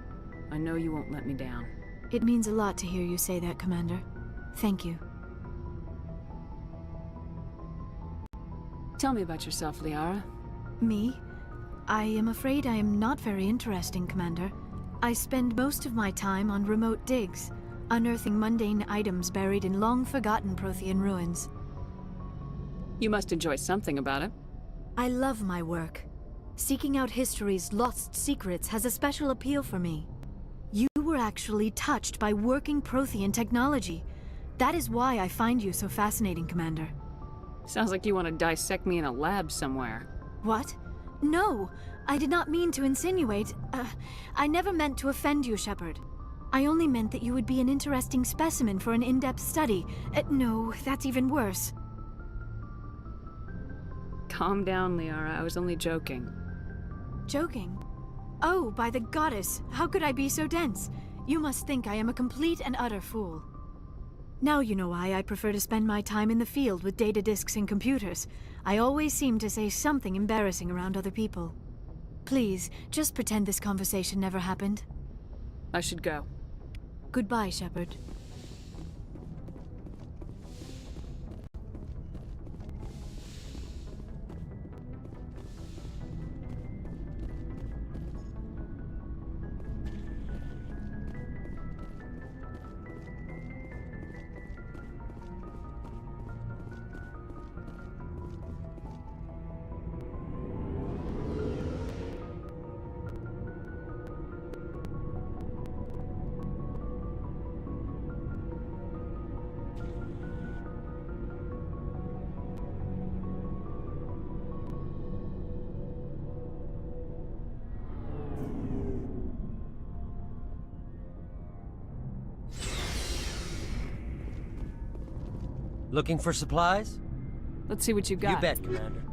Speaker 9: I know you won't let me down.
Speaker 14: It means a lot to hear you say that, Commander. Thank you.
Speaker 9: Tell me about yourself, Liara.
Speaker 14: Me? I am afraid I am not very interesting, Commander. I spend most of my time on remote digs, unearthing mundane items buried in long-forgotten Prothean ruins.
Speaker 9: You must enjoy something about it.
Speaker 14: I love my work. Seeking out history's lost secrets has a special appeal for me. You were actually touched by working Prothean technology. That is why I find you so fascinating, Commander.
Speaker 9: Sounds like you want to dissect me in a lab somewhere.
Speaker 14: What? No! I did not mean to insinuate. I never meant to offend you, Shepard. I only meant that you would be an interesting specimen for an in-depth study. No, that's even worse.
Speaker 9: Calm down, Liara. I was only joking.
Speaker 14: Joking? Oh, by the goddess, how could I be so dense? You must think I am a complete and utter fool. Now you know why I prefer to spend my time in the field with data disks and computers. I always seem to say something embarrassing around other people. Please, just pretend this conversation never happened.
Speaker 9: I should go.
Speaker 14: Goodbye, Shepard.
Speaker 8: Looking for supplies?
Speaker 9: Let's see what you got.
Speaker 8: You bet, Commander.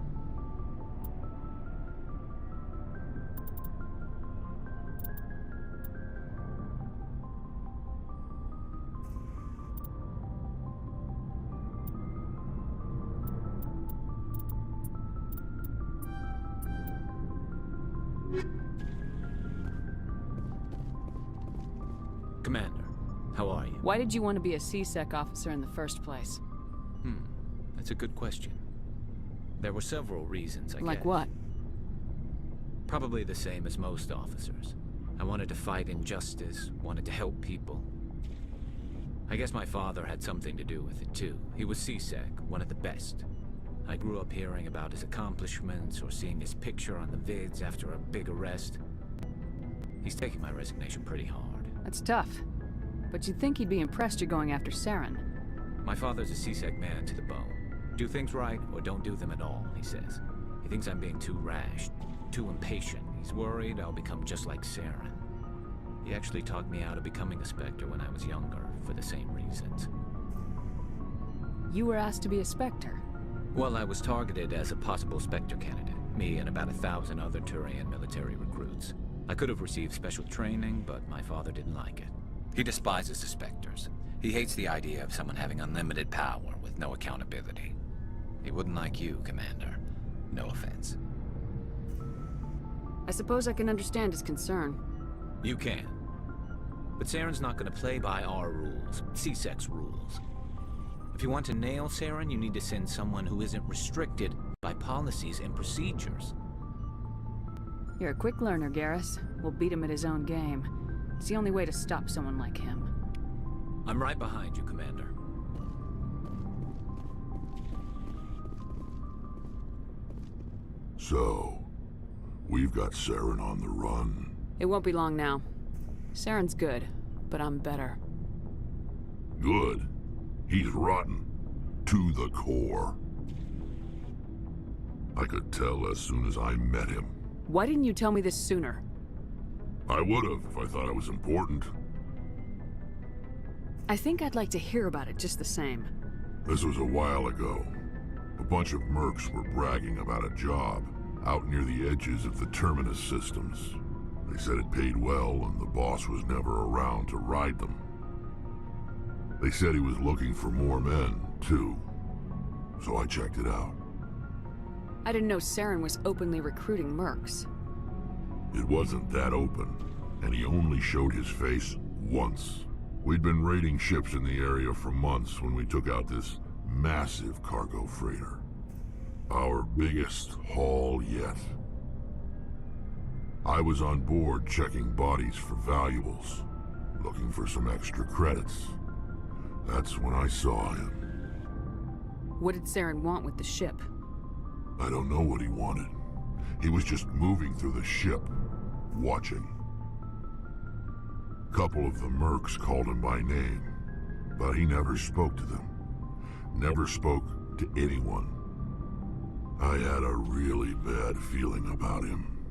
Speaker 17: Commander, how are you?
Speaker 9: Why did you want to be a C-Sec officer in the first place?
Speaker 17: That's a good question. There were several reasons, I guess.
Speaker 9: Like what?
Speaker 17: Probably the same as most officers. I wanted to fight injustice, wanted to help people. I guess my father had something to do with it too. He was C-Sec, one of the best. I grew up hearing about his accomplishments or seeing his picture on the vids after a big arrest. He's taking my resignation pretty hard.
Speaker 9: That's tough. But you'd think he'd be impressed you're going after Saren.
Speaker 17: My father's a C-Sec man to the bone. Do things right or don't do them at all, he says. He thinks I'm being too rash, too impatient. He's worried I'll become just like Saren. He actually talked me out of becoming a Spectre when I was younger, for the same reasons.
Speaker 9: You were asked to be a Spectre?
Speaker 17: Well, I was targeted as a possible Spectre candidate. Me and about 1,000 other Turian military recruits. I could have received special training, but my father didn't like it. He despises the Spectres. He hates the idea of someone having unlimited power with no accountability. He wouldn't like you, Commander. No offense.
Speaker 9: I suppose I can understand his concern.
Speaker 17: You can. But Saren's not going to play by our rules, C-Sec's rules. If you want to nail Saren, you need to send someone who isn't restricted by policies and procedures.
Speaker 9: You're a quick learner, Garrus. We'll beat him at his own game. It's the only way to stop someone like him.
Speaker 17: I'm right behind you, Commander.
Speaker 11: So, we've got Saren on the run.
Speaker 9: It won't be long now. Saren's good, but I'm better.
Speaker 11: Good? He's rotten. To the core. I could tell as soon as I met him.
Speaker 9: Why didn't you tell me this sooner?
Speaker 11: I would've if I thought it was important.
Speaker 9: I think I'd like to hear about it just the same.
Speaker 11: This was a while ago. A bunch of mercs were bragging about a job out near the edges of the Terminus systems. They said it paid well and the boss was never around to ride them. They said he was looking for more men, too. So I checked it out.
Speaker 9: I didn't know Saren was openly recruiting mercs.
Speaker 11: It wasn't that open, and he only showed his face once. We'd been raiding ships in the area for months when we took out this massive cargo freighter. Our biggest haul yet. I was on board checking bodies for valuables, looking for some extra credits. That's when I saw him.
Speaker 9: What did Saren want with the ship?
Speaker 11: I don't know what he wanted. He was just moving through the ship, watching. A couple of the mercs called him by name, but he never spoke to them. Never spoke to anyone. I had a really bad feeling about him,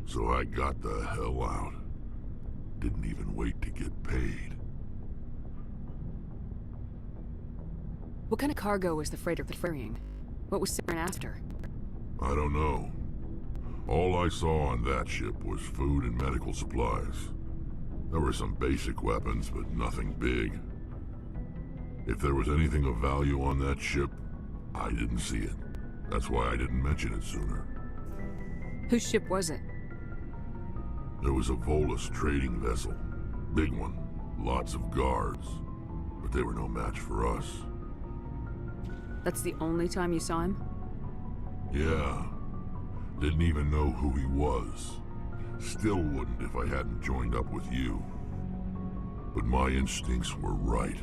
Speaker 11: so I got the hell out. Didn't even wait to get paid.
Speaker 9: What kind of cargo was the freighter ferrying? What was Saren after?
Speaker 11: I don't know. All I saw on that ship was food and medical supplies. There were some basic weapons, but nothing big. If there was anything of value on that ship, I didn't see it. That's why I didn't mention it sooner.
Speaker 9: Whose ship was it?
Speaker 11: There was a Volus trading vessel. Big one. Lots of guards. But they were no match for us.
Speaker 9: That's the only time you saw him?
Speaker 11: Yeah. Didn't even know who he was. Still wouldn't if I hadn't joined up with you. But my instincts were right.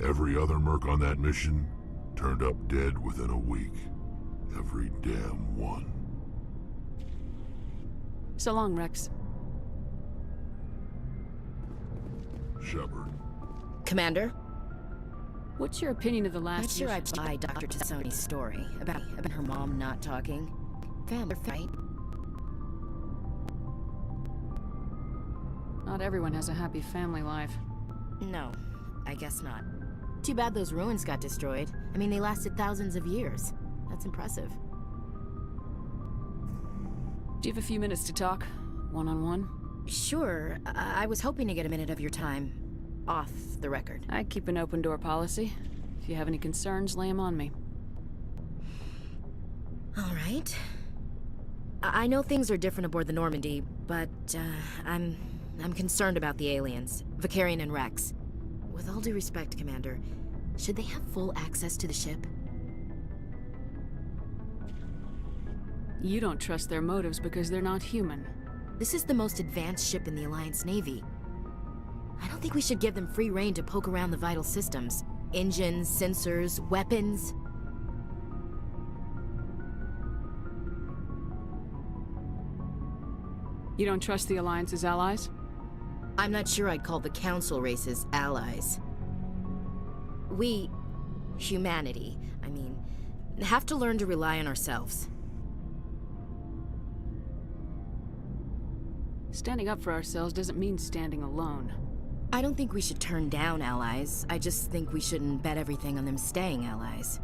Speaker 11: Every other merc on that mission turned up dead within a week. Every damn one.
Speaker 9: So long, Rex.
Speaker 11: Shepard.
Speaker 10: Commander?
Speaker 14: What's your opinion of the last
Speaker 10: Not sure I
Speaker 14: mission?
Speaker 10: buy Dr. Tassoni's story about her mom not talking. Family fight.
Speaker 9: Not everyone has a happy family life.
Speaker 10: No, I guess not. Too bad those ruins got destroyed. I mean, they lasted thousands of years. That's impressive.
Speaker 9: Do you have a few minutes to talk? One-on-one?
Speaker 10: Sure. I was hoping to get a minute of your time. Off the record.
Speaker 9: I keep an open door policy. If you have any concerns, lay them on me.
Speaker 10: All right. I know things are different aboard the Normandy, but I'm concerned about the aliens, Vicarian and Rex. With all due respect, Commander, should they have full access to the ship?
Speaker 9: You don't trust their motives because they're not human.
Speaker 10: This is the most advanced ship in the Alliance Navy. I don't think we should give them free rein to poke around the vital systems. Engines, sensors, weapons.
Speaker 9: You don't trust the Alliance's allies?
Speaker 10: I'm not sure I'd call the Council races allies. We, humanity, I mean, have to learn to rely on ourselves.
Speaker 9: Standing up for ourselves doesn't mean standing alone.
Speaker 10: I don't think we should turn down allies. I just think we shouldn't bet everything on them staying allies.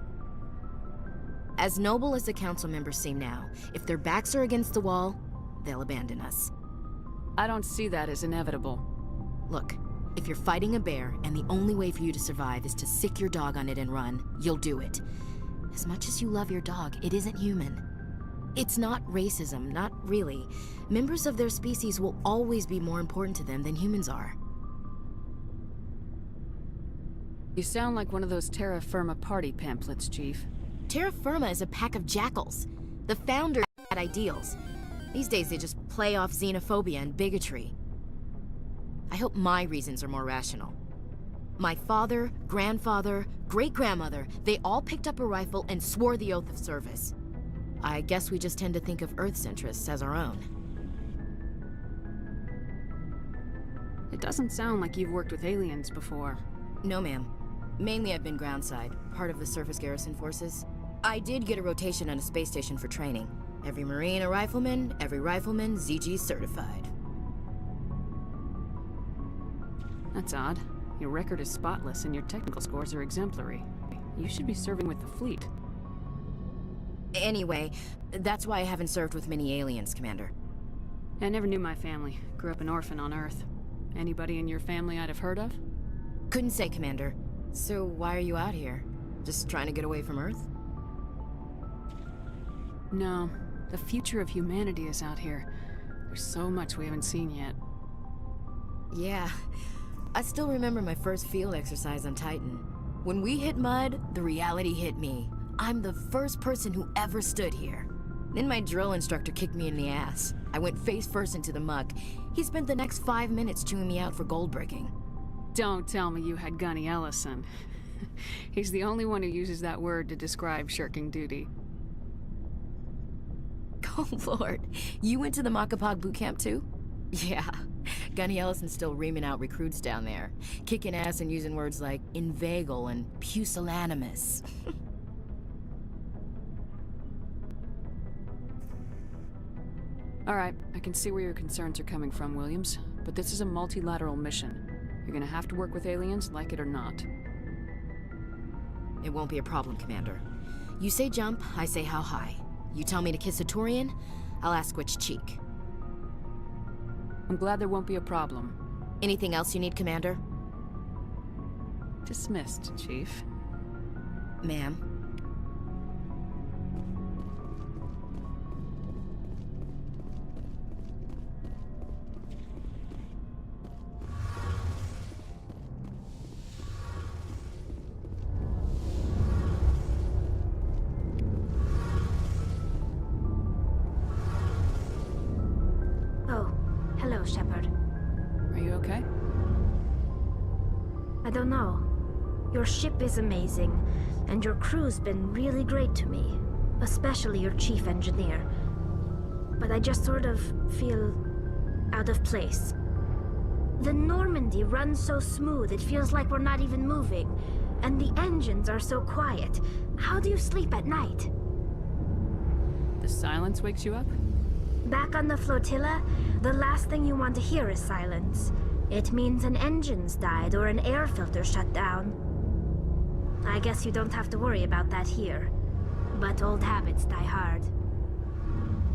Speaker 10: As noble as the Council members seem now, if their backs are against the wall, they'll abandon us.
Speaker 9: I don't see that as inevitable.
Speaker 10: Look, if you're fighting a bear and the only way for you to survive is to sick your dog on it and run, you'll do it. As much as you love your dog, it isn't human. It's not racism, not really. Members of their species will always be more important to them than humans are.
Speaker 9: You sound like one of those Terra Firma party pamphlets, Chief.
Speaker 10: Terra Firma is a pack of jackals. The founders had ideals. These days they just play off xenophobia and bigotry. I hope my reasons are more rational. My father, grandfather, great-grandmother, they all picked up a rifle and swore the oath of service. I guess we just tend to think of Earth's interests as our own.
Speaker 9: It doesn't sound like you've worked with aliens before.
Speaker 10: No, ma'am. Mainly I've been groundside, part of the surface garrison forces. I did get a rotation on a space station for training. Every Marine a rifleman, every rifleman ZG certified.
Speaker 9: That's odd. Your record is spotless and your technical scores are exemplary. You should be serving with the fleet.
Speaker 10: Anyway, that's why I haven't served with many aliens, Commander.
Speaker 9: I never knew my family. Grew up an orphan on Earth. Anybody in your family I'd have heard of?
Speaker 10: Couldn't say, Commander. So why are you out here? Just trying to get away from Earth?
Speaker 9: No. The future of humanity is out here. There's so much we haven't seen yet.
Speaker 10: Yeah. I still remember my first field exercise on Titan. When we hit mud, the reality hit me. I'm the first person who ever stood here. Then my drill instructor kicked me in the ass. I went face first into the muck. He spent the next 5 minutes chewing me out for gold bricking.
Speaker 9: Don't tell me you had Gunny Ellison. He's the only one who uses that word to describe shirking duty.
Speaker 10: Oh lord, you went to the Makapog boot camp too? Yeah, Gunny Ellison's still reaming out recruits down there. Kicking ass and using words like inveigle and pusillanimous.
Speaker 9: Alright, I can see where your concerns are coming from, Williams. But this is a multilateral mission. You're gonna have to work with aliens, like it or not.
Speaker 10: It won't be a problem, Commander. You say jump, I say how high. You tell me to kiss a Turian, I'll ask which cheek.
Speaker 9: I'm glad there won't be a problem.
Speaker 10: Anything else you need, Commander?
Speaker 9: Dismissed, Chief.
Speaker 10: Ma'am.
Speaker 2: Hello, Shepard.
Speaker 9: Are you okay?
Speaker 2: I don't know. Your ship is amazing, and your crew's been really great to me. Especially your chief engineer. But I just sort of feel out of place. The Normandy runs so smooth it feels like we're not even moving. And the engines are so quiet. How do you sleep at night?
Speaker 9: The silence wakes you up?
Speaker 2: Back on the flotilla, the last thing you want to hear is silence. It means an engine's died or an air filter shut down. I guess you don't have to worry about that here. But old habits die hard.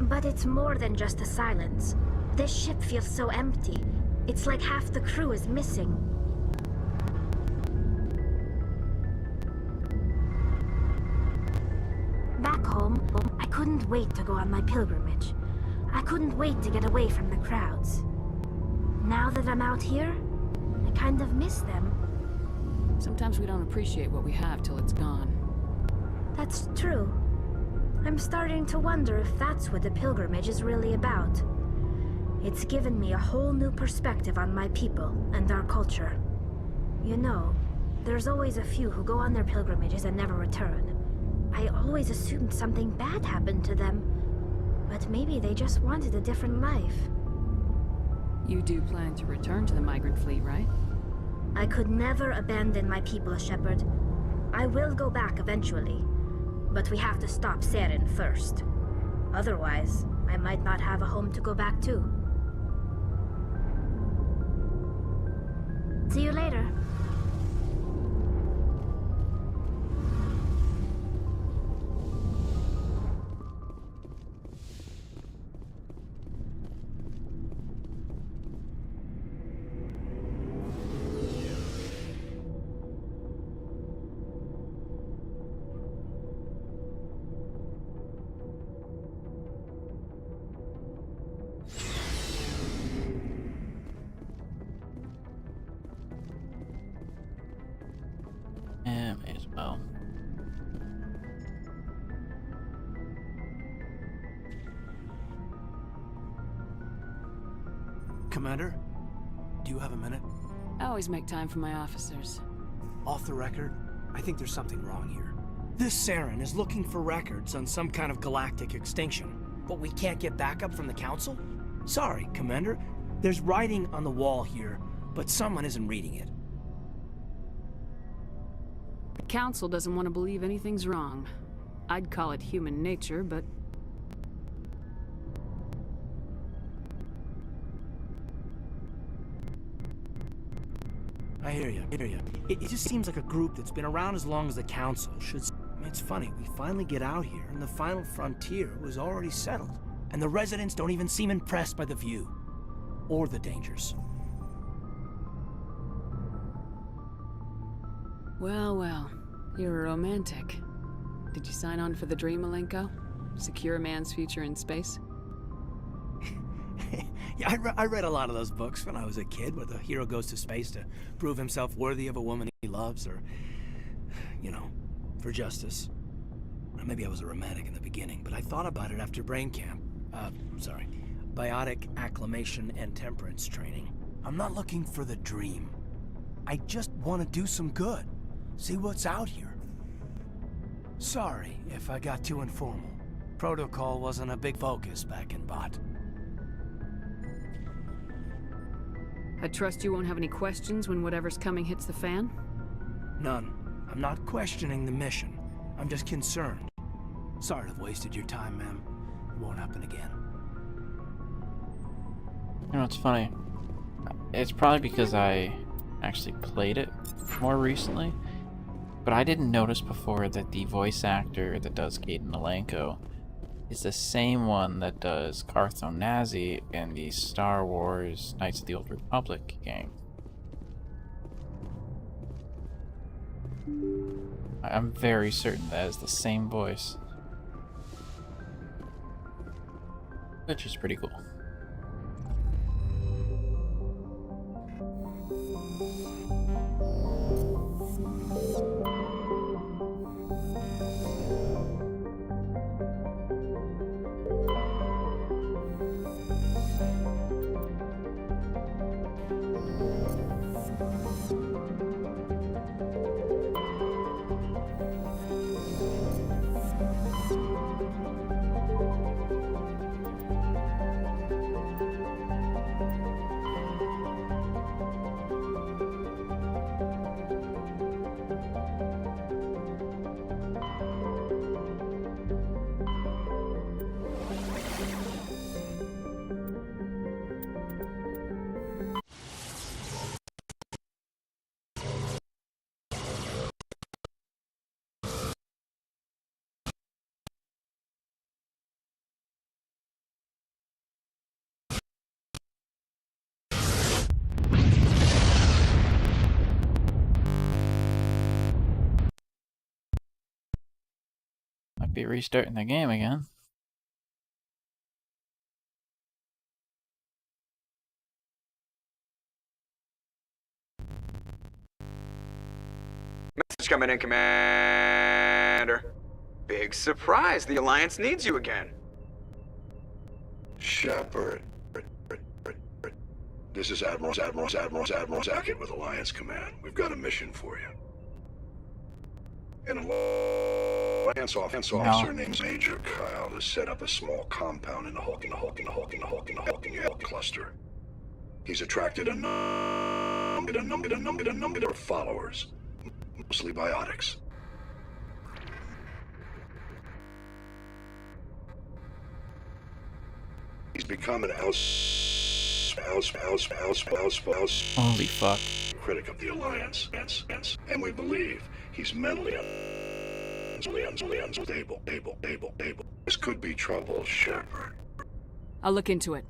Speaker 2: But it's more than just the silence. This ship feels so empty. It's like half the crew is missing. Back home, I couldn't wait to go on my pilgrimage. I couldn't wait to get away from the crowds. Now that I'm out here, I kind of miss them.
Speaker 9: Sometimes we don't appreciate what we have till it's gone.
Speaker 2: That's true. I'm starting to wonder if that's what the pilgrimage is really about. It's given me a whole new perspective on my people and our culture. You know, there's always a few who go on their pilgrimages and never return. I always assumed something bad happened to them, but maybe they just wanted a different life.
Speaker 9: You do plan to return to the migrant fleet, right?
Speaker 2: I could never abandon my people, Shepard. I will go back eventually, but we have to stop Saren first. Otherwise, I might not have a home to go back to. See you later.
Speaker 1: May as well.
Speaker 22: Commander, do you have a minute?
Speaker 9: I always make time for my officers.
Speaker 22: Off the record, I think there's something wrong here. This Saren is looking for records on some kind of galactic extinction, but we can't get backup from the Council? Sorry, Commander. There's writing on the wall here, but someone isn't reading it.
Speaker 9: The Council doesn't want to believe anything's wrong. I'd call it human nature, but...
Speaker 22: I hear you. It just seems like a group that's been around as long as the Council should... I mean, it's funny, we finally get out here, and the final frontier was already settled. And the residents don't even seem impressed by the view. Or the dangers.
Speaker 9: Well, you're a romantic. Did you sign on for the dream, Malenko? Secure a man's future in space?
Speaker 22: Yeah, I read a lot of those books when I was a kid, where the hero goes to space to prove himself worthy of a woman he loves, or, you know, for justice. Maybe I was a romantic in the beginning, but I thought about it after brain camp. Biotic acclimation and temperance training. I'm not looking for the dream. I just want to do some good. See what's out here. Sorry if I got too informal. Protocol wasn't a big focus back in Bot.
Speaker 9: I trust you won't have any questions when whatever's coming hits the fan?
Speaker 22: None. I'm not questioning the mission. I'm just concerned. Sorry to have wasted your time, ma'am. It won't happen again.
Speaker 1: You know, it's funny. It's probably because I actually played it more recently, but I didn't notice before that the voice actor that does Kaidan Malenko is the same one that does Cartho Nazi in the Star Wars Knights of the Old Republic game. I'm very certain that is the same voice, which is pretty cool. be restarting the game again.
Speaker 4: Message coming in, Commander. Big surprise, the Alliance needs you again.
Speaker 12: Shepard. This is Admiral Zackett with Alliance Command. We've got a mission for you. An Alliance officer named Major Kyle has set up a small compound in the Hawking cluster. He's attracted a number of followers, mostly biotics. He's become an
Speaker 1: Holy fuck.
Speaker 12: critic of the Alliance, and we believe he's mentally unstable. This could be trouble, Shepard.
Speaker 9: I'll look into it.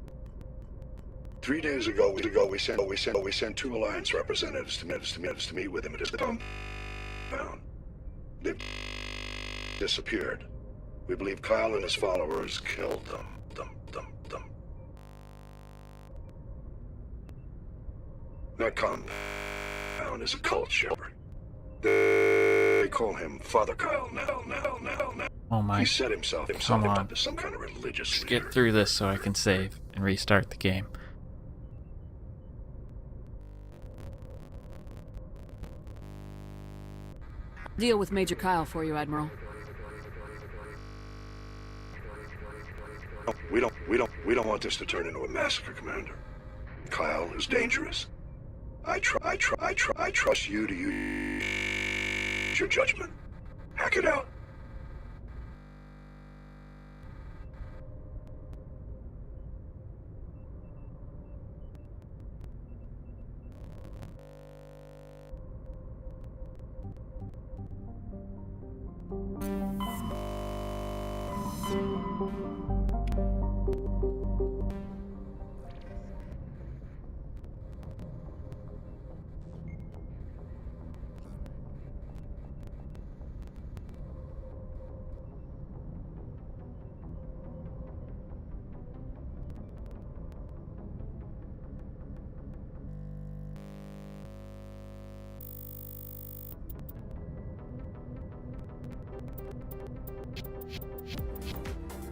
Speaker 12: 3 days ago, we sent 2 Alliance representatives to meet with him at his compound. They disappeared. We believe Kyle and his followers killed them. That compound is a cult, Shepard. They call him Father Kyle now.
Speaker 1: Oh my.
Speaker 12: He set himself up as some kind of religious
Speaker 1: Just
Speaker 12: leader.
Speaker 1: get through this so I can save and restart the game.
Speaker 9: Deal with Major Kyle for you, Admiral.
Speaker 12: We don't want this to turn into a massacre, Commander. Kyle is dangerous. I trust you to use your judgment. Hack it out.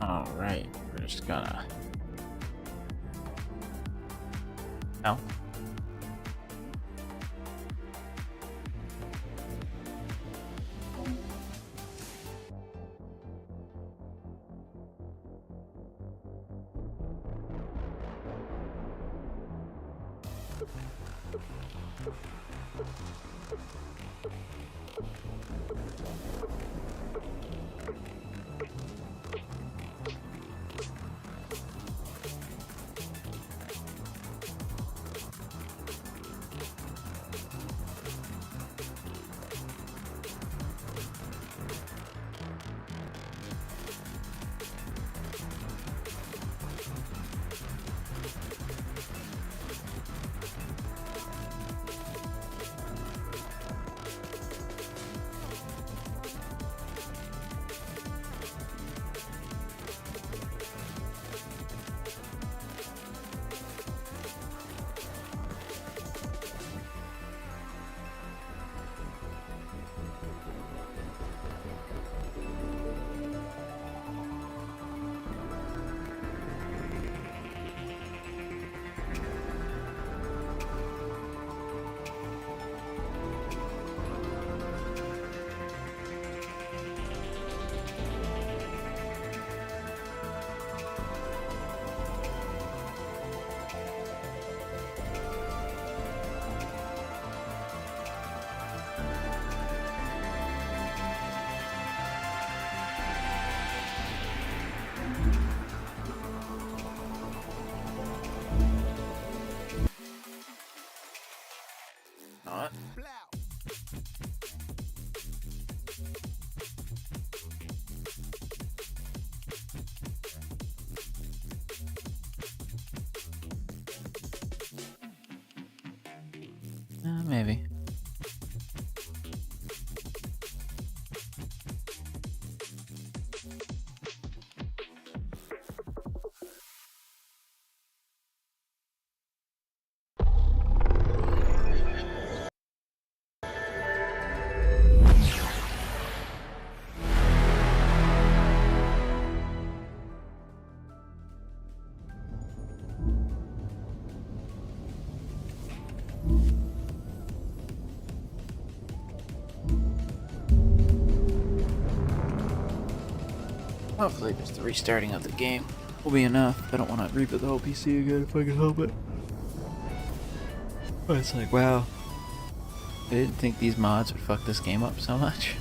Speaker 1: Alright, we're just gonna... No. Not. Maybe. Hopefully just the restarting of the game will be enough. I don't want to reboot the whole PC again if I can help it. But it's like, wow. I didn't think these mods would fuck this game up so much.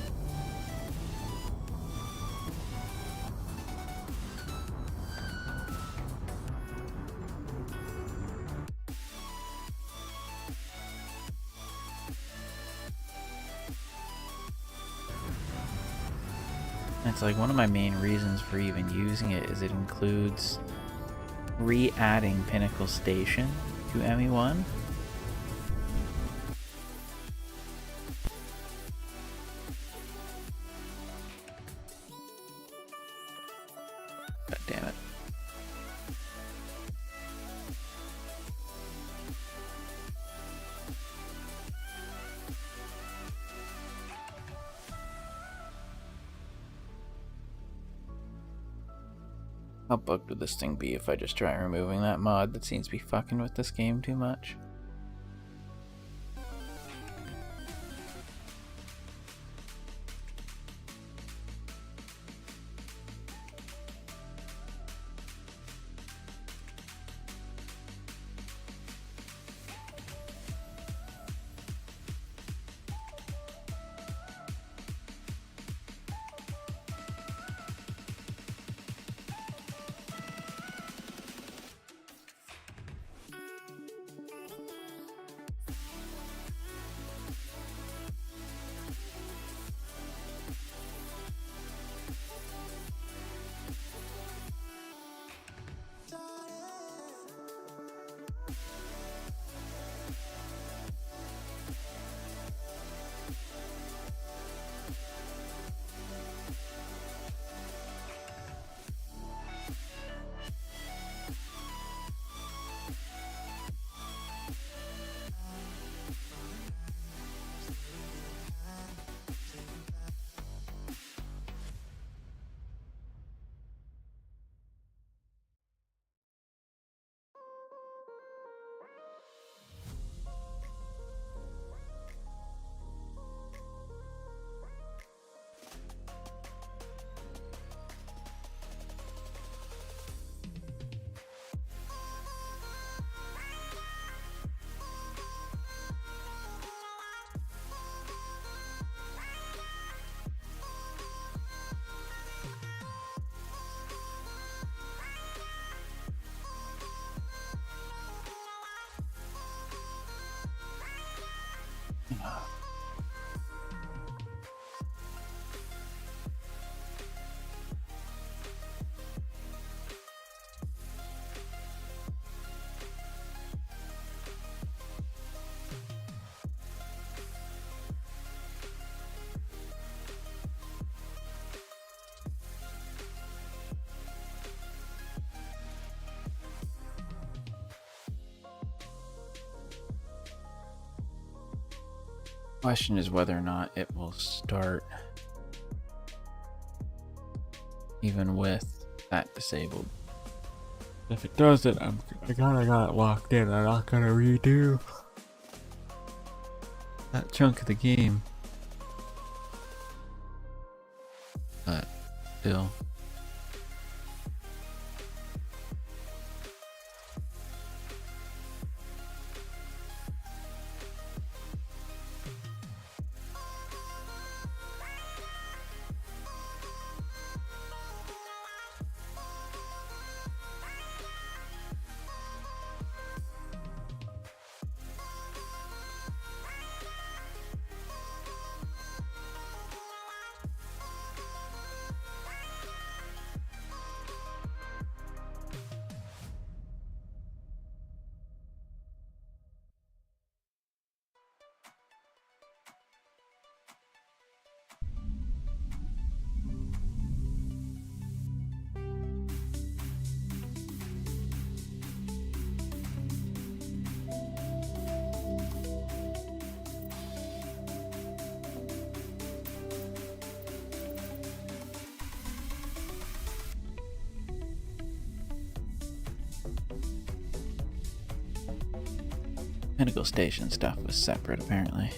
Speaker 1: It's like one of my main reasons for even using it is it includes re-adding Pinnacle Station to ME1. God damn it. How bugged would this thing be if I just try removing that mod that seems to be fucking with this game too much? Question is whether or not it will start even with that disabled. If it doesn't, I kinda got it locked in. I'm not gonna redo that chunk of the game. But still. Pinnacle Station stuff was separate, apparently.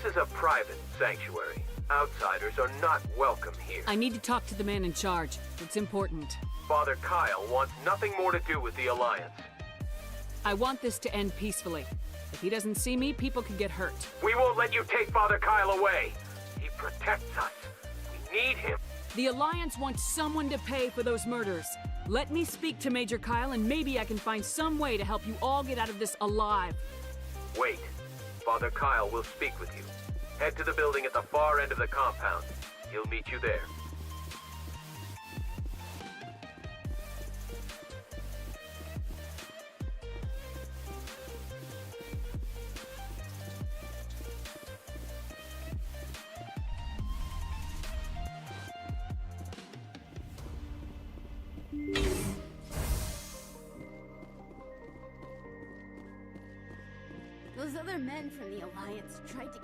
Speaker 19: This is a private sanctuary. Outsiders are not welcome here.
Speaker 9: I need to talk to the man in charge. It's important.
Speaker 19: Father Kyle wants nothing more to do with the Alliance.
Speaker 9: I want this to end peacefully. If he doesn't see me, people could get hurt.
Speaker 19: We won't let you take Father Kyle away. He protects us. We need him.
Speaker 9: The Alliance wants someone to pay for those murders. Let me speak to Major Kyle and maybe I can find some way to help you all get out of this alive.
Speaker 19: Wait. Father Kyle will speak with you. Head to the building at the far end of the compound. He'll meet you there.
Speaker 20: Those other men from the Alliance tried to...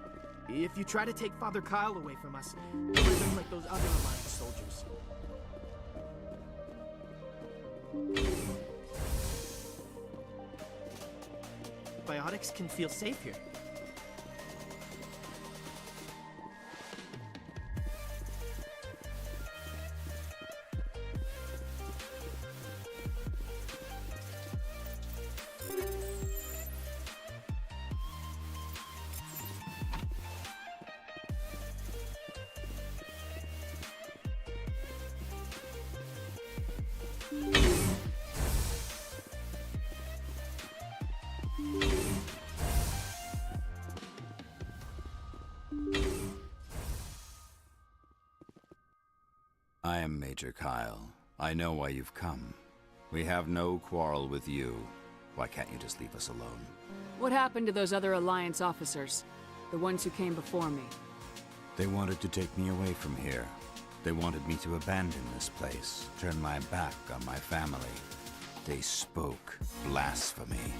Speaker 22: If you try to take Father Kyle away from us, we're just like those other Alliance soldiers. Biotics can feel safe here.
Speaker 23: I am Major Kyle. I know why you've come. We have no quarrel with you. Why can't you just leave us alone?
Speaker 9: What happened to those other Alliance officers? The ones who came before me?
Speaker 23: They wanted to take me away from here. They wanted me to abandon this place, turn my back on my family. They spoke blasphemy.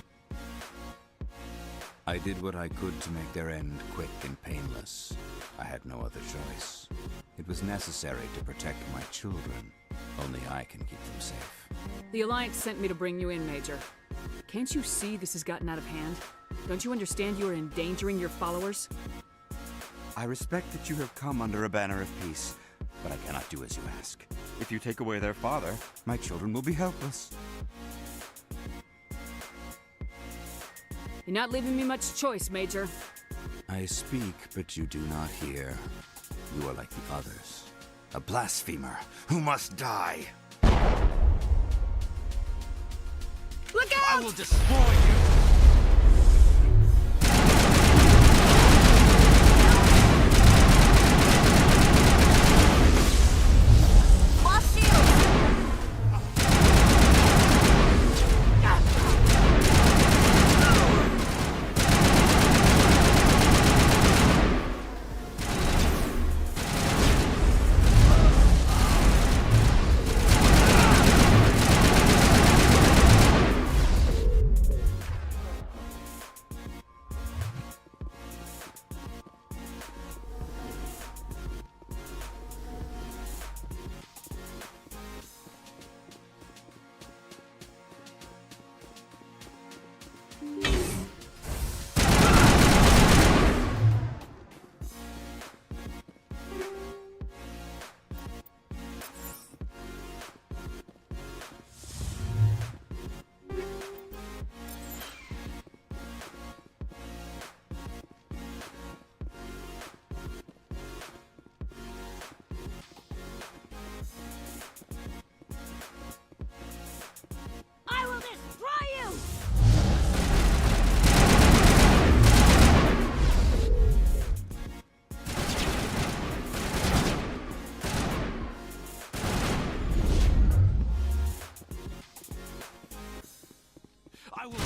Speaker 23: I did what I could to make their end quick and painless. I had no other choice. It was necessary to protect my children. Only I can keep them safe.
Speaker 9: The Alliance sent me to bring you in, Major. Can't you see this has gotten out of hand? Don't you understand you are endangering your followers?
Speaker 24: I respect that you have come under a banner of peace, but I cannot do as you ask. If you take away their father, my children will be helpless.
Speaker 9: You're not leaving me much choice, Major.
Speaker 23: I speak, but you do not hear. You are like the others. A blasphemer who must die.
Speaker 9: Look out!
Speaker 23: I will destroy you!
Speaker 20: I will destroy you!
Speaker 24: I will...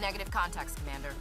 Speaker 10: negative contacts, Commander.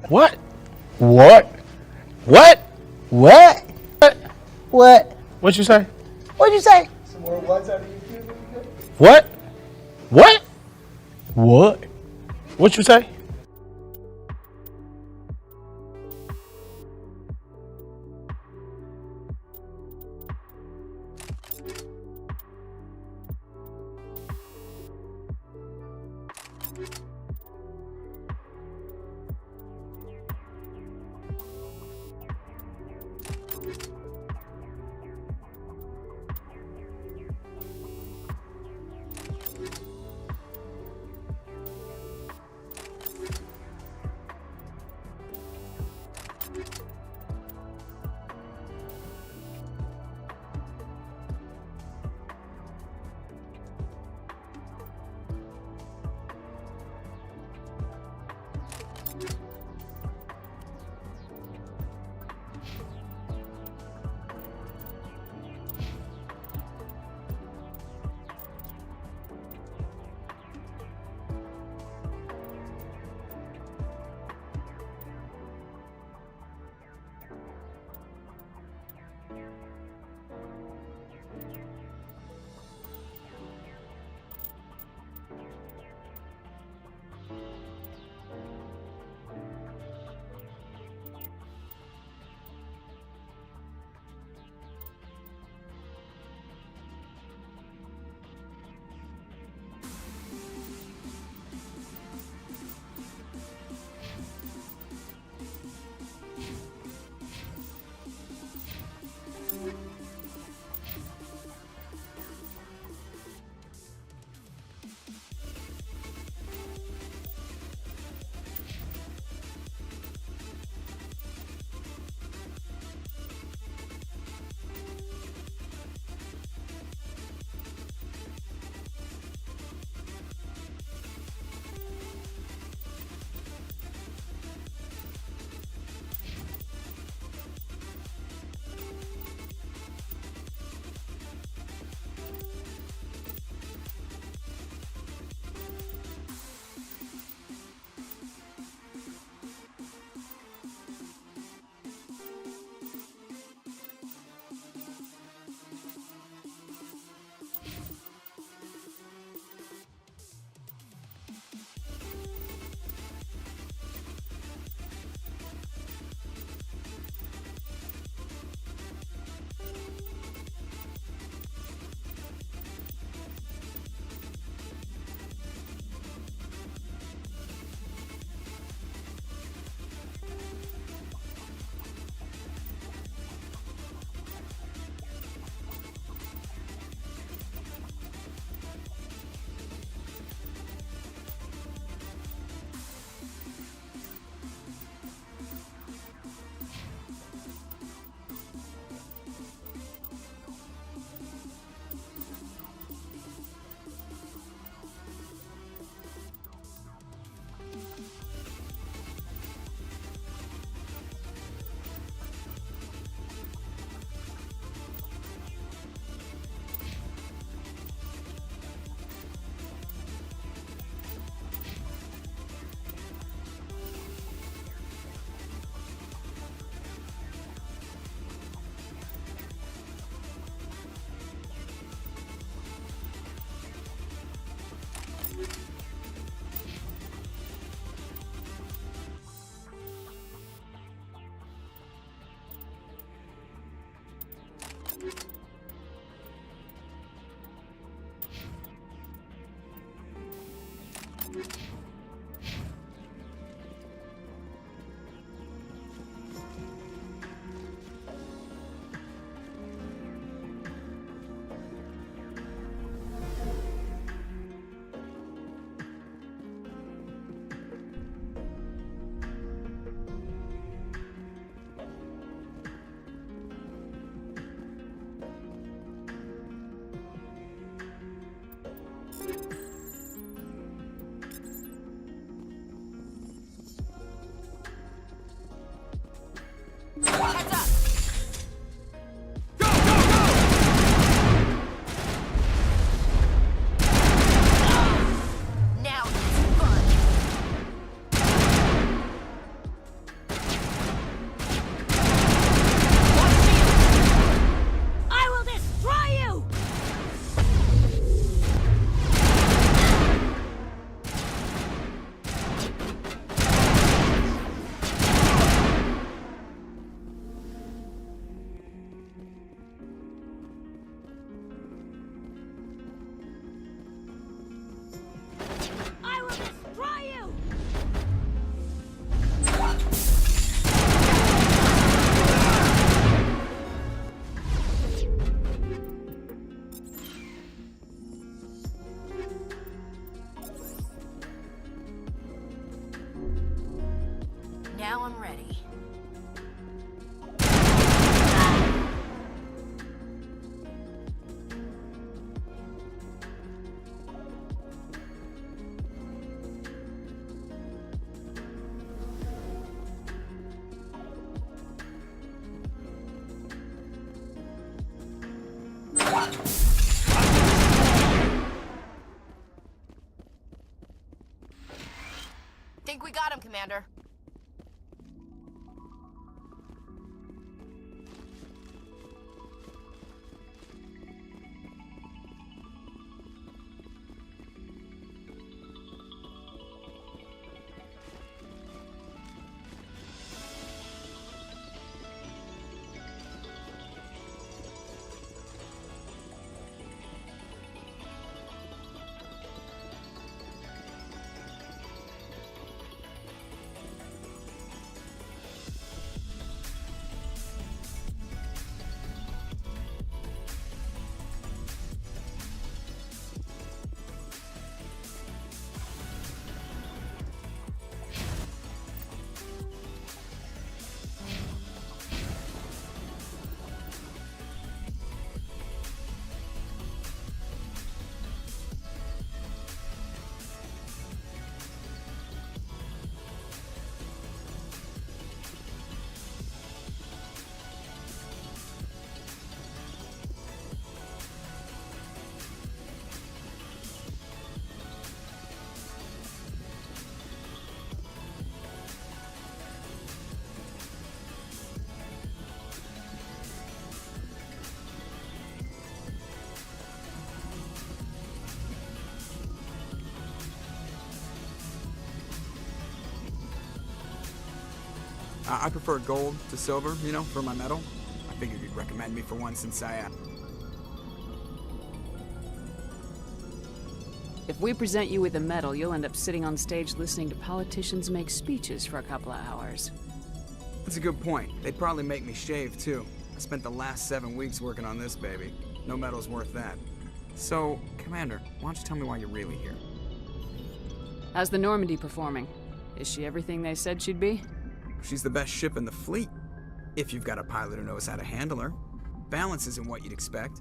Speaker 3: What? What? What? What? What? What you say? What'd you say? Some more ones out of you. What? What? What? What you say?
Speaker 10: Heads up! Now it's fun. I will destroy you! I will destroy you! Now I'm ready. Think we got him, Commander.
Speaker 5: I prefer gold to silver, you know, for my medal. I figured you'd recommend me for one since I,
Speaker 9: If we present you with a medal, you'll end up sitting on stage listening to politicians make speeches for a couple of hours.
Speaker 5: That's a good point. They'd probably make me shave, too. I spent the last 7 weeks working on this baby. No medal's worth that. So, Commander, why don't you tell me why you're really here?
Speaker 9: How's the Normandy performing? Is she everything they said she'd be?
Speaker 5: She's the best ship in the fleet, if you've got a pilot who knows how to handle her. Balance isn't what you'd expect.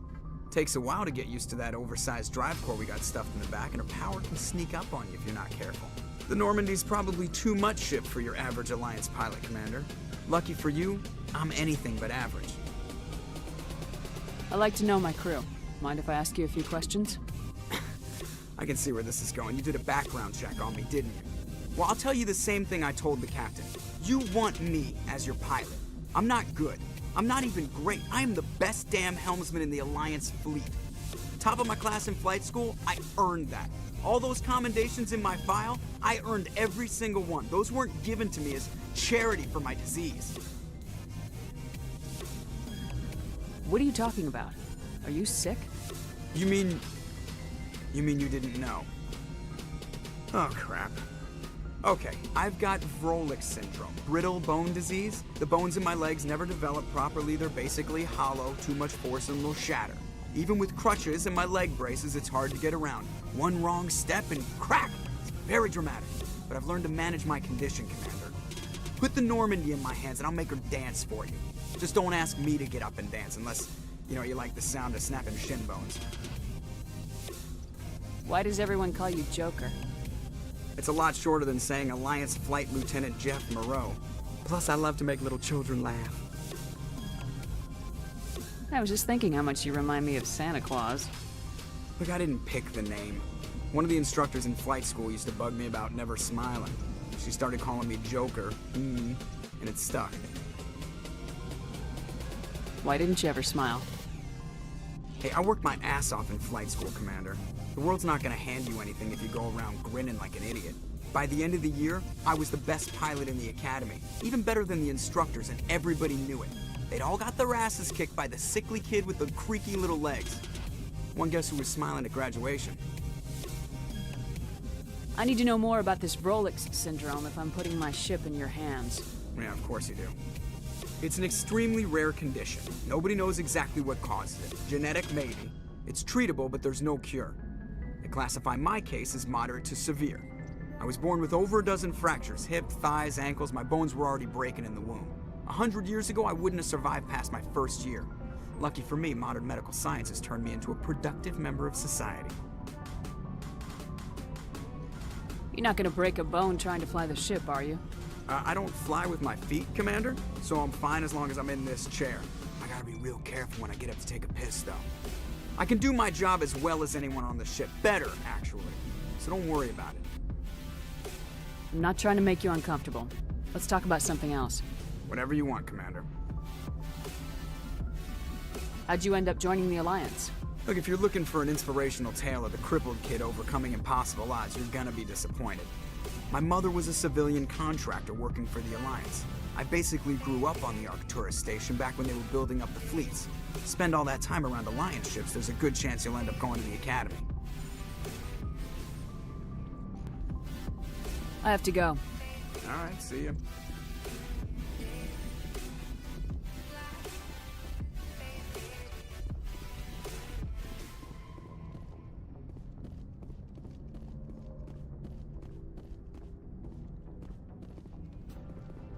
Speaker 5: Takes a while to get used to that oversized drive core we got stuffed in the back, and her power can sneak up on you if you're not careful. The Normandy's probably too much ship for your average Alliance pilot, Commander. Lucky for you, I'm anything but average.
Speaker 9: I like to know my crew. Mind if I ask you a few questions?
Speaker 5: I can see where this is going. You did a background check on me, didn't you? Well, I'll tell you the same thing I told the captain. You want me as your pilot. I'm not good. I'm not even great. I am the best damn helmsman in the Alliance fleet. Top of my class in flight school, I earned that. All those commendations in my file, I earned every single one. Those weren't given to me as charity for my disease.
Speaker 9: What are you talking about? Are you sick?
Speaker 5: You mean you didn't know? Oh, crap. Okay, I've got Vrolik syndrome, brittle bone disease. The bones in my legs never develop properly. They're basically hollow, too much force and they'll shatter. Even with crutches and my leg braces, it's hard to get around. One wrong step and crack! It's very dramatic, but I've learned to manage my condition, Commander. Put the Normandy in my hands and I'll make her dance for you. Just don't ask me to get up and dance unless, you like the sound of snapping shin bones.
Speaker 9: Why does everyone call you Joker?
Speaker 5: It's a lot shorter than saying Alliance Flight Lieutenant Jeff Moreau. Plus, I love to make little children laugh.
Speaker 9: I was just thinking how much you remind me of Santa Claus.
Speaker 5: Look, I didn't pick the name. One of the instructors in flight school used to bug me about never smiling. She started calling me Joker, and it stuck.
Speaker 9: Why didn't you ever smile?
Speaker 5: Hey, I worked my ass off in flight school, Commander. The world's not gonna hand you anything if you go around grinning like an idiot. By the end of the year, I was the best pilot in the academy, even better than the instructors, and everybody knew it. They'd all got their asses kicked by the sickly kid with the creaky little legs. One guess who was smiling at graduation?
Speaker 9: I need to know more about this Vrolik syndrome if I'm putting my ship in your hands.
Speaker 5: Yeah, of course you do. It's an extremely rare condition. Nobody knows exactly what causes it. Genetic, maybe. It's treatable, but there's no cure. They classify my case as moderate to severe. I was born with over a dozen fractures, hip, thighs, ankles. My bones were already breaking in the womb. 100 years ago, I wouldn't have survived past my first year. Lucky for me, modern medical science has turned me into a productive member of society.
Speaker 9: You're not gonna break a bone trying to fly the ship, are you?
Speaker 5: I don't fly with my feet, Commander, so I'm fine as long as I'm in this chair. I gotta be real careful when I get up to take a piss, though. I can do my job as well as anyone on the ship. Better, actually. So don't worry about it.
Speaker 9: I'm not trying to make you uncomfortable. Let's talk about something else.
Speaker 5: Whatever you want, Commander.
Speaker 9: How'd you end up joining the Alliance?
Speaker 5: Look, if you're looking for an inspirational tale of the crippled kid overcoming impossible odds, you're gonna be disappointed. My mother was a civilian contractor working for the Alliance. I basically grew up on the Arcturus station back when they were building up the fleets. Spend all that time around Alliance ships, there's a good chance you'll end up going to the Academy.
Speaker 9: I have to go.
Speaker 5: Alright, see ya.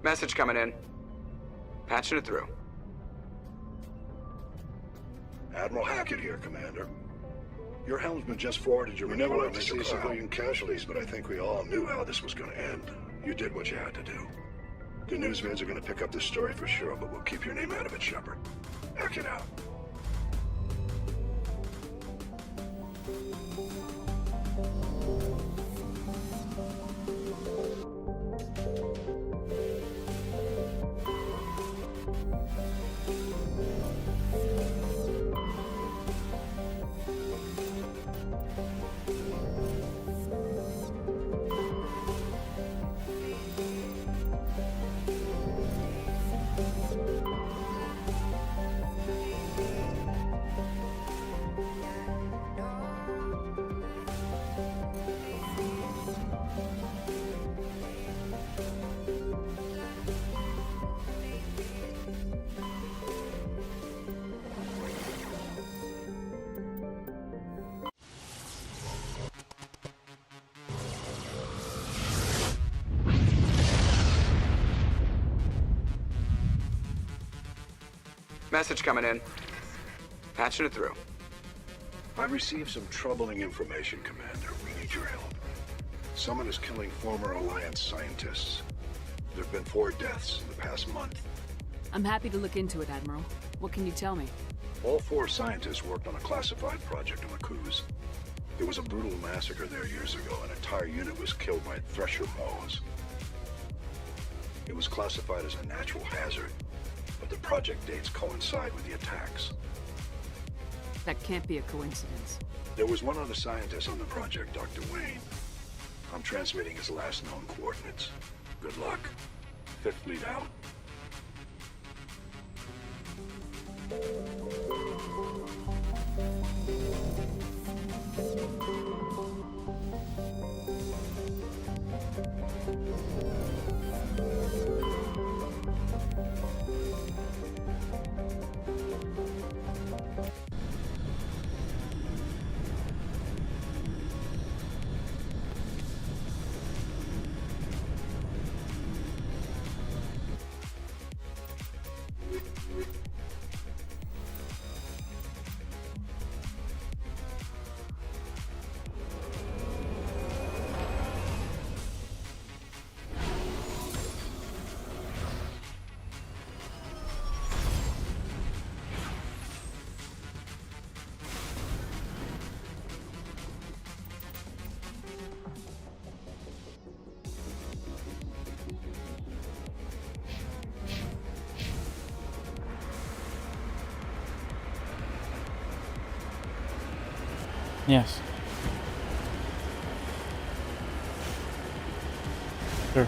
Speaker 5: Message coming in. Patching it through.
Speaker 12: Admiral Hackett here, Commander. Your helmsman just forwarded your report. We never like to see civilian casualties, but I think we all knew how this was going to end. You did what you had to do. The newsvids are going to pick up this story for sure, but we'll keep your name out of it, Shepard. Hackett out.
Speaker 5: Message coming in. Patching it through.
Speaker 12: I've received some troubling information, Commander. We need your help. Someone is killing former Alliance scientists. There have been 4 deaths in the past month.
Speaker 9: I'm happy to look into it, Admiral. What can you tell me?
Speaker 12: All 4 scientists worked on a classified project on Akuz. There was a brutal massacre there years ago. An entire unit was killed by Thresher bows. It was classified as a natural hazard, but the project dates coincide with the attacks.
Speaker 9: That can't be a coincidence.
Speaker 12: There was one other scientist on the project, Dr. Wayne. I'm transmitting his last known coordinates. Good luck. Fifth Fleet out.
Speaker 1: Yes. Sure.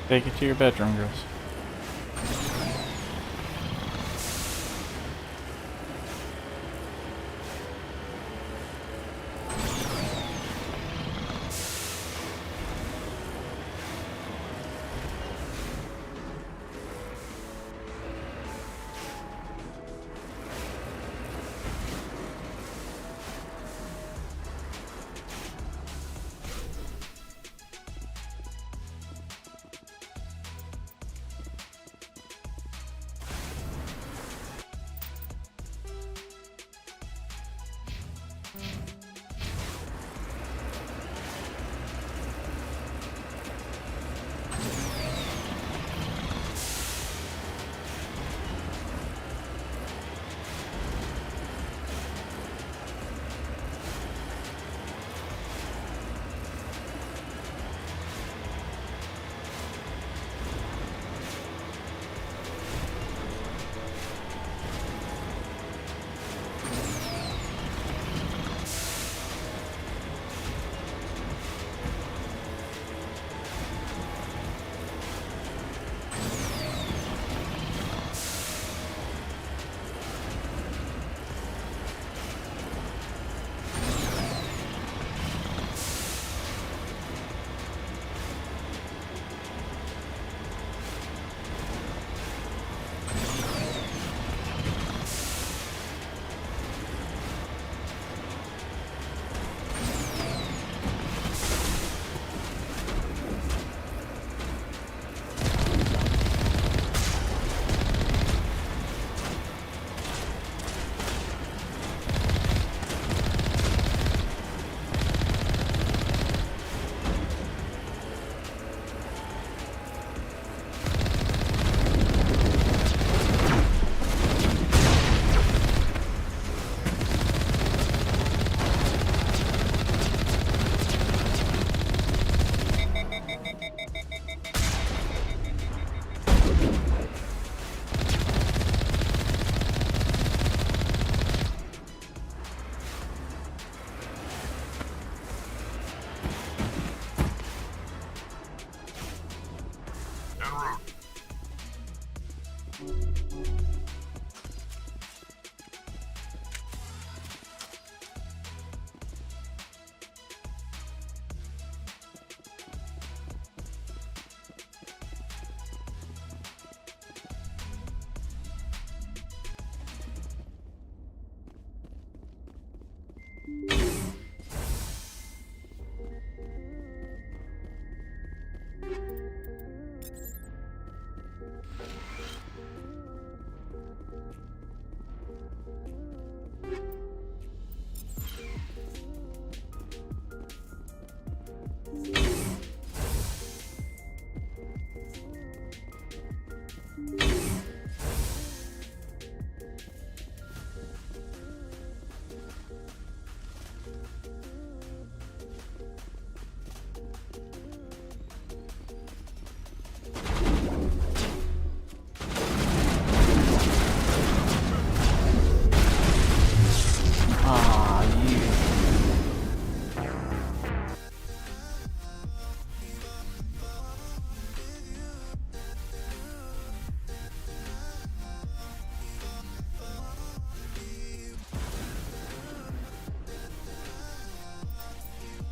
Speaker 1: Take it to your bedroom, girls.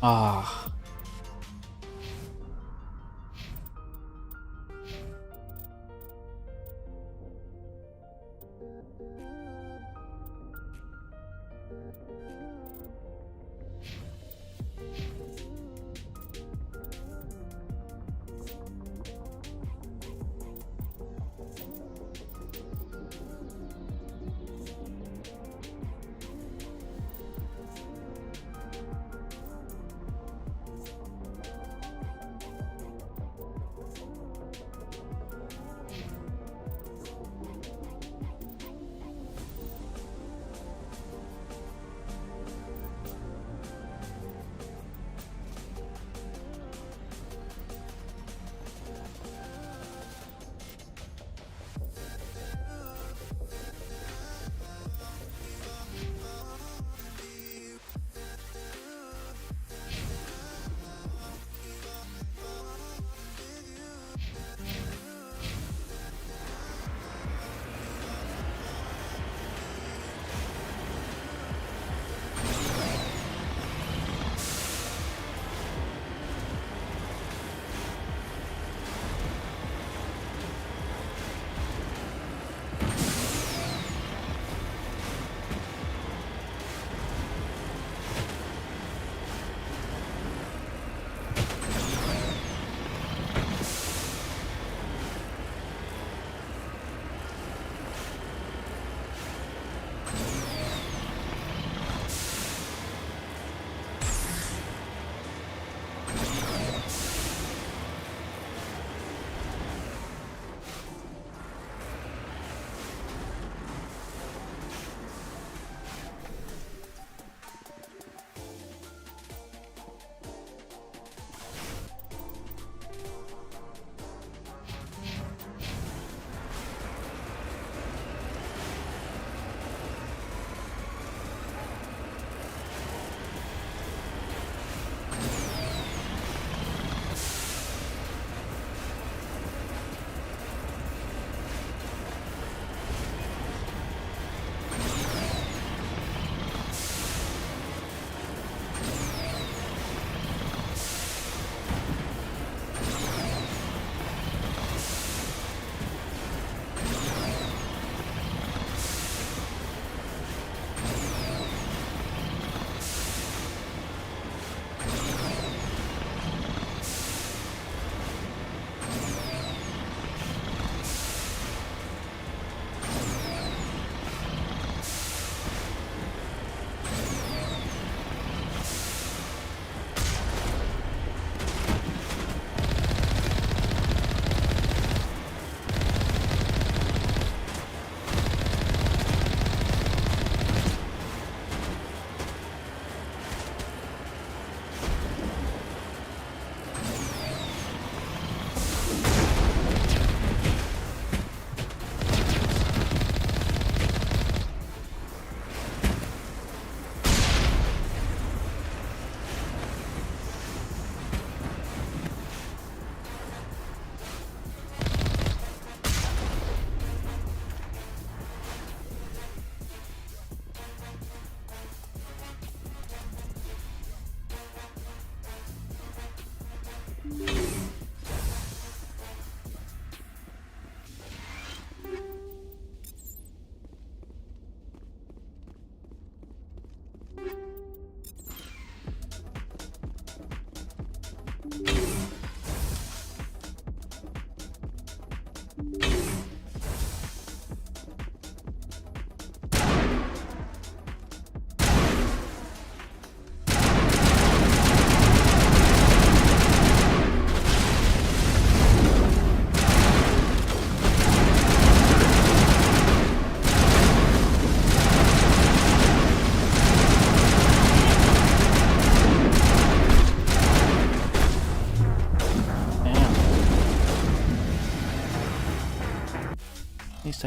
Speaker 1: Ah.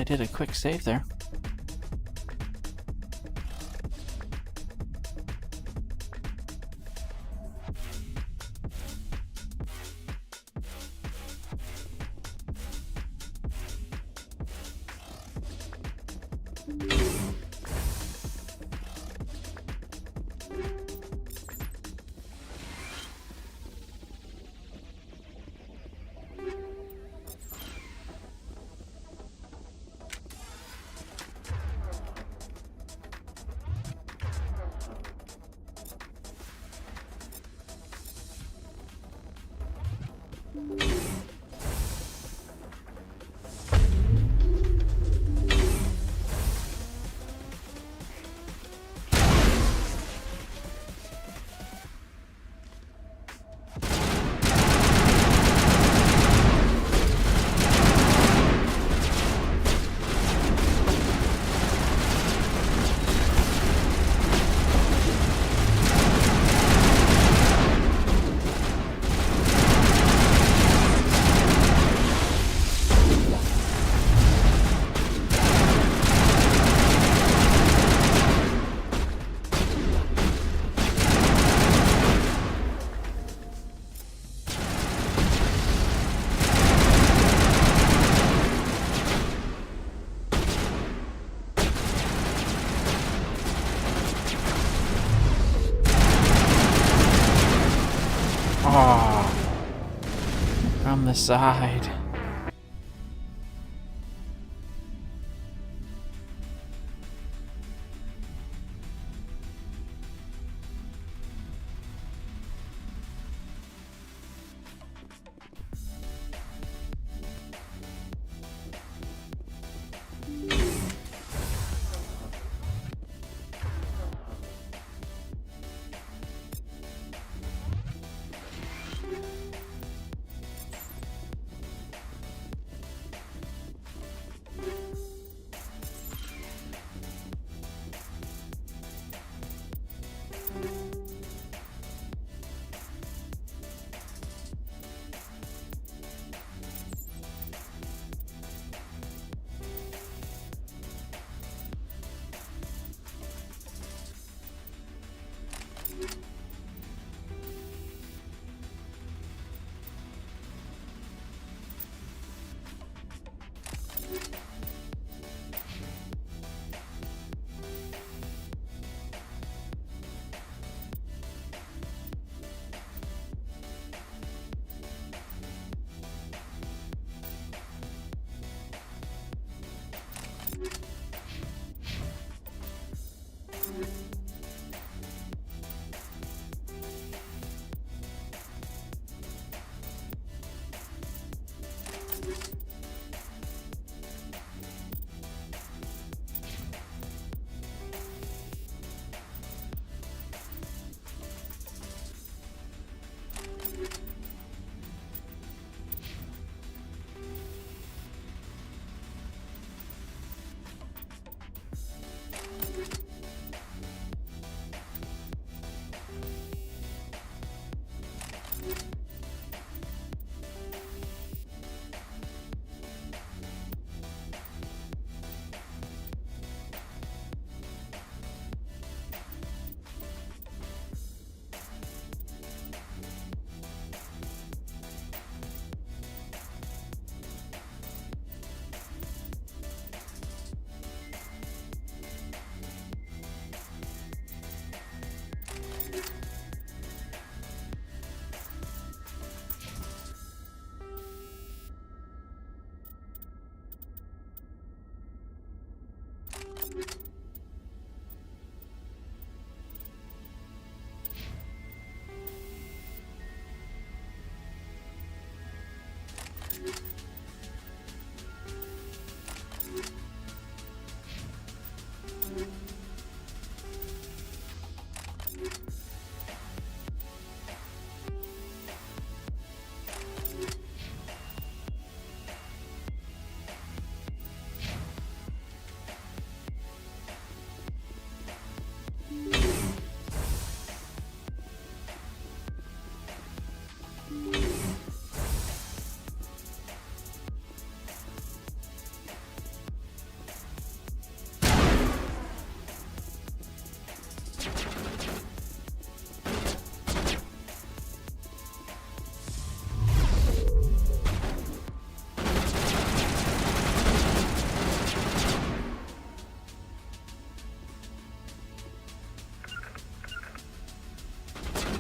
Speaker 1: did a quick save there. From the side.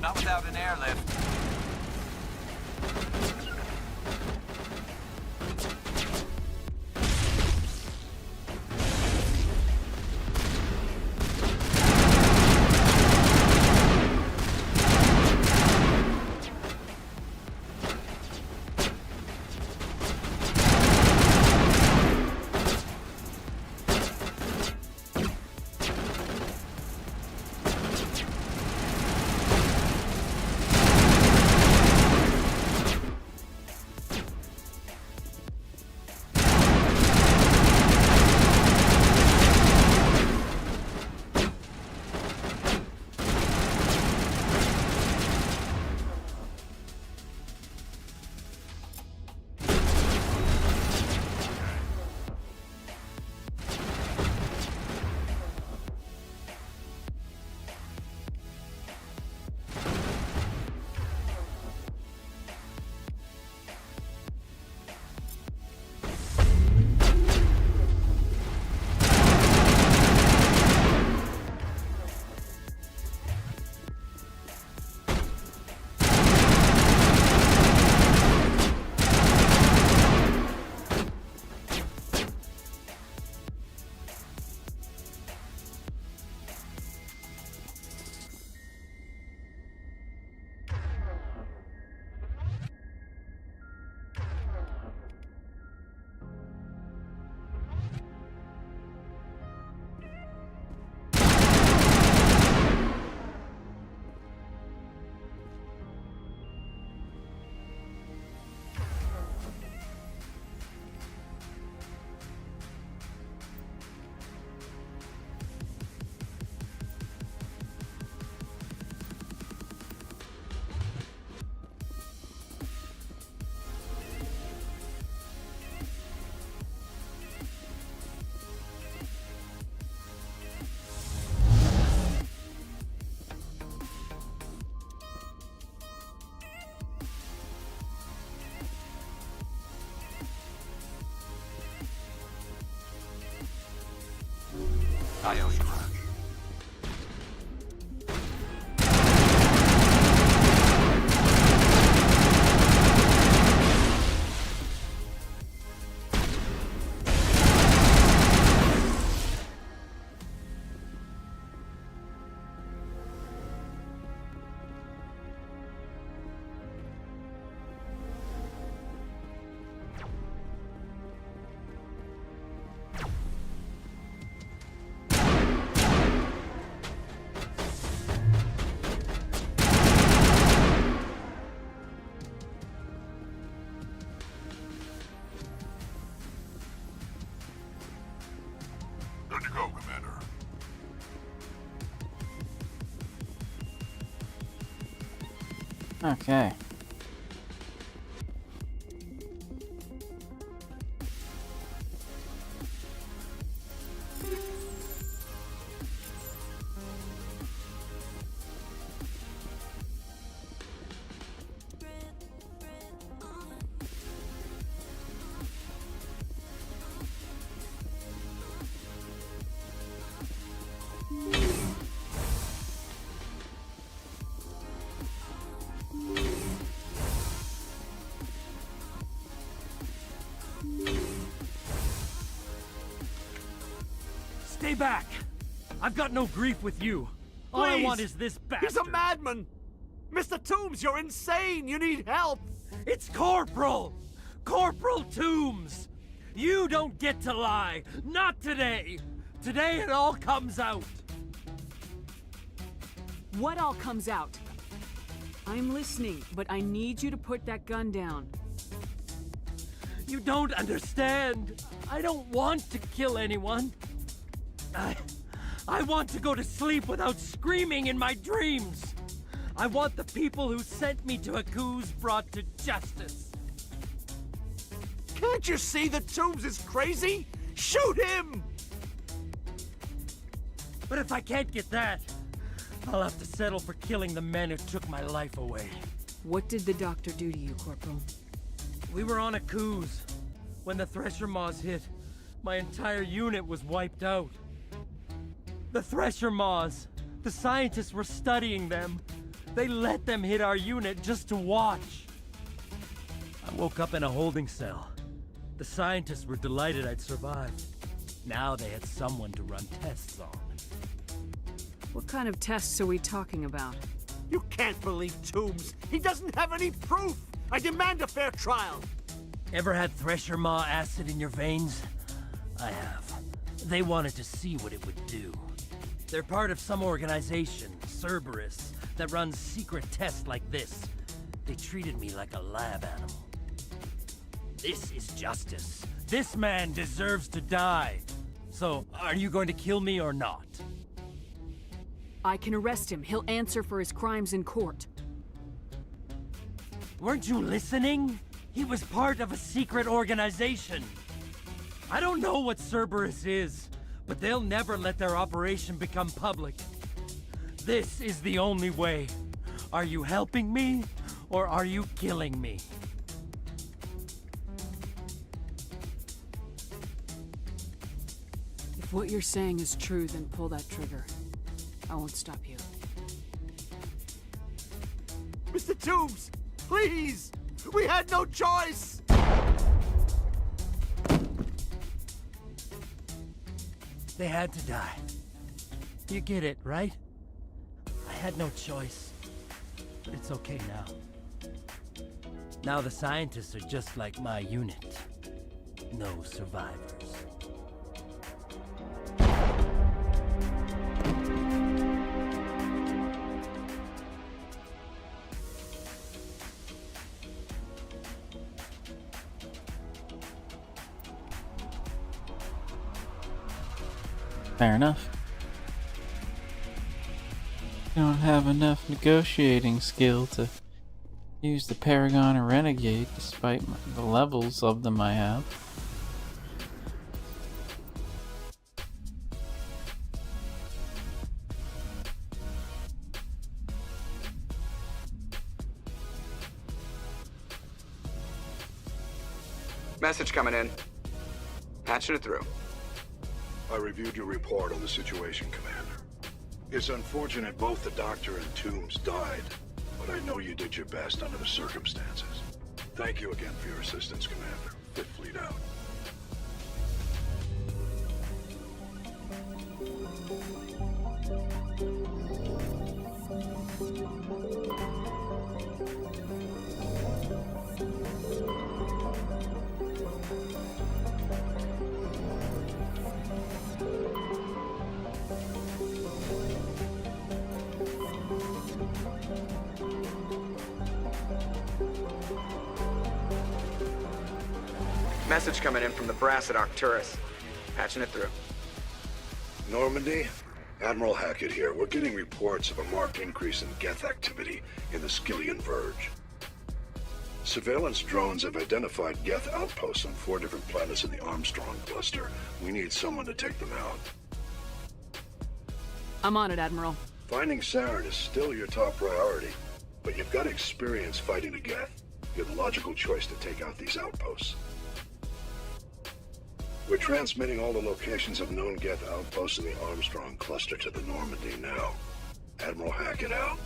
Speaker 17: Not without an airlift. I owe you.
Speaker 11: Good to go, Commander.
Speaker 1: Okay.
Speaker 8: Stay back! I've got no grief with you. All I want is this bastard.
Speaker 22: He's a madman! Mr. Toombs, you're insane! You need help!
Speaker 8: It's Corporal! Corporal Toombs! You don't get to lie! Not today! Today it all comes out!
Speaker 9: What all comes out? I'm listening, but I need you to put that gun down.
Speaker 8: You don't understand! I don't want to kill anyone! I want to go to sleep without screaming in my dreams! I want the people who sent me to Akuz brought to justice!
Speaker 22: Can't you see that Toombs is crazy? Shoot him!
Speaker 8: But if I can't get that, I'll have to settle for killing the men who took my life away.
Speaker 9: What did the doctor do to you, Corporal?
Speaker 8: We were on Akuz. When the Thresher Maws hit, my entire unit was wiped out. The Thresher Maws, the scientists were studying them. They let them hit our unit just to watch. I woke up in a holding cell. The scientists were delighted I'd survived. Now they had someone to run tests on.
Speaker 9: What kind of tests are we talking about?
Speaker 7: You can't believe Toombs. He doesn't have any proof. I demand a fair trial.
Speaker 8: Ever had Thresher Maw acid in your veins? I have. They wanted to see what it would do. They're part of some organization, Cerberus, that runs secret tests like this. They treated me like a lab animal. This is justice. This man deserves to die. So, are you going to kill me or not?
Speaker 9: I can arrest him. He'll answer for his crimes in court.
Speaker 8: Weren't you listening? He was part of a secret organization. I don't know what Cerberus is, but they'll never let their operation become public. This is the only way. Are you helping me, or are you killing me?
Speaker 9: If what you're saying is true, then pull that trigger. I won't stop you.
Speaker 7: Mr. Toombs, please! We had no choice!
Speaker 8: They had to die. You get it, right? I had no choice. But it's okay now. Now the scientists are just like my unit. No survivors.
Speaker 1: Fair enough. Don't have enough negotiating skill to use the Paragon or Renegade, despite the levels of them I have.
Speaker 4: Message coming in. Patching it through.
Speaker 12: I reviewed your report on the situation, Commander. It's unfortunate both the Doctor and Toombs died, but I know you did your best under the circumstances. Thank you again for your assistance, Commander. Fifth Fleet out.
Speaker 4: Message coming in from the brass at Arcturus. Patching it through.
Speaker 12: Normandy, Admiral Hackett here. We're getting reports of a marked increase in Geth activity in the Skyllian Verge. Surveillance drones have identified Geth outposts on 4 different planets in the Armstrong cluster. We need someone to take them out.
Speaker 9: I'm on it, Admiral.
Speaker 12: Finding Saren is still your top priority, but you've got experience fighting the Geth. You're the logical choice to take out these outposts. We're transmitting all the locations of known Geth outposts in the Armstrong cluster to the Normandy now. Admiral Hackett out.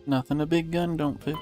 Speaker 1: Nothing a big gun don't fix.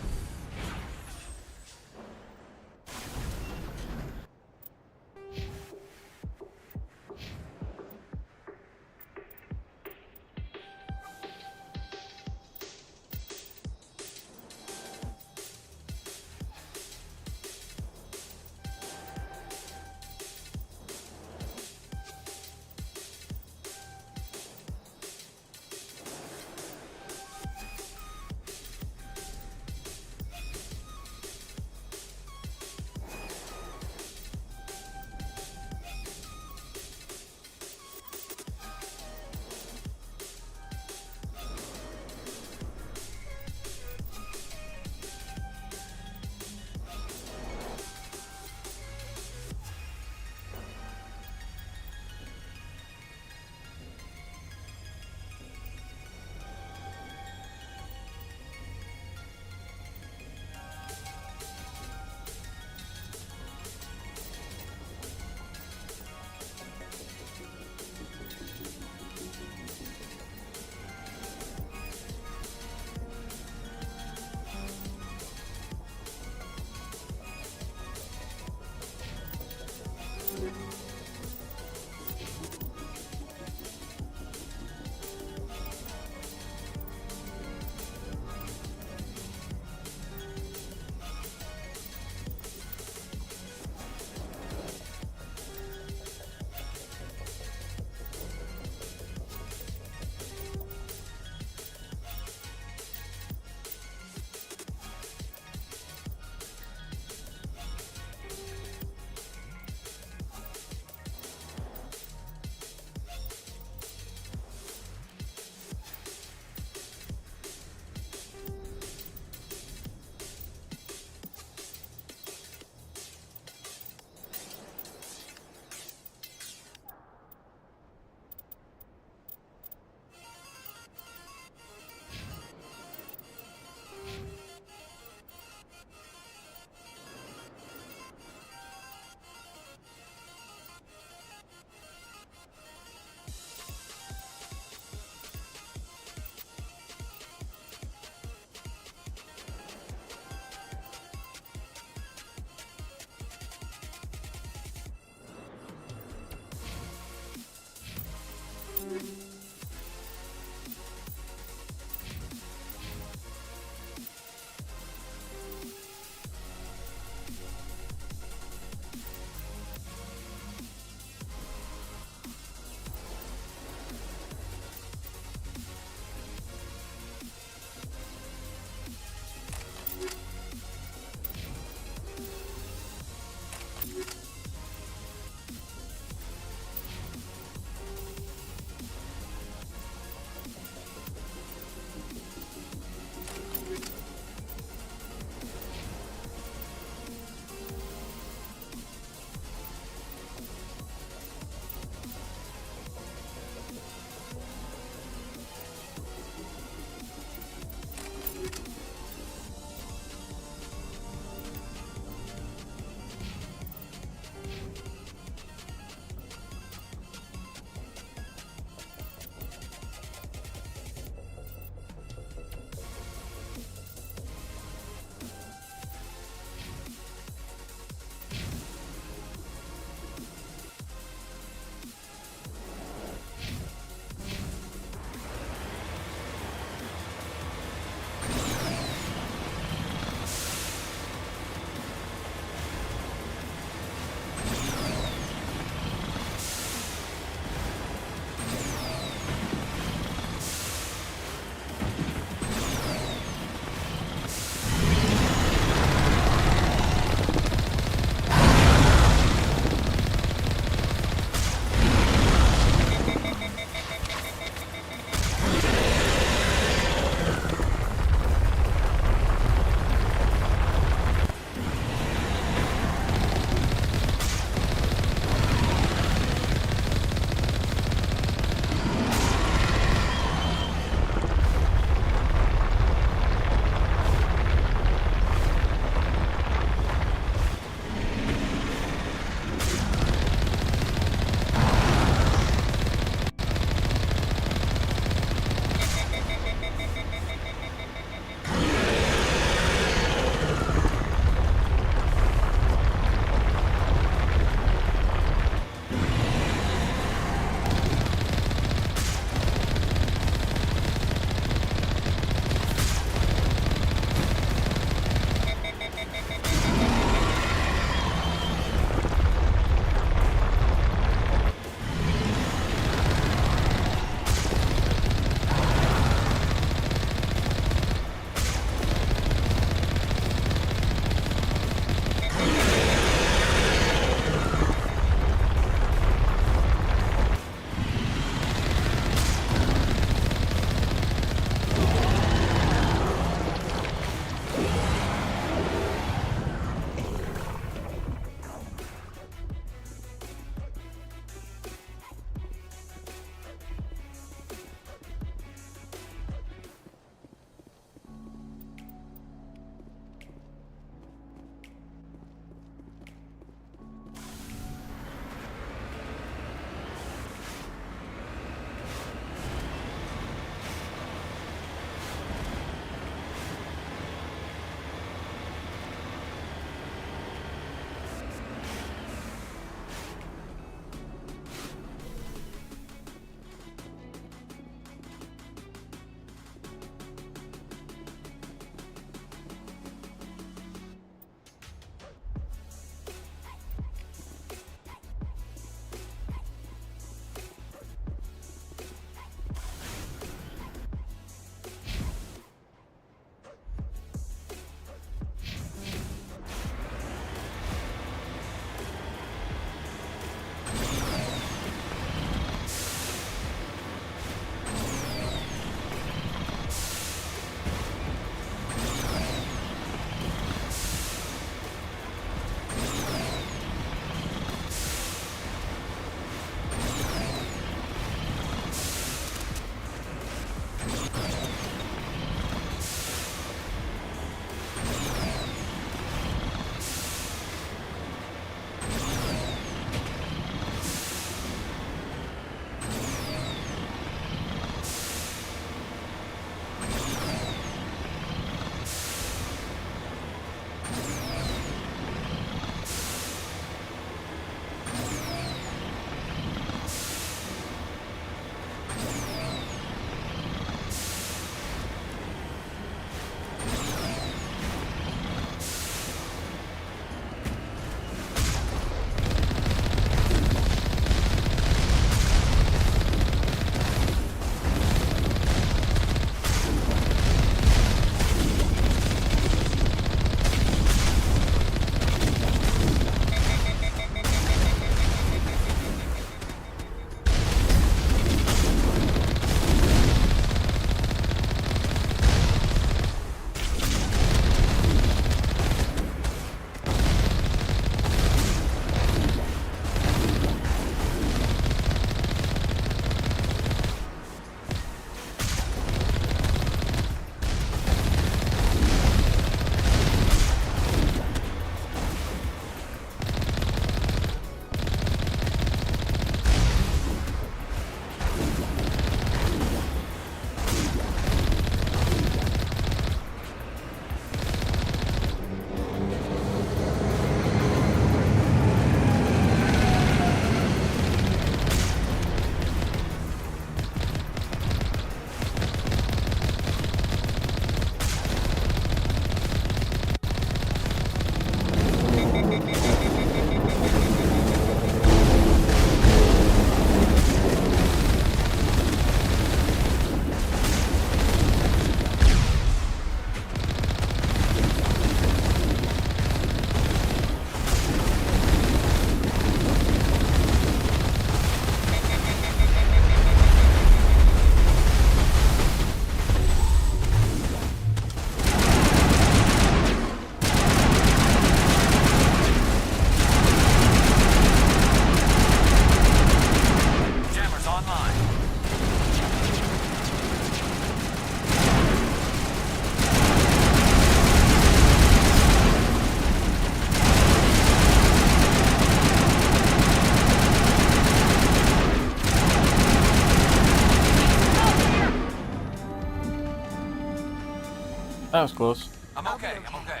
Speaker 1: That was close.
Speaker 17: I'm okay, I'm okay.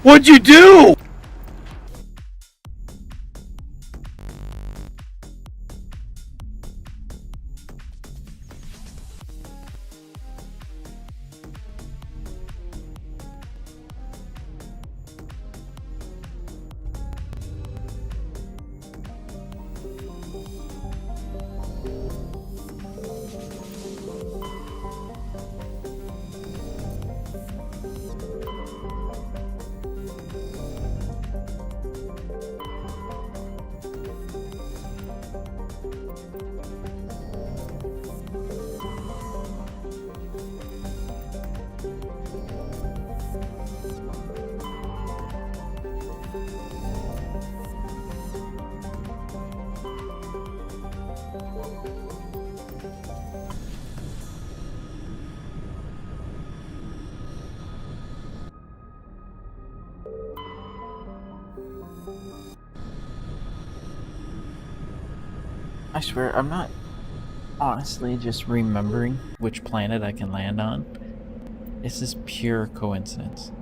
Speaker 3: What'd you do?
Speaker 1: I swear, I'm not honestly just remembering which planet I can land on. It's just pure coincidence.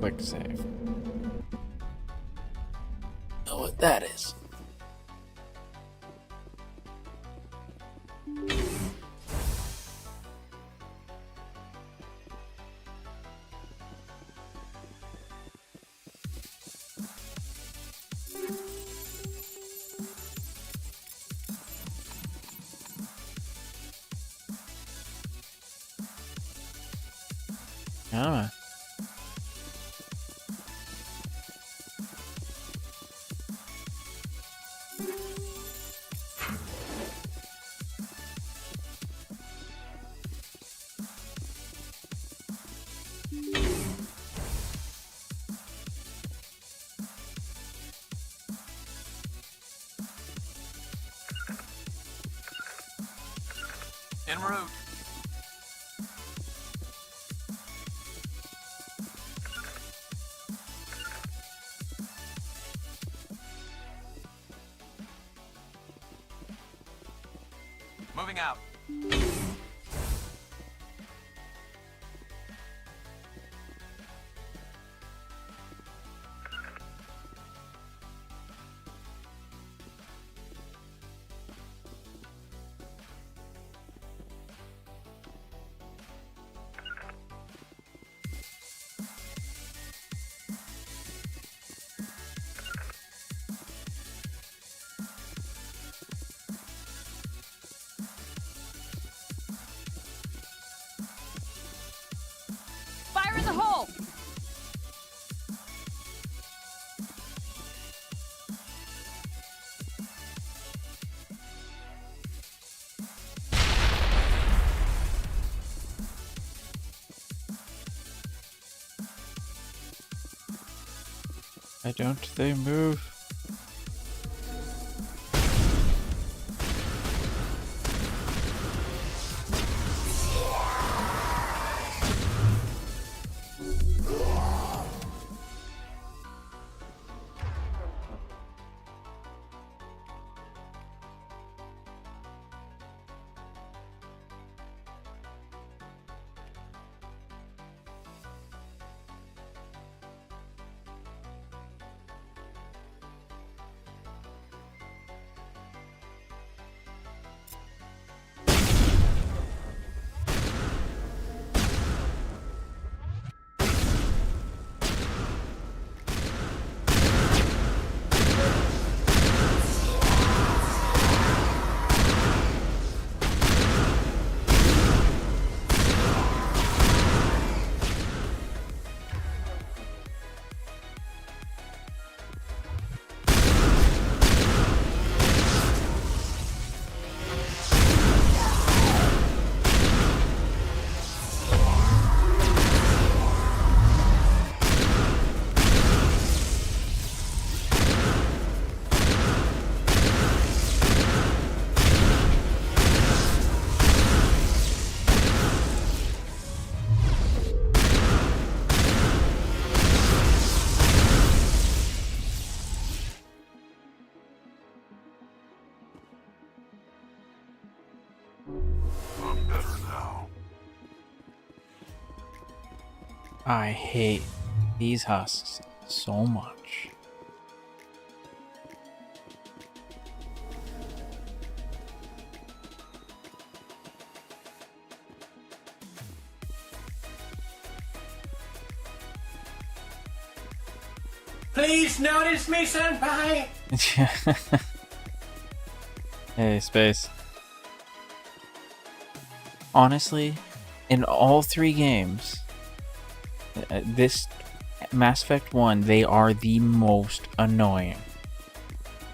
Speaker 1: quick save. Know what that is. Ah.
Speaker 17: En route. Moving out.
Speaker 21: Fire in the hole!
Speaker 1: Why don't they move?
Speaker 11: I'm better now.
Speaker 1: I hate these husks so much.
Speaker 7: Please notice me, senpai!
Speaker 1: Hey, Space. Honestly, in all three games, this Mass Effect 1, they are the most annoying.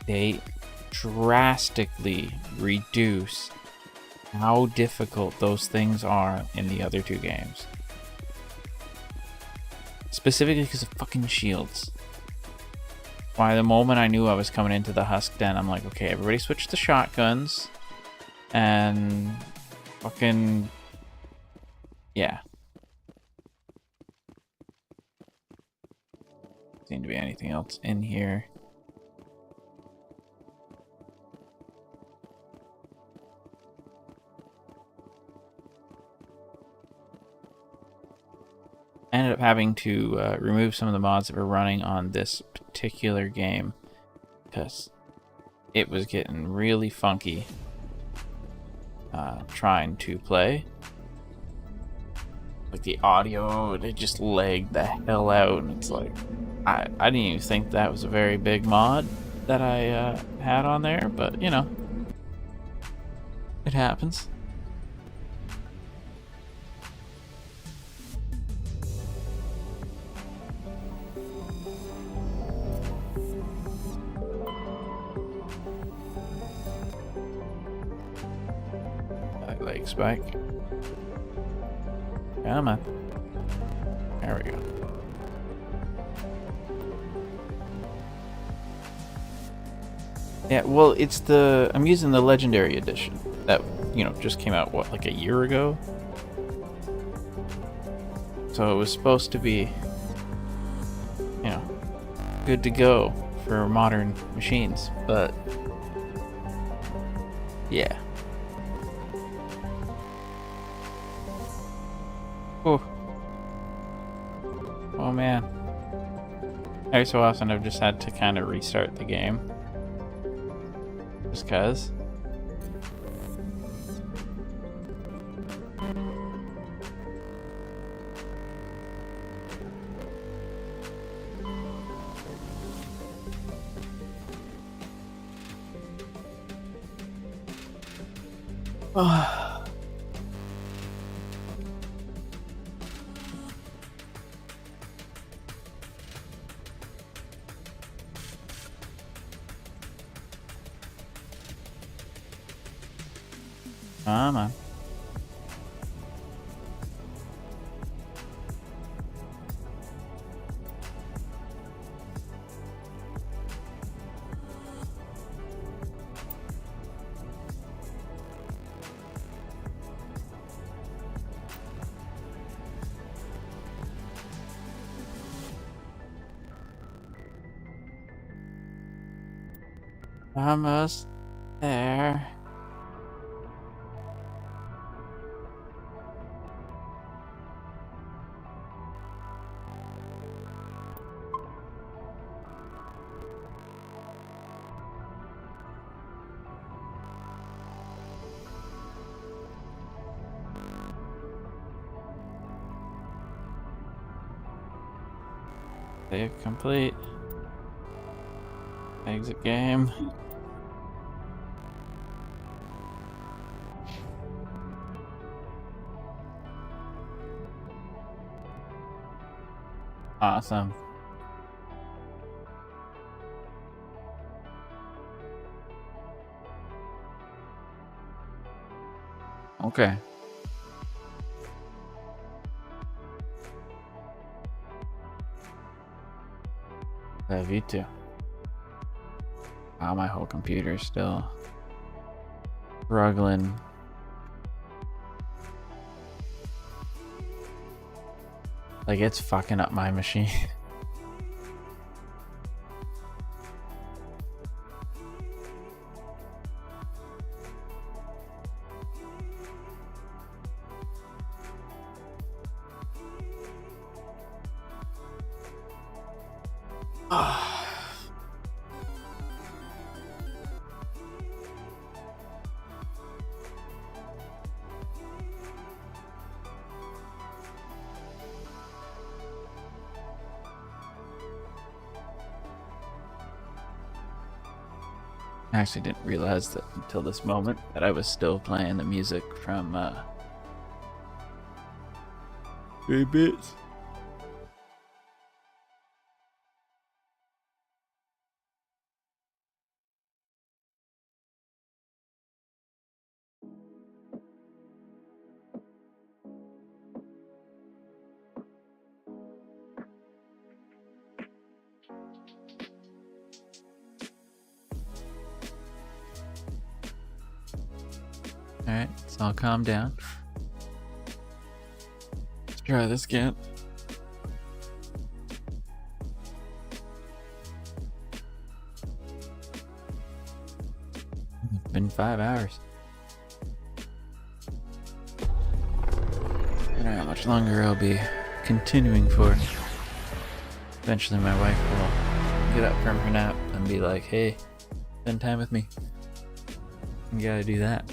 Speaker 1: They drastically reduce how difficult those things are in the other two games. Specifically because of fucking shields. By the moment I knew I was coming into the Husk Den, I'm like, okay, everybody switch to shotguns. And fucking... yeah. Seem to be anything else in here. I ended up having to remove some of the mods that were running on this particular game because it was getting really funky trying to play. Like the audio, it just lagged the hell out, and it's like I didn't even think that was a very big mod that I had on there, but you know, it happens. Leg spike. Come on. There we go. Yeah, well, I'm using the Legendary Edition that, you know, just came out, what, like a year ago? So it was supposed to be, you know, good to go for modern machines, but yeah. Oh man. Every so often I've just had to kind of restart the game. Just cause. Come on. Almost there. Save complete. Exit game. Awesome. Okay. Love you too. Wow, my whole computer's still struggling. Like, it's fucking up my machine. I actually didn't realize that until this moment that I was still playing the music from 3 Bits. Alright, let's all calm down. Let's try this again. It's been 5 hours. I don't know how much longer I'll be continuing for. Eventually my wife will get up from her nap and be like, hey, spend time with me. You gotta do that.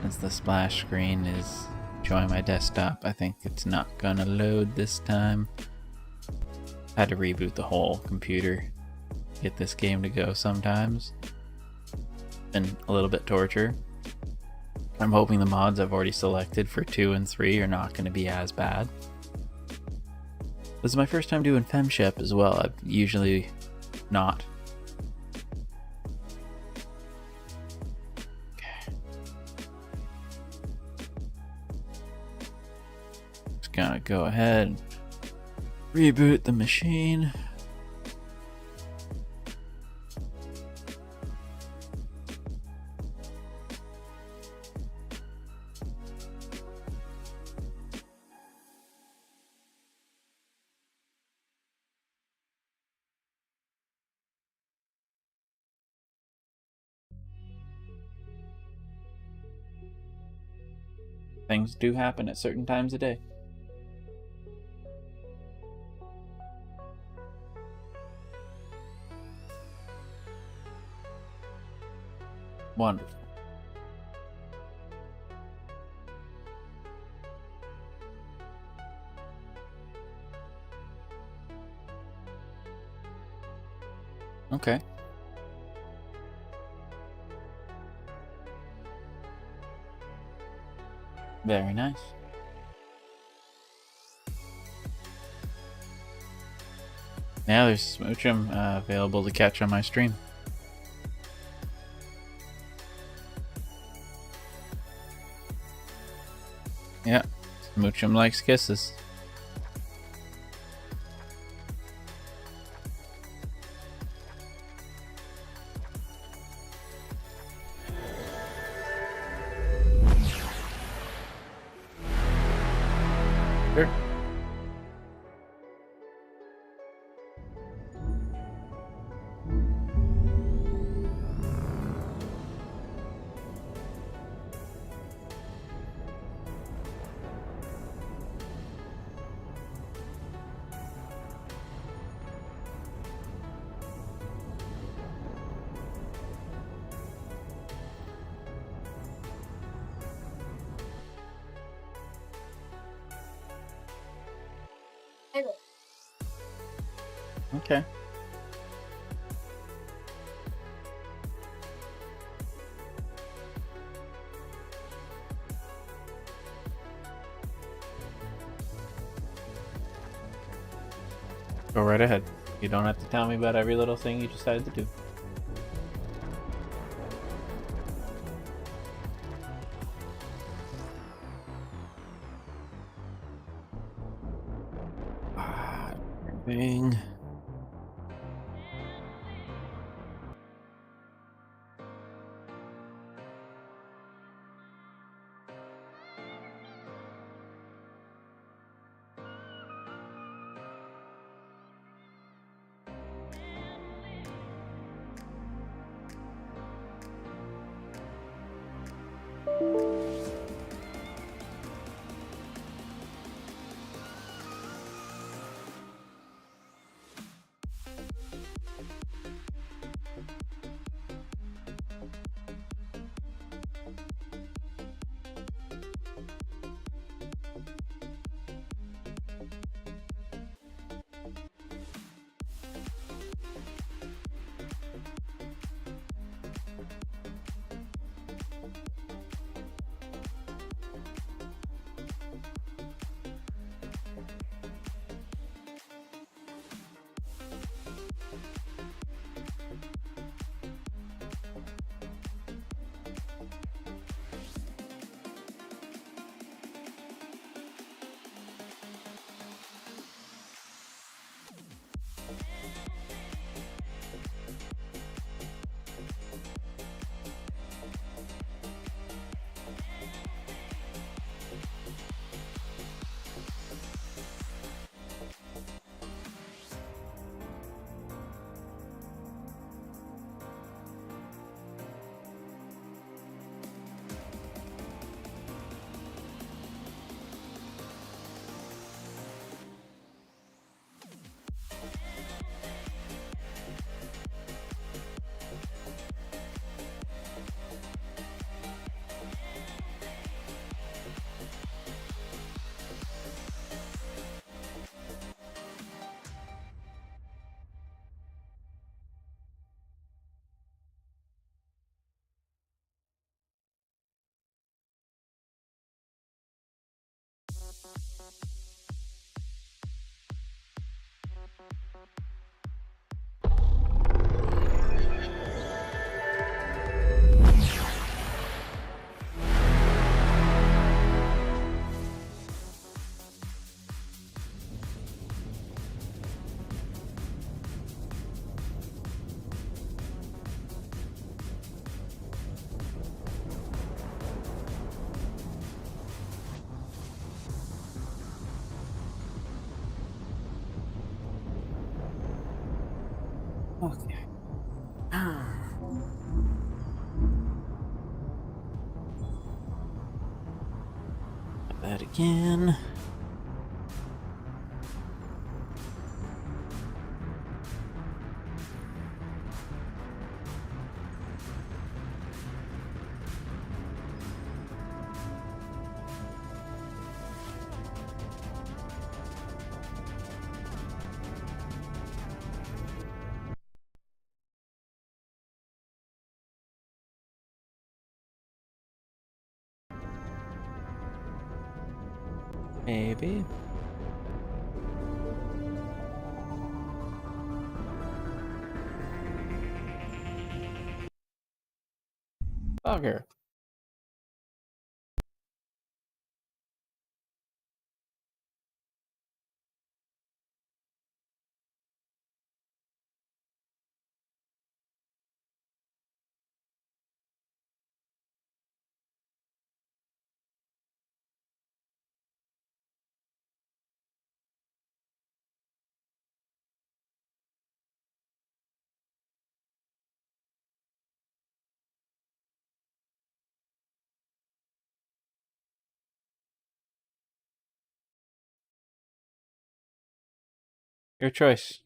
Speaker 1: As the splash screen is showing my desktop, I think it's not gonna load this time. Had to reboot the whole computer to get this game to go sometimes. Been a little bit torture. I'm hoping the mods I've already selected for 2 and 3 are not going to be as bad. This is my first time doing FemShep as well. I've usually not. Just gonna go ahead and reboot the machine. Things do happen at certain times of day. Wonderful. Okay. Very nice. Now there's Smoochum available to catch on my stream. Yeah, Smoochum likes kisses. Sure. Okay. Go right ahead. You don't have to tell me about every little thing you decided to do. Thing. That again. Maybe. Bugger. Your choice.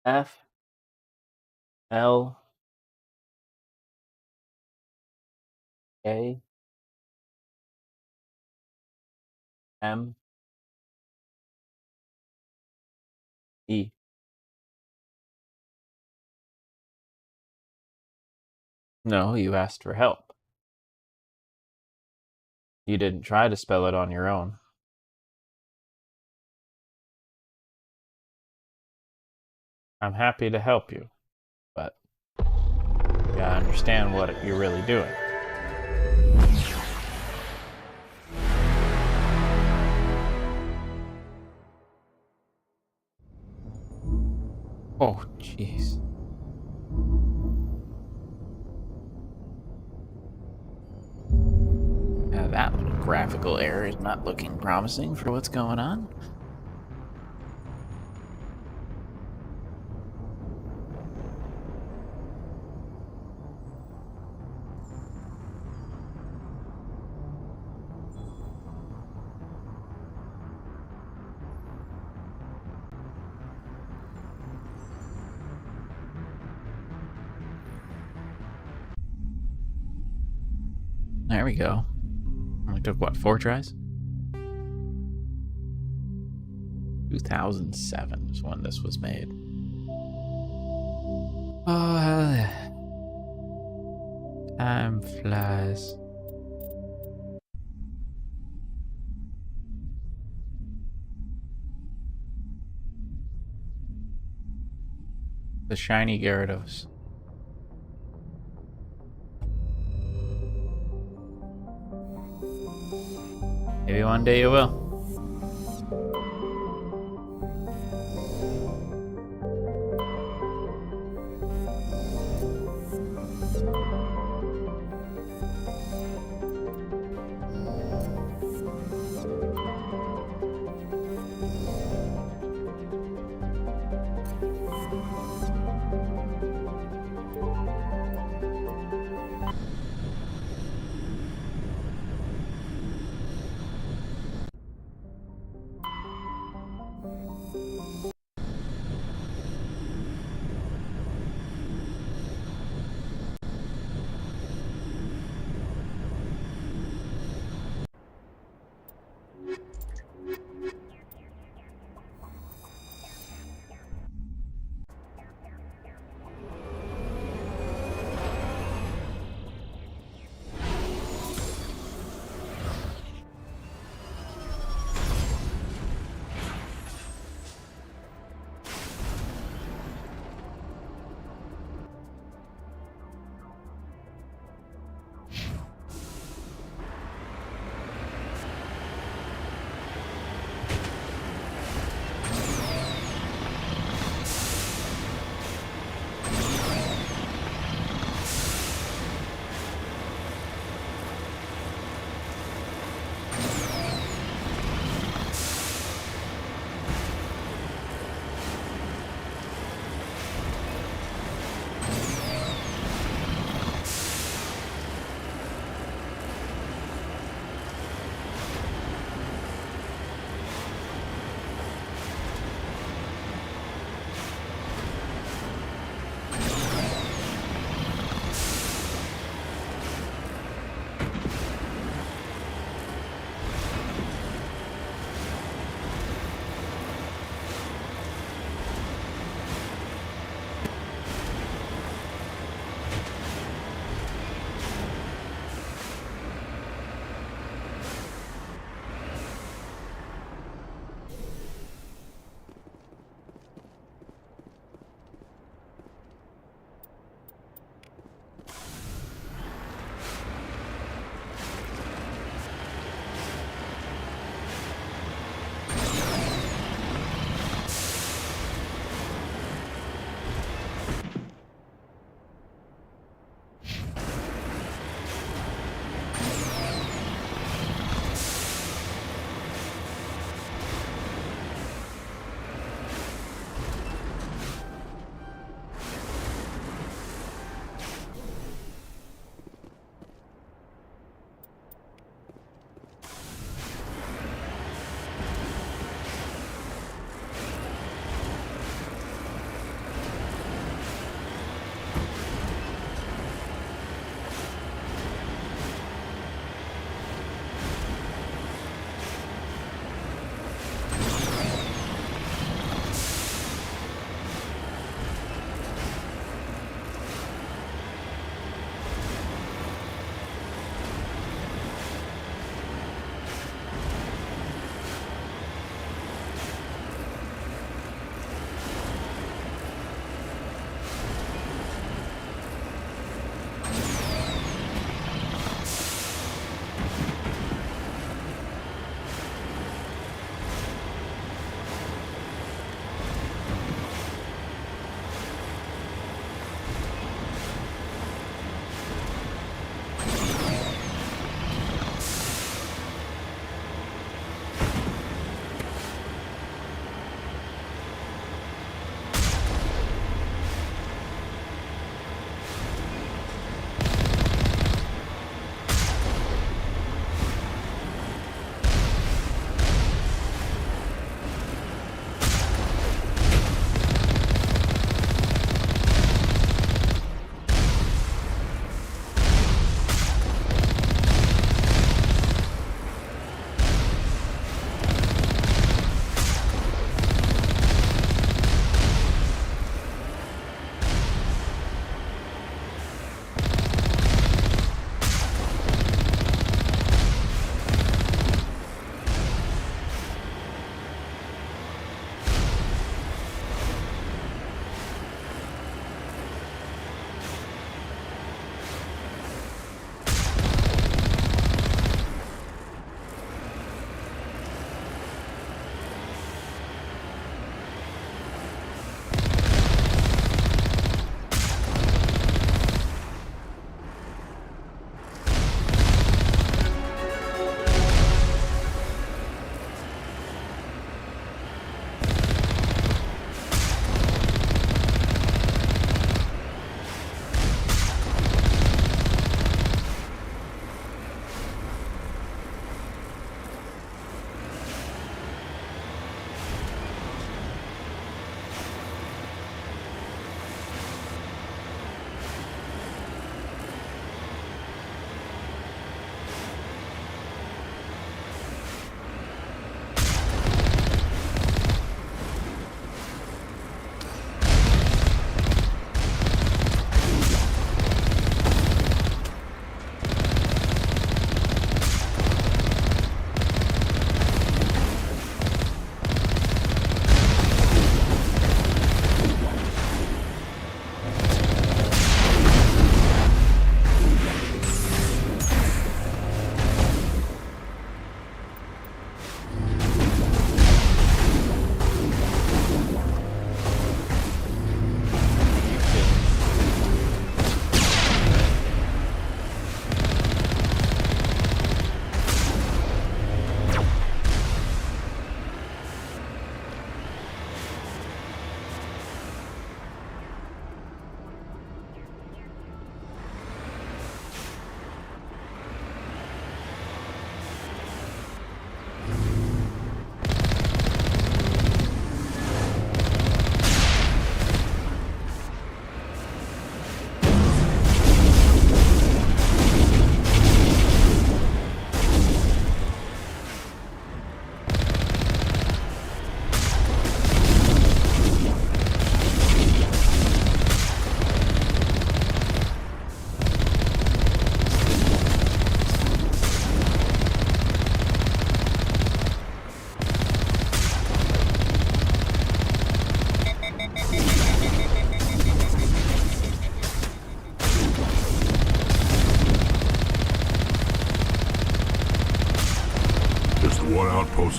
Speaker 1: F L A M E. No, you asked for help. You didn't try to spell it on your own. I'm happy to help you, but you gotta understand what you're really doing. Oh, jeez. Now that little graphical error is not looking promising for what's going on. There we go. Only took, what, 4 tries? 2007 is when this was made. Oh, hell yeah. Time flies. The shiny Gyarados. Maybe one day you will.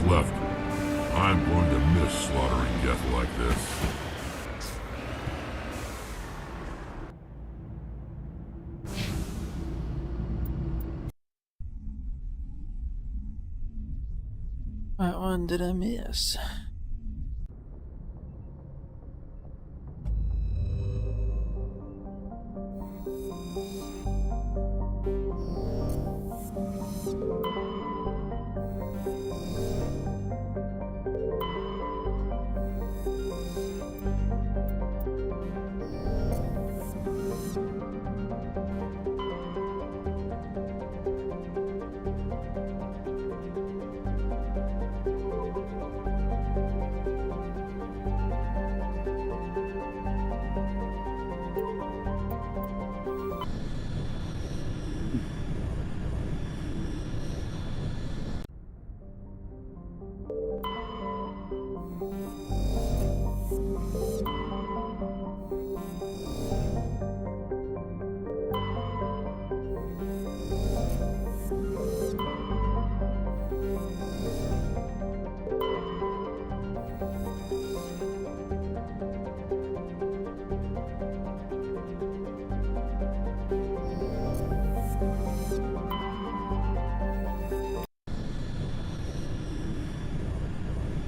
Speaker 11: left. I'm going to miss slaughtering Geth like this.
Speaker 1: What one did I miss?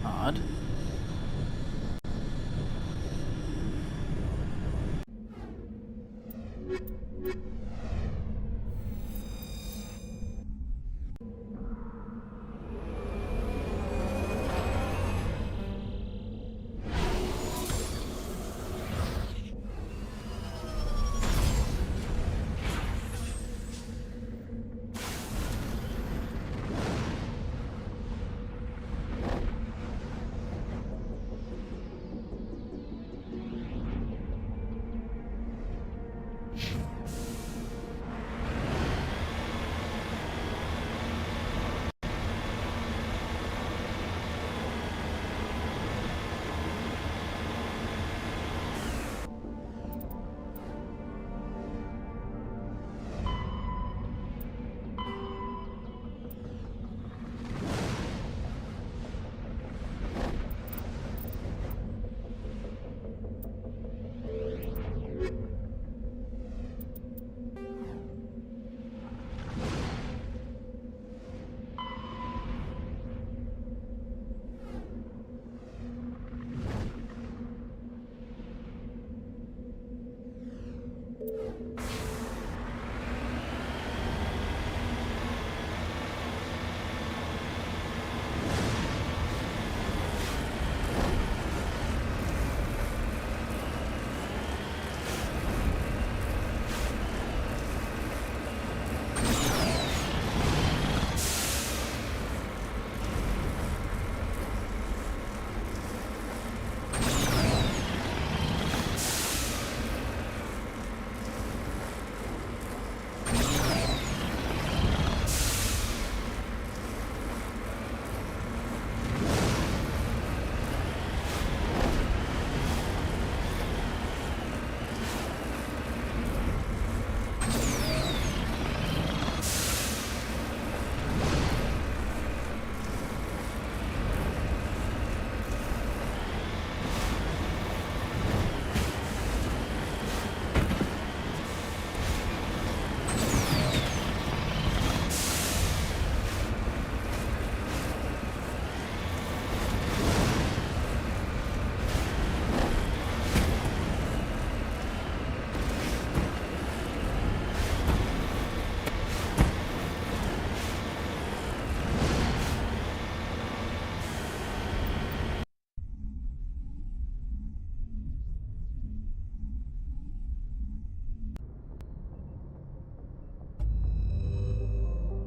Speaker 1: Odd.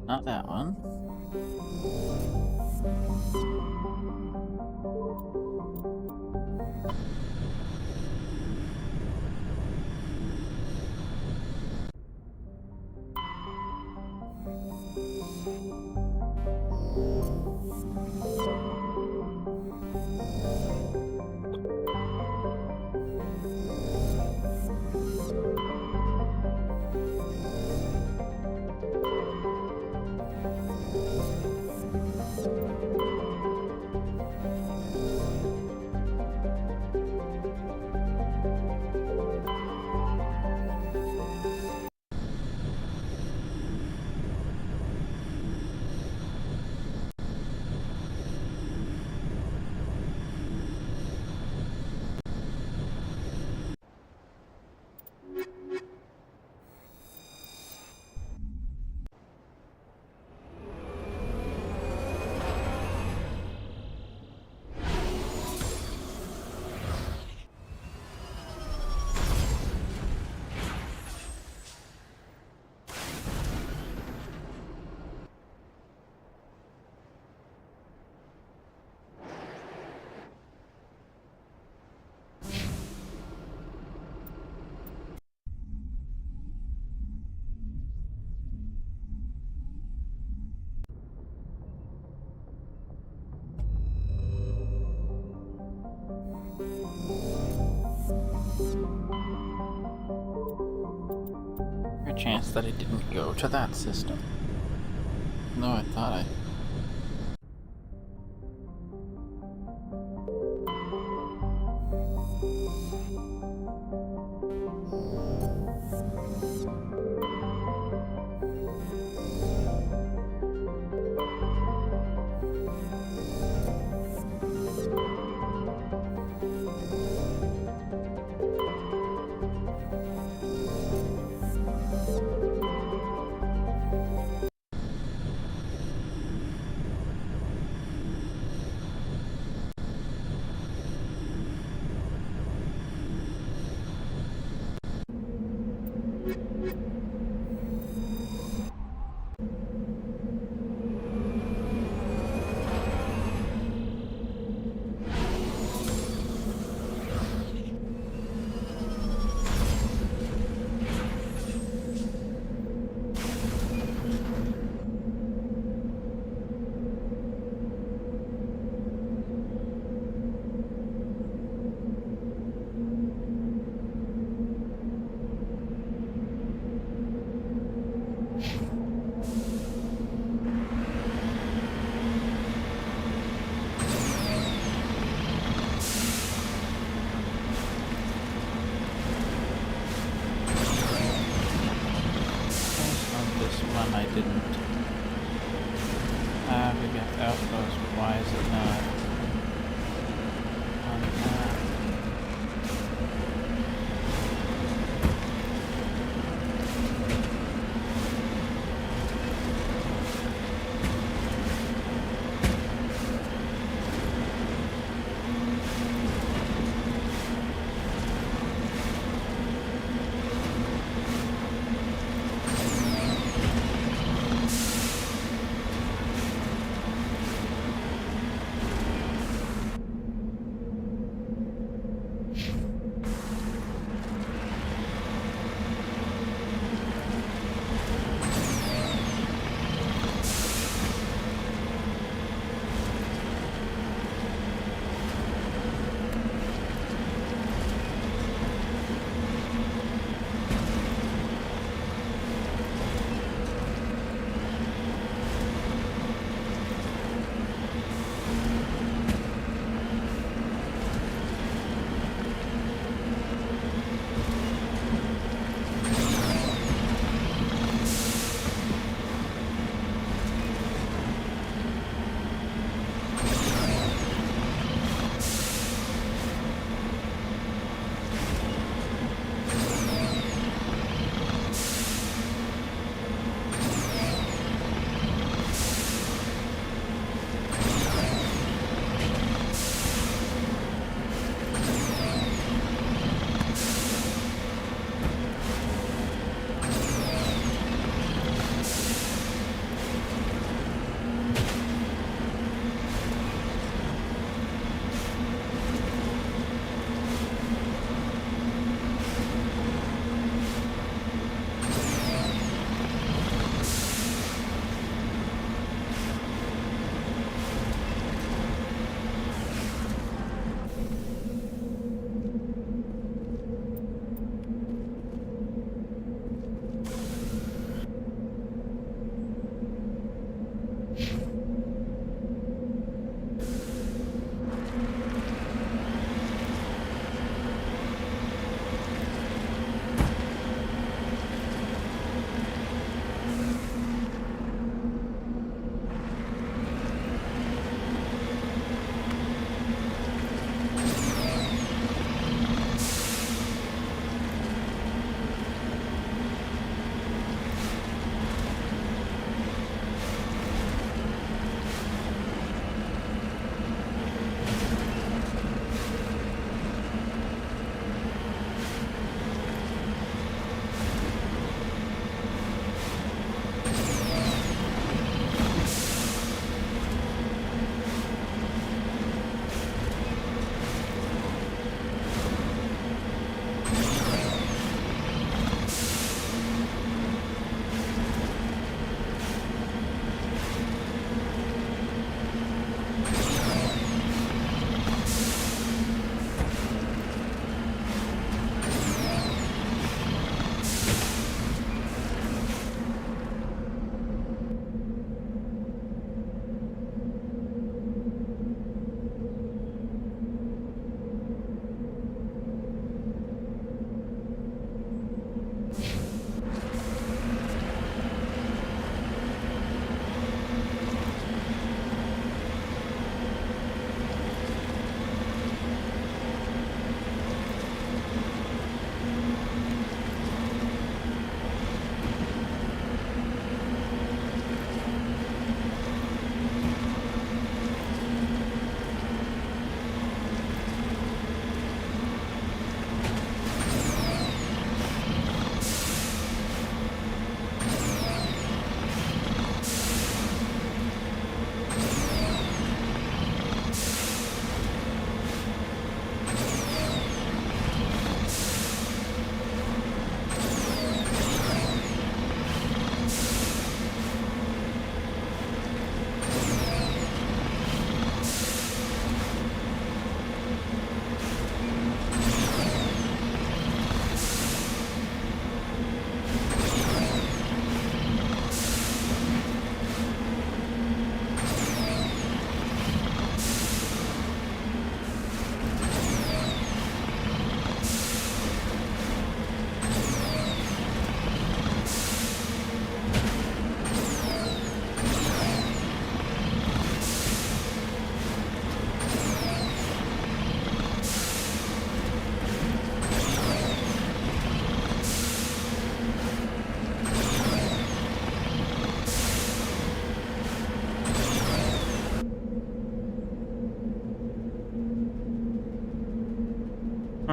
Speaker 1: Not that one. A chance that I didn't go to that system. No, I thought I...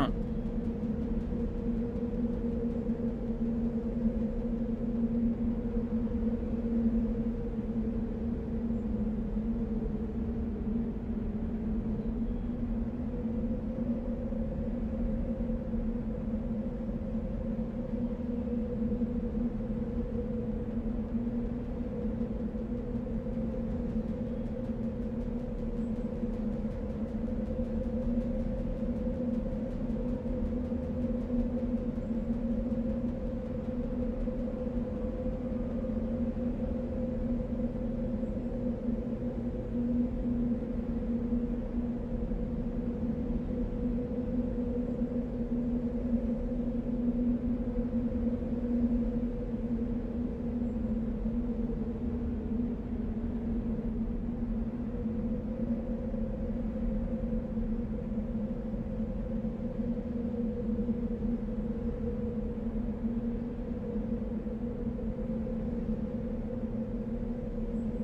Speaker 1: Huh.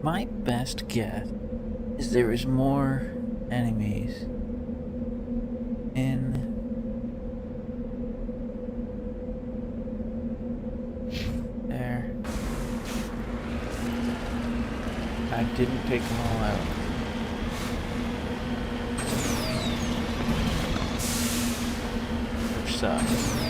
Speaker 1: My best guess is there is more enemies in there. I didn't take them all out. Which sucks.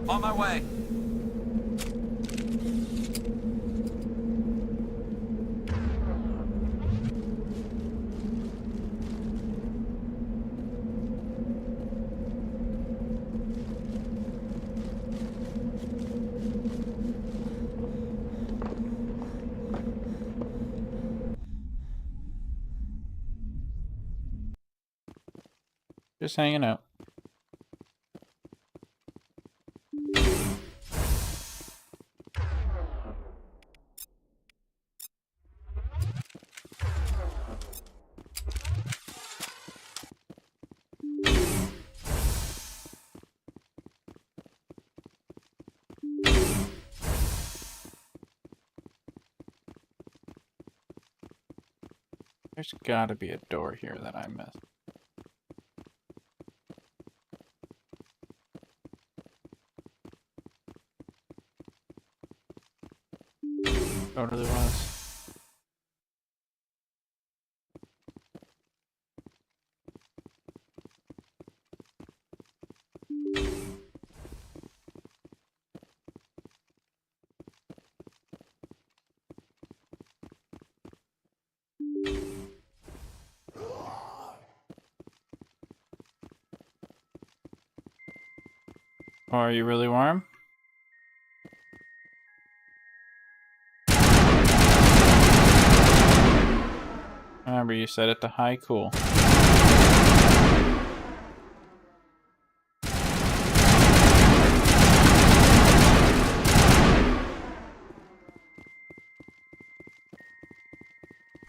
Speaker 17: On my way.
Speaker 1: Just hanging out. There's gotta be a door here that I missed. Oh, there was. Or are you really warm? Remember, you set it to high cool.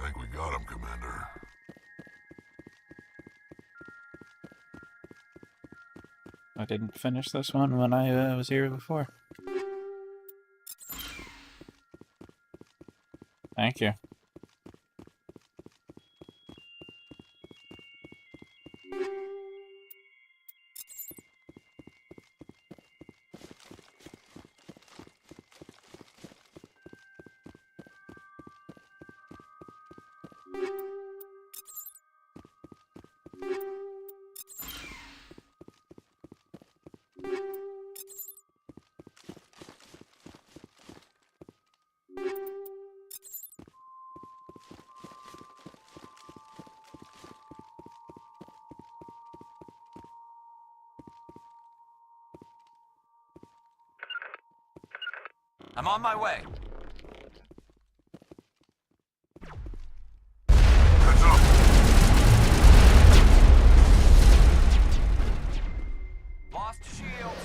Speaker 11: Think we got him, Commander.
Speaker 1: I didn't finish this one when I was here before. Thank you.
Speaker 17: I'm on my way.
Speaker 11: Heads up!
Speaker 17: Lost shields.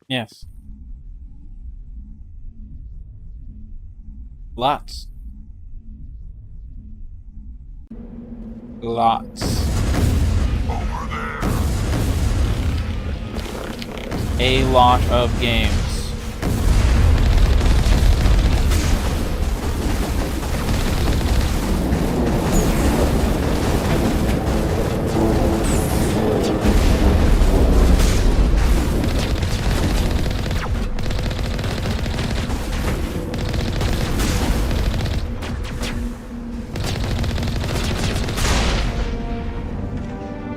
Speaker 1: Yes. Lots. Lots.
Speaker 11: Over there.
Speaker 1: A lot of games.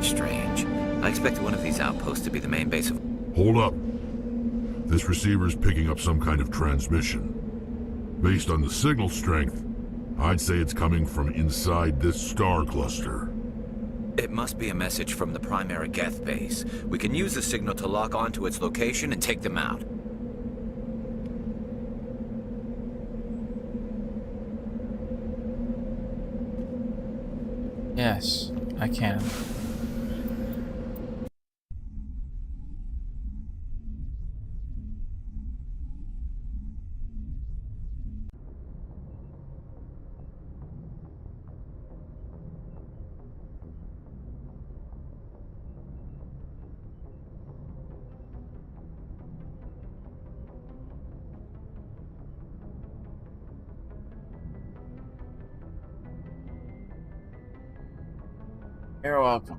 Speaker 17: Strange. I expected one of these outposts to be the main base of...
Speaker 11: Hold up. This receiver's picking up some kind of transmission. Based on the signal strength, I'd say it's coming from inside this star cluster.
Speaker 17: It must be a message from the primary Geth base. We can use the signal to lock onto its location and take them out.
Speaker 1: Yes, I can. You're welcome.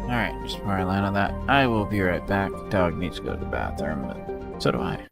Speaker 1: Alright, just before I land on that, I will be right back. Dog needs to go to the bathroom, but so do I.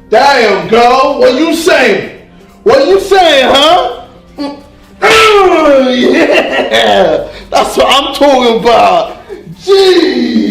Speaker 3: Damn, girl, what you saying? What you saying, huh? Yeah, that's what I'm talking about. Jeez.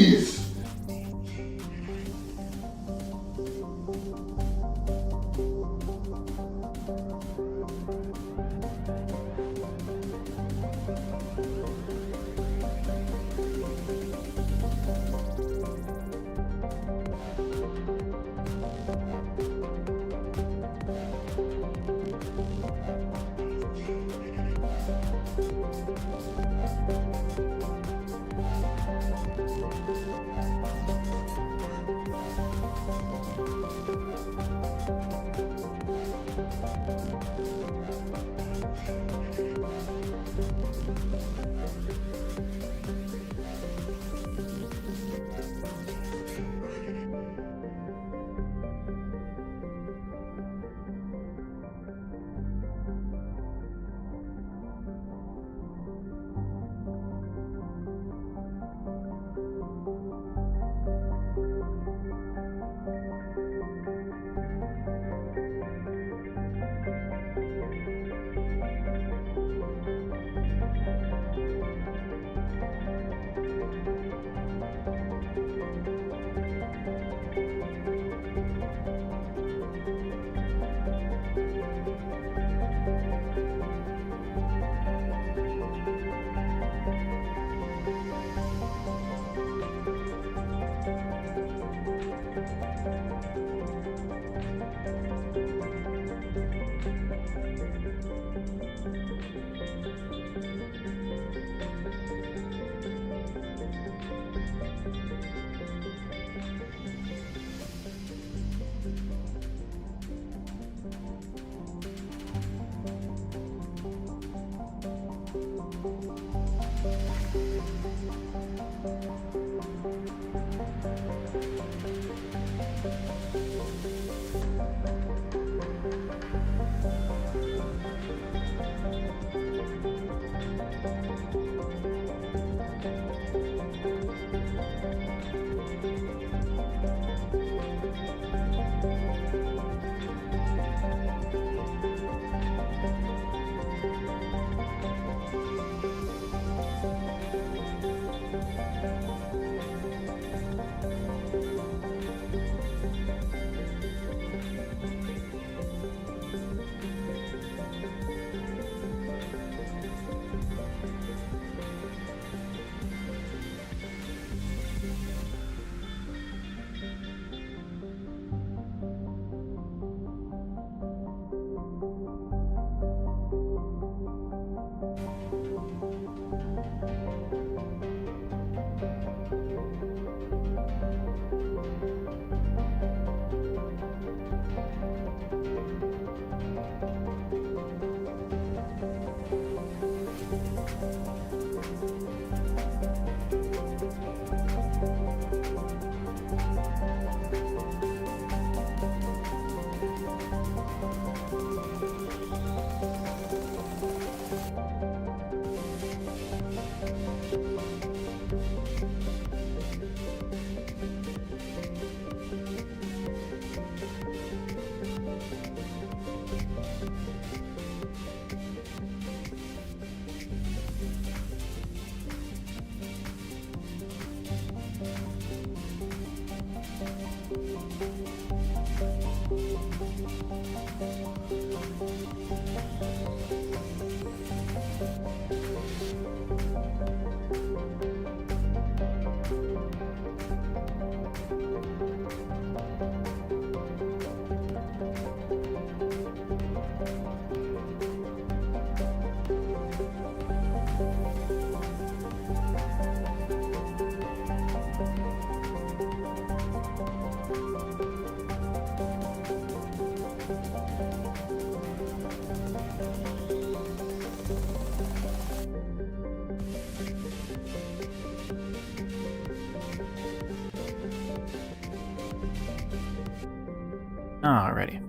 Speaker 1: Alrighty.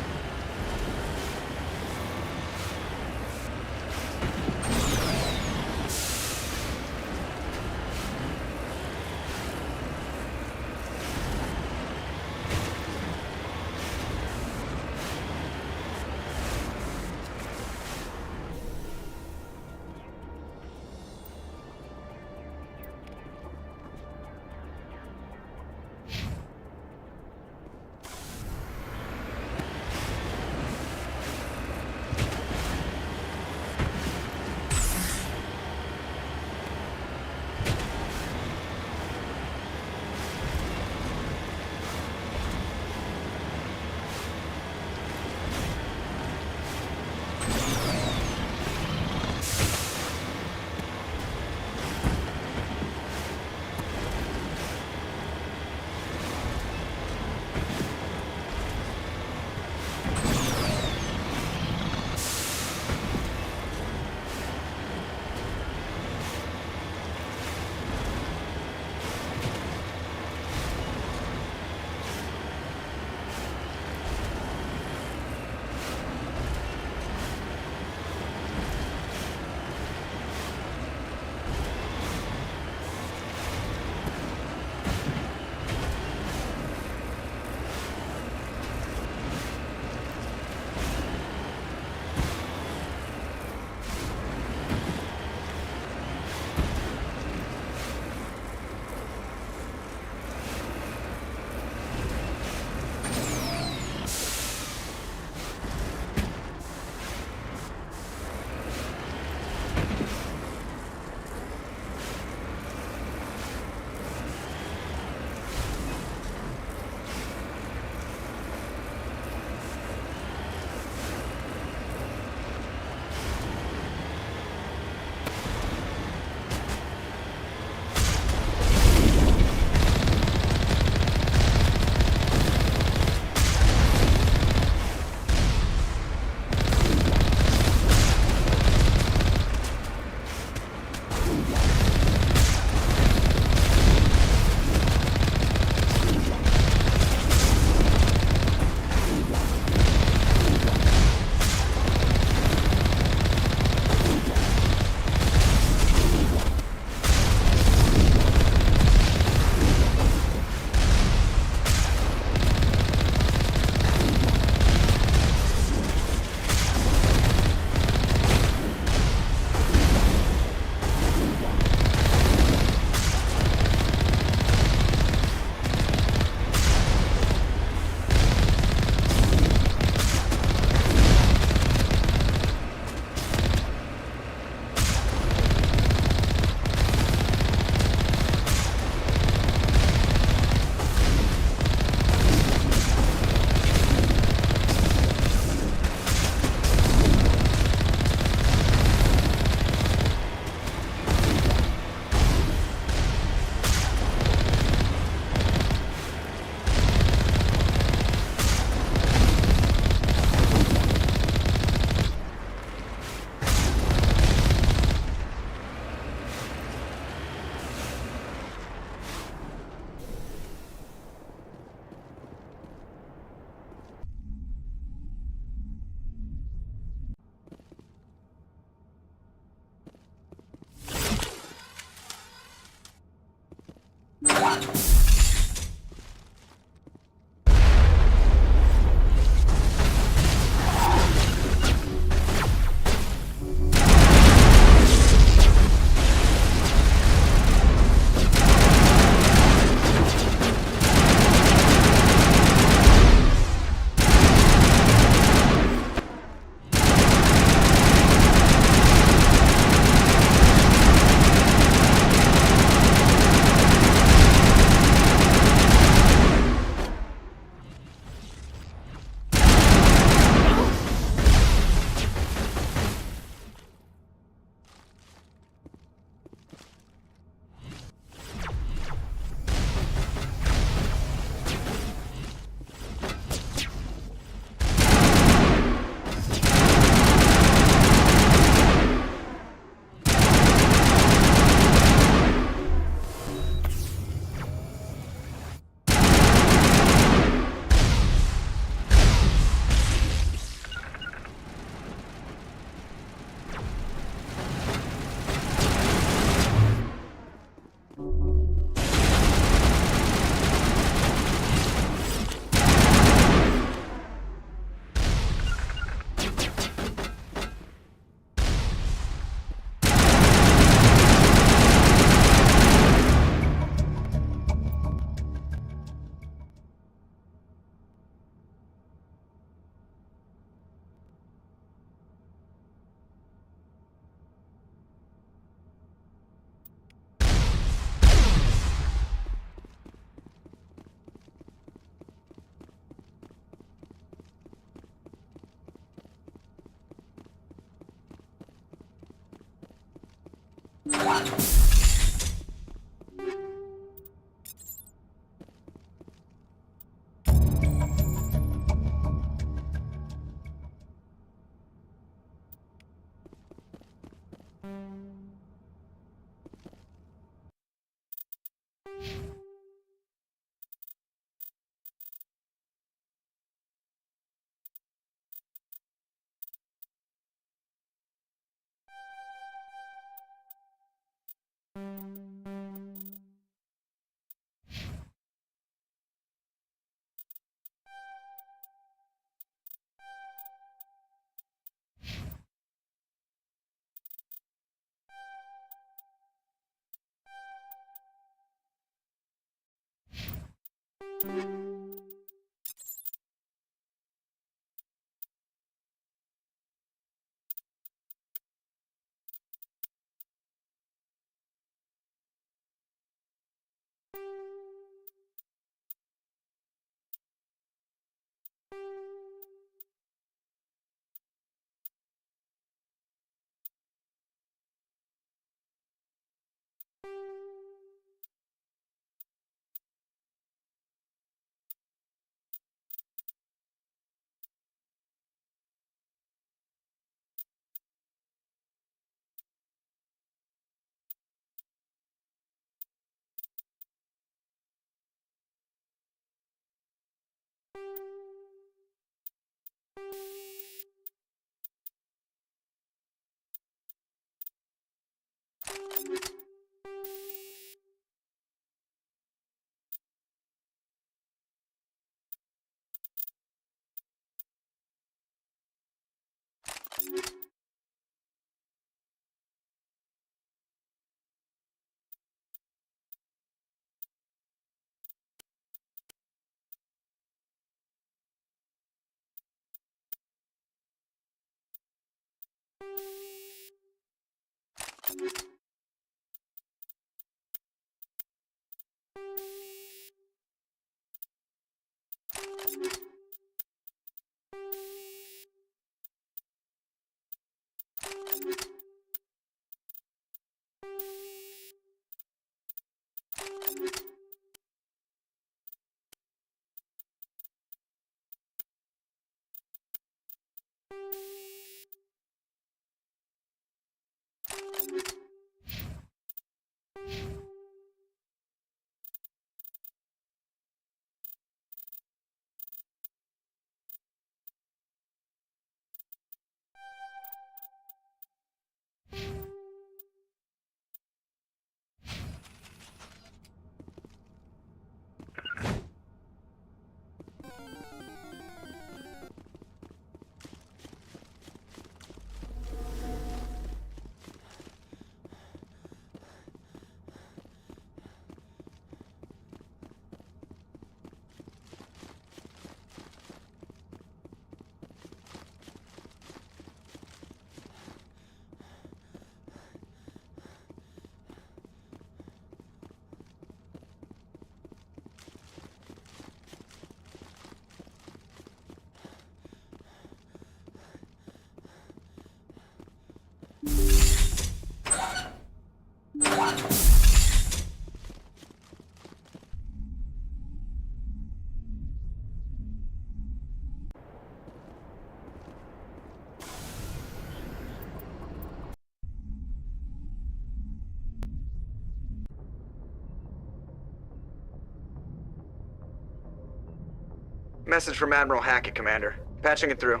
Speaker 4: Message from Admiral Hackett, Commander. Patching it through.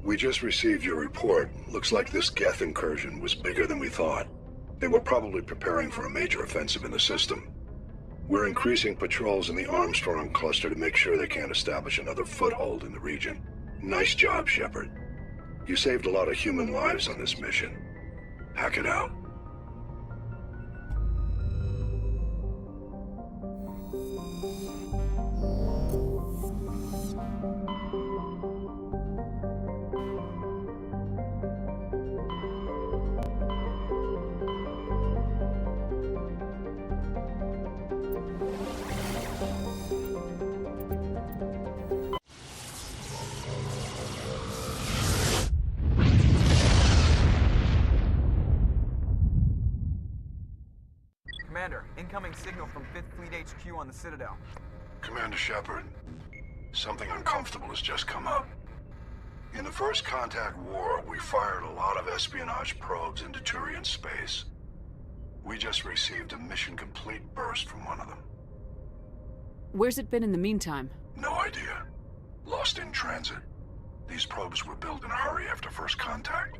Speaker 12: We just received your report. Looks like this Geth incursion was bigger than we thought. They were probably preparing for a major offensive in the system. We're increasing patrols in the Armstrong cluster to make sure they can't establish another foothold in the region. Nice job, Shepard. You saved a lot of human lives on this mission. Hackett out.
Speaker 4: Commander, incoming signal from 5th Fleet HQ on the Citadel.
Speaker 12: Commander Shepard, something uncomfortable has just come up. In the First Contact War, we fired a lot of espionage probes into Turian space. We just received a mission complete burst from one of them.
Speaker 9: Where's it been in the meantime?
Speaker 12: No idea. Lost in transit. These probes were built in a hurry after First Contact.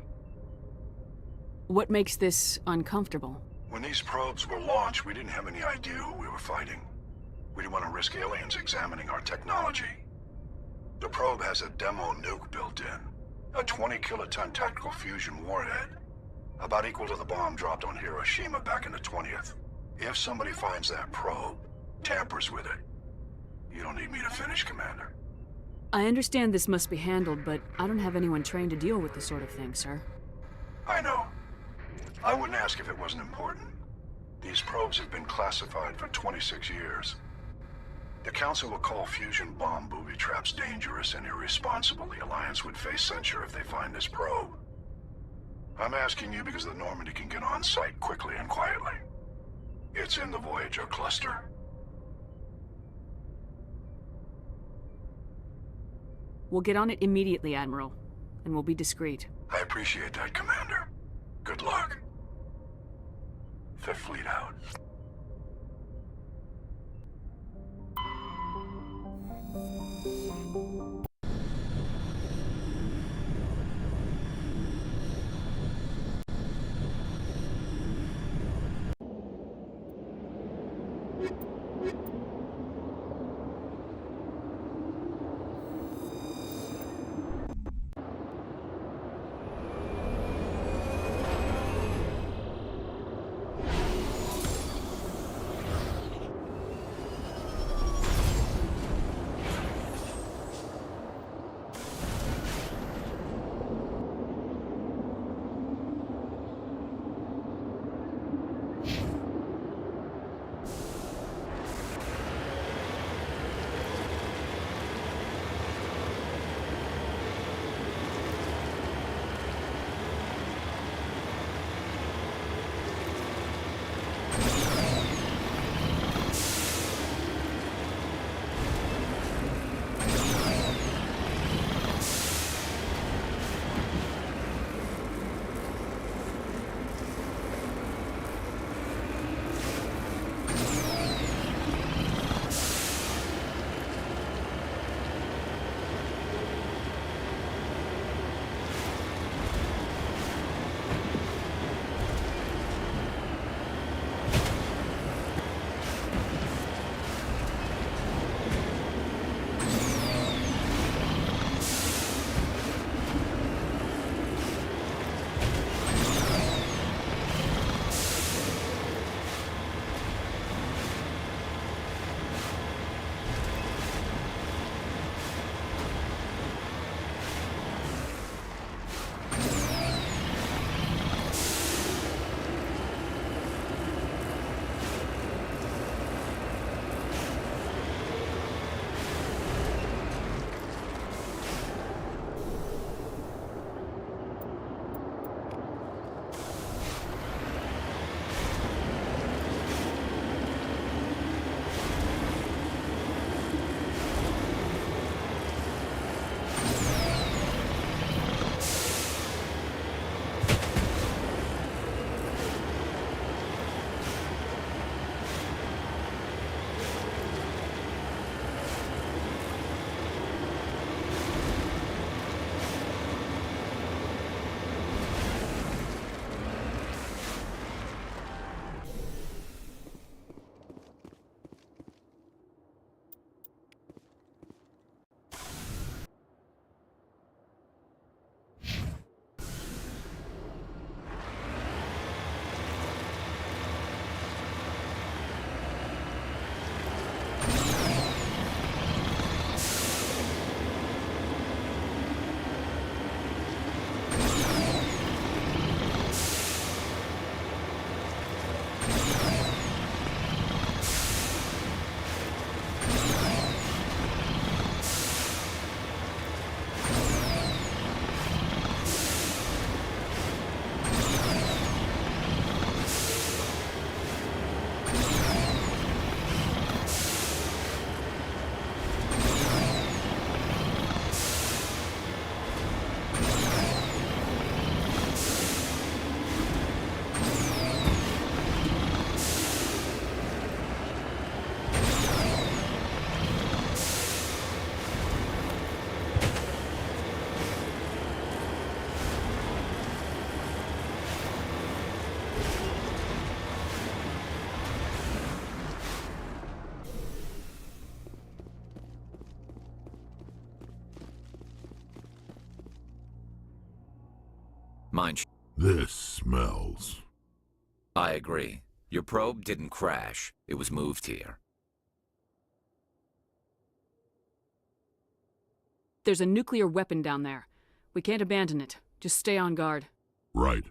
Speaker 9: What makes this uncomfortable?
Speaker 12: When these probes were launched, we didn't have any idea who we were fighting. We didn't want to risk aliens examining our technology. The probe has a demo nuke built in. A 20-kiloton tactical fusion warhead. About equal to the bomb dropped on Hiroshima back in the 20th. If somebody finds that probe, tampers with it, you don't need me to finish, Commander.
Speaker 9: I understand this must be handled, but I don't have anyone trained to deal with this sort of thing, sir.
Speaker 12: I know. I wouldn't ask if it wasn't important. These probes have been classified for 26 years. The Council will call fusion bomb booby traps dangerous and irresponsible. The Alliance would face censure if they find this probe. I'm asking you because the Normandy can get on site quickly and quietly. It's in the Voyager cluster.
Speaker 9: We'll get on it immediately, Admiral, and we'll be discreet.
Speaker 12: I appreciate that, Commander. Good luck. Fifth Fleet out.
Speaker 17: mind.
Speaker 11: This smells.
Speaker 17: I agree. Your probe didn't crash. It was moved here.
Speaker 9: There's a nuclear weapon down there. We can't abandon it. Just stay on guard.
Speaker 11: Right.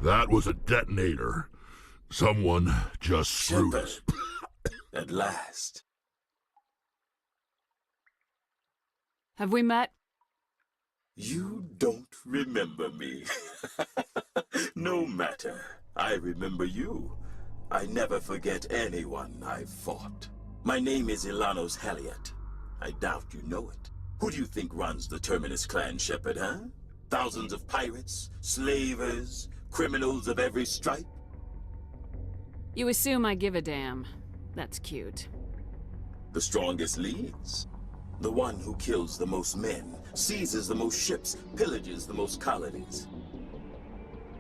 Speaker 11: That was a detonator. Someone just screwed us.
Speaker 13: At last.
Speaker 9: Have we met?
Speaker 13: You don't remember me. No matter. I remember you. I never forget anyone I've fought. My name is Ilanos Haliat. I doubt you know it. Who do you think runs the Terminus clan, Shepard, huh? Thousands of pirates, slavers, criminals of every stripe?
Speaker 9: You assume I give a damn. That's cute.
Speaker 13: The strongest leads. The one who kills the most men, seizes the most ships, pillages the most colonies.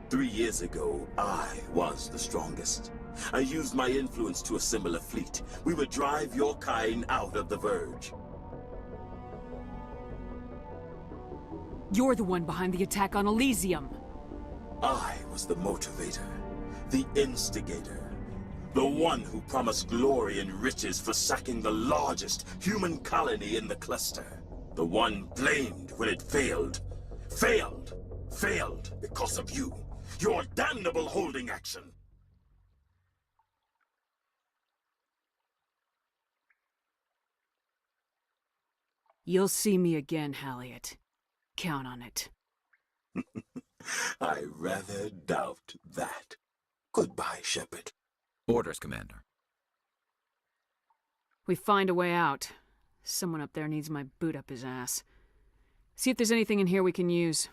Speaker 13: 3 years ago, I was the strongest. I used my influence to assemble a fleet. We would drive your kind out of the Verge.
Speaker 9: You're the one behind the attack on Elysium.
Speaker 13: I was the motivator, the instigator, the one who promised glory and riches for sacking the largest human colony in the cluster. The one blamed when it failed. Failed because of you. Your damnable holding action.
Speaker 9: You'll see me again, Haliat. Count on it.
Speaker 13: I rather doubt that. Goodbye, Shepard.
Speaker 17: Orders, Commander.
Speaker 9: We find a way out. Someone up there needs my boot up his ass. See if there's anything in here we can use.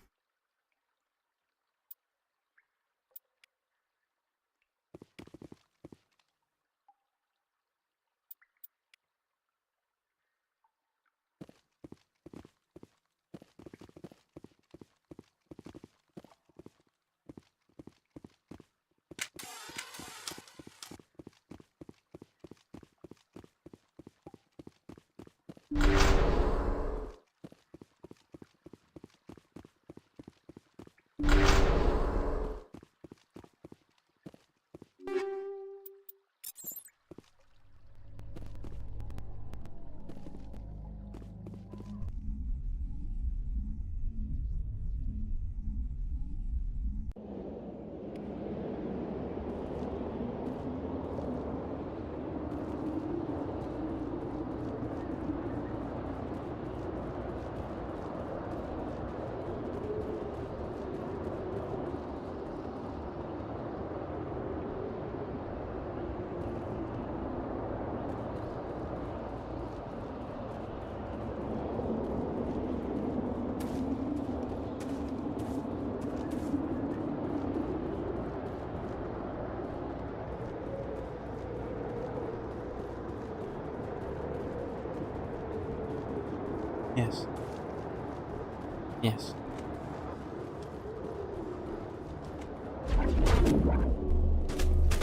Speaker 1: Yes. Yes.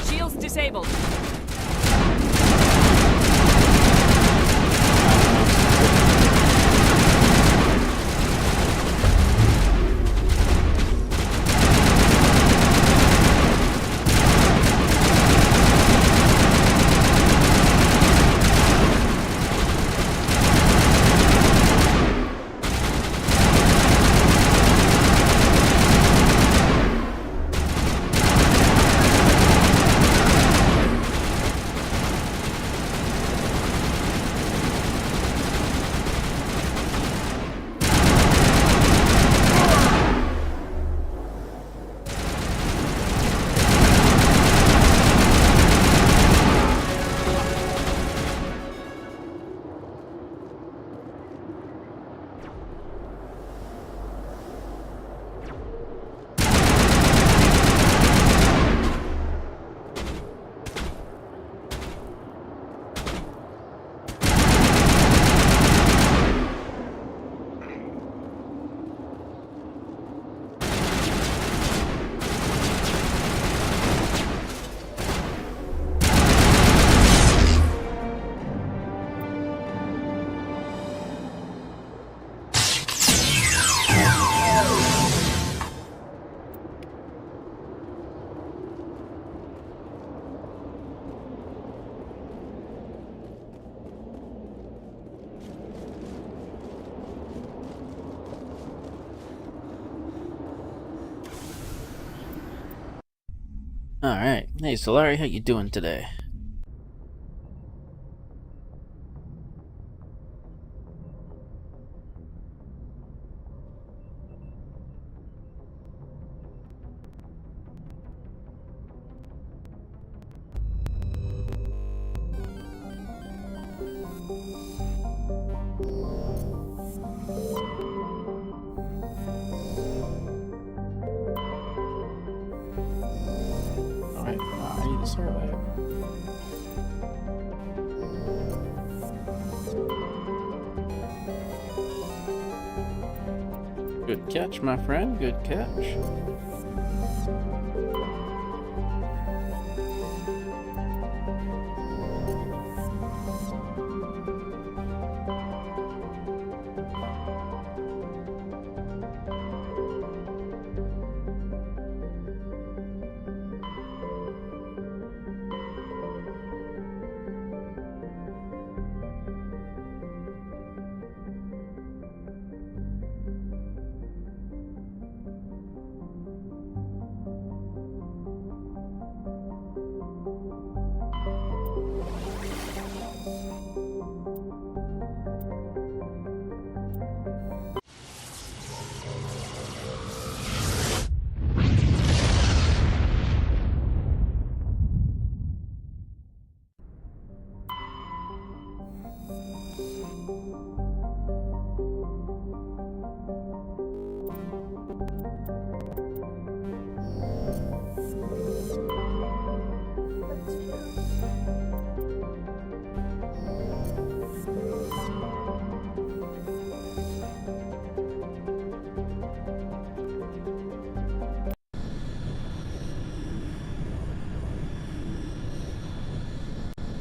Speaker 21: Shields disabled.
Speaker 1: Alright. Hey, Solari, how you doing today? Alright, I need to survey. Good catch, my friend. Good catch.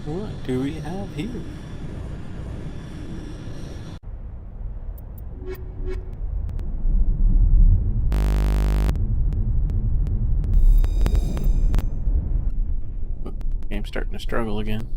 Speaker 1: What do we have here? Game's starting to struggle again.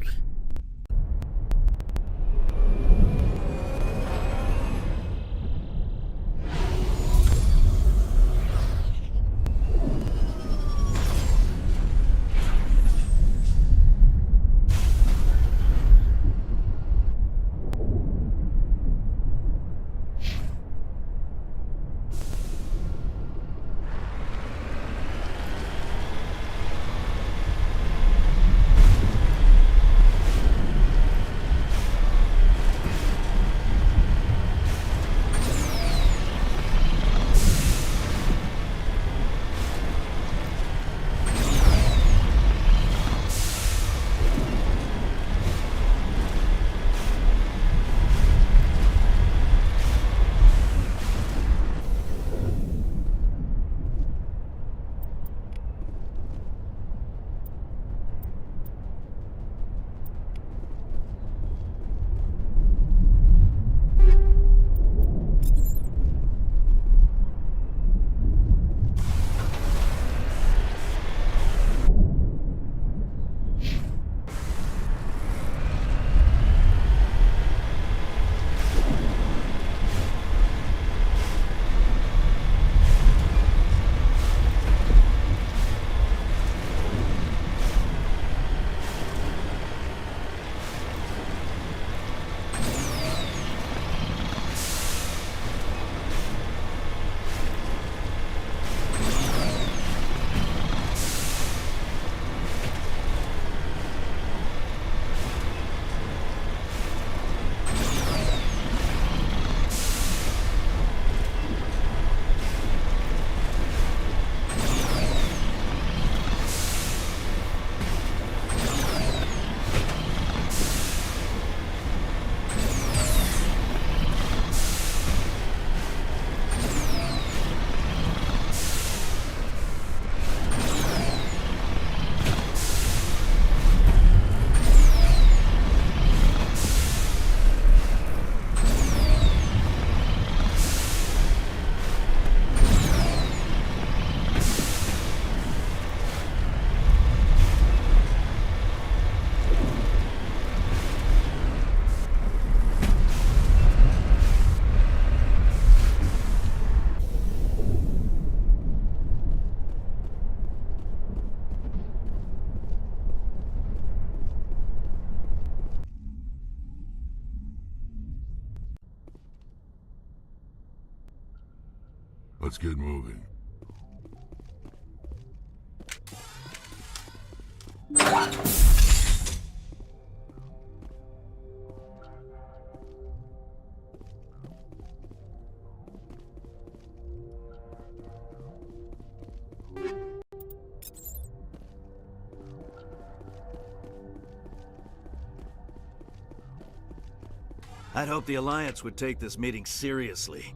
Speaker 11: Let's get moving.
Speaker 6: I'd hoped the Alliance would take this meeting seriously.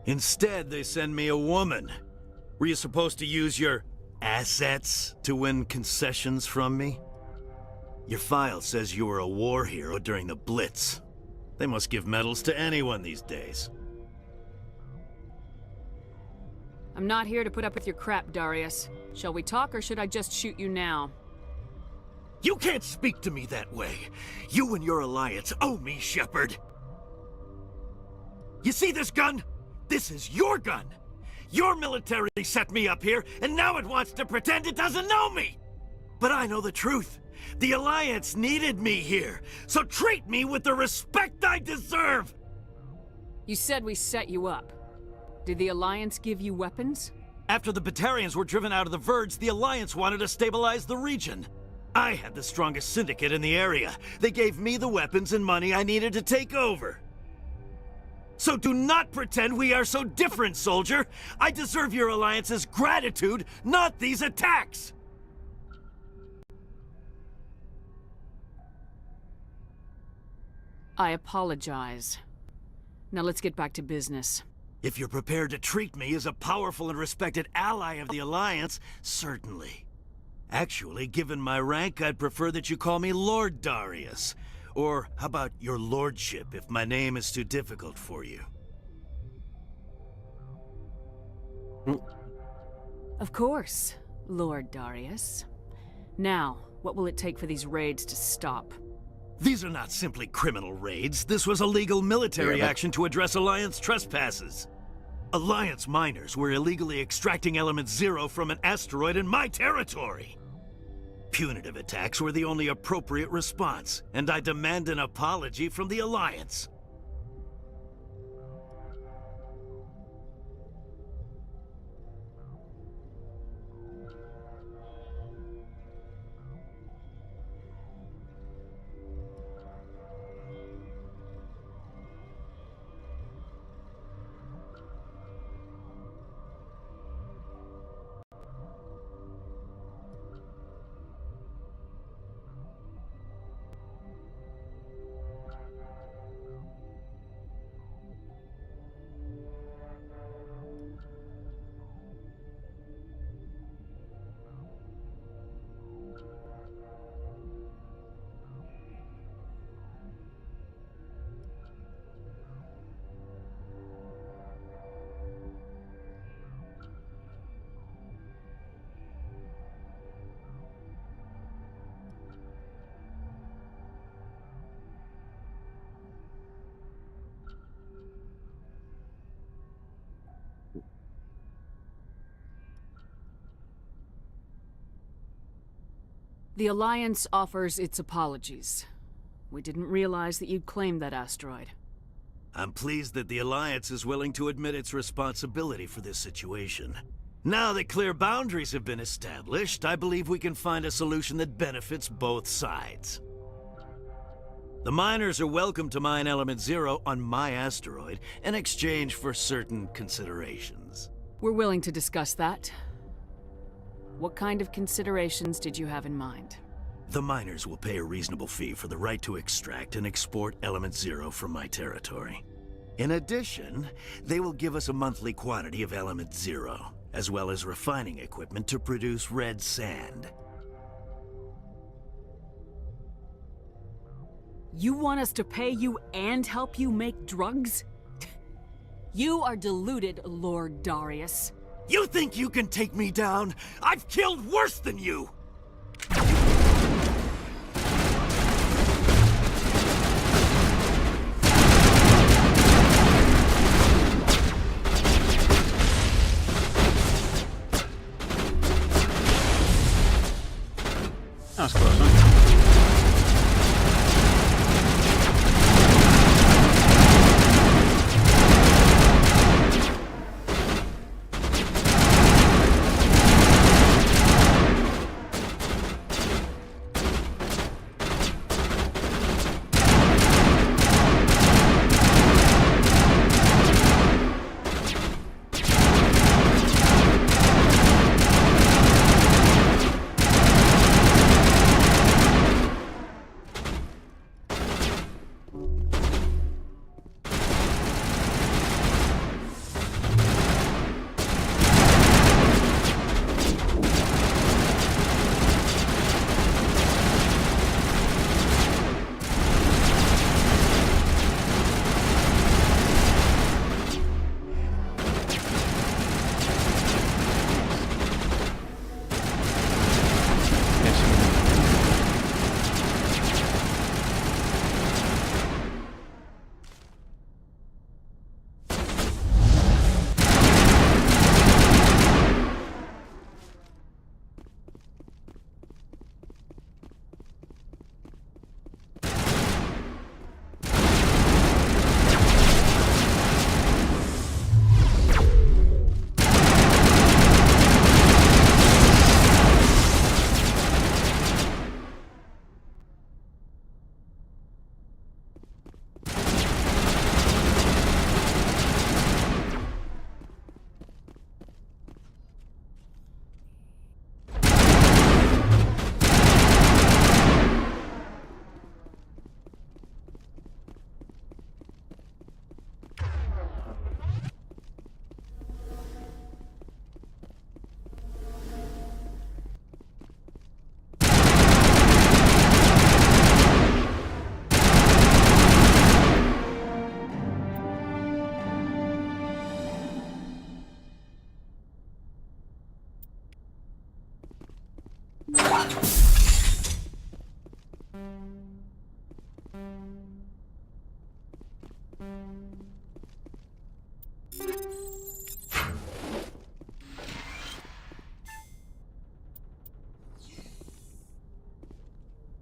Speaker 6: Instead, they send me a woman. Were you supposed to use your assets to win concessions from me? Your file says you were a war hero during the Blitz. They must give medals to anyone these days.
Speaker 9: I'm not here to put up with your crap, Darius. Shall we talk, or should I just shoot you now?
Speaker 6: You can't speak to me that way. You and your Alliance owe me, Shepard. You see this gun? This is your gun. Your military set me up here, and now it wants to pretend it doesn't know me. But I know the truth. The Alliance needed me here, so treat me with the respect I deserve!
Speaker 9: You said we set you up. Did the Alliance give you weapons?
Speaker 6: After the Batarians were driven out of the Verge, the Alliance wanted to stabilize the region. I had the strongest syndicate in the area. They gave me the weapons and money I needed to take over. So do not pretend we are so different, soldier! I deserve your Alliance's gratitude, not these attacks!
Speaker 9: I apologize. Now let's get back to business.
Speaker 6: If you're prepared to treat me as a powerful and respected ally of the Alliance, certainly. Actually, given my rank, I'd prefer that you call me Lord Darius. Or how about your lordship, if my name is too difficult for you?
Speaker 9: Of course, Lord Darius. Now, what will it take for these raids to stop?
Speaker 6: These are not simply criminal raids. This was a legal military action to address Alliance trespasses. Alliance miners were illegally extracting Element Zero from an asteroid in my territory. Punitive attacks were the only appropriate response, and I demand an apology from the Alliance.
Speaker 9: The Alliance offers its apologies. We didn't realize that you'd claimed that asteroid.
Speaker 6: I'm pleased that the Alliance is willing to admit its responsibility for this situation. Now that clear boundaries have been established, I believe we can find a solution that benefits both sides. The miners are welcome to mine Element Zero on my asteroid in exchange for certain considerations.
Speaker 9: We're willing to discuss that. What kind of considerations did you have in mind?
Speaker 6: The miners will pay a reasonable fee for the right to extract and export Element Zero from my territory. In addition, they will give us a monthly quantity of Element Zero, as well as refining equipment to produce red sand.
Speaker 9: You want us to pay you and help you make drugs? You are deluded, Lord Darius.
Speaker 6: You think you can take me down? I've killed worse than you!
Speaker 1: That was close, huh?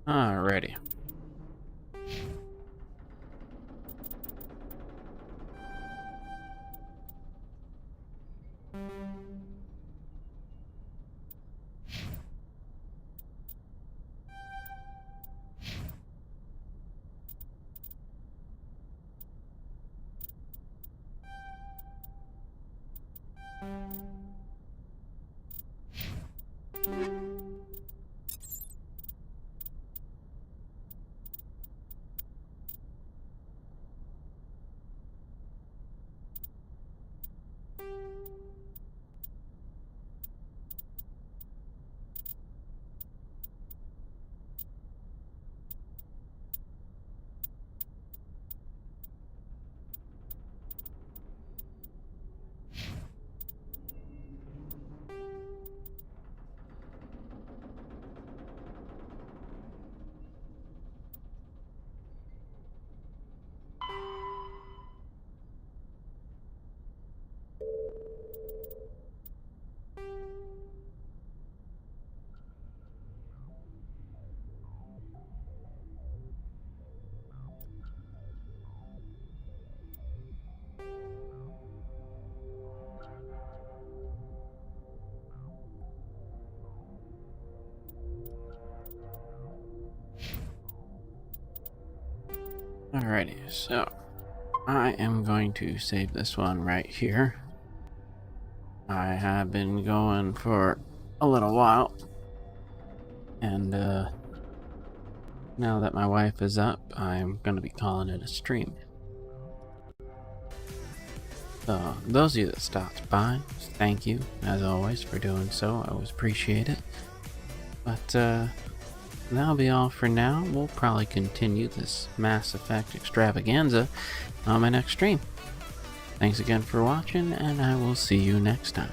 Speaker 1: Alrighty. Alrighty, so I am going to save this one right here. I have been going for a little while, and now that my wife is up, I'm going to be calling it a stream. So, those of you that stopped by, thank you, as always, for doing so. I always appreciate it. But, that'll be all for now. We'll probably continue this Mass Effect extravaganza on my next stream. Thanks again for watching, and I will see you next time.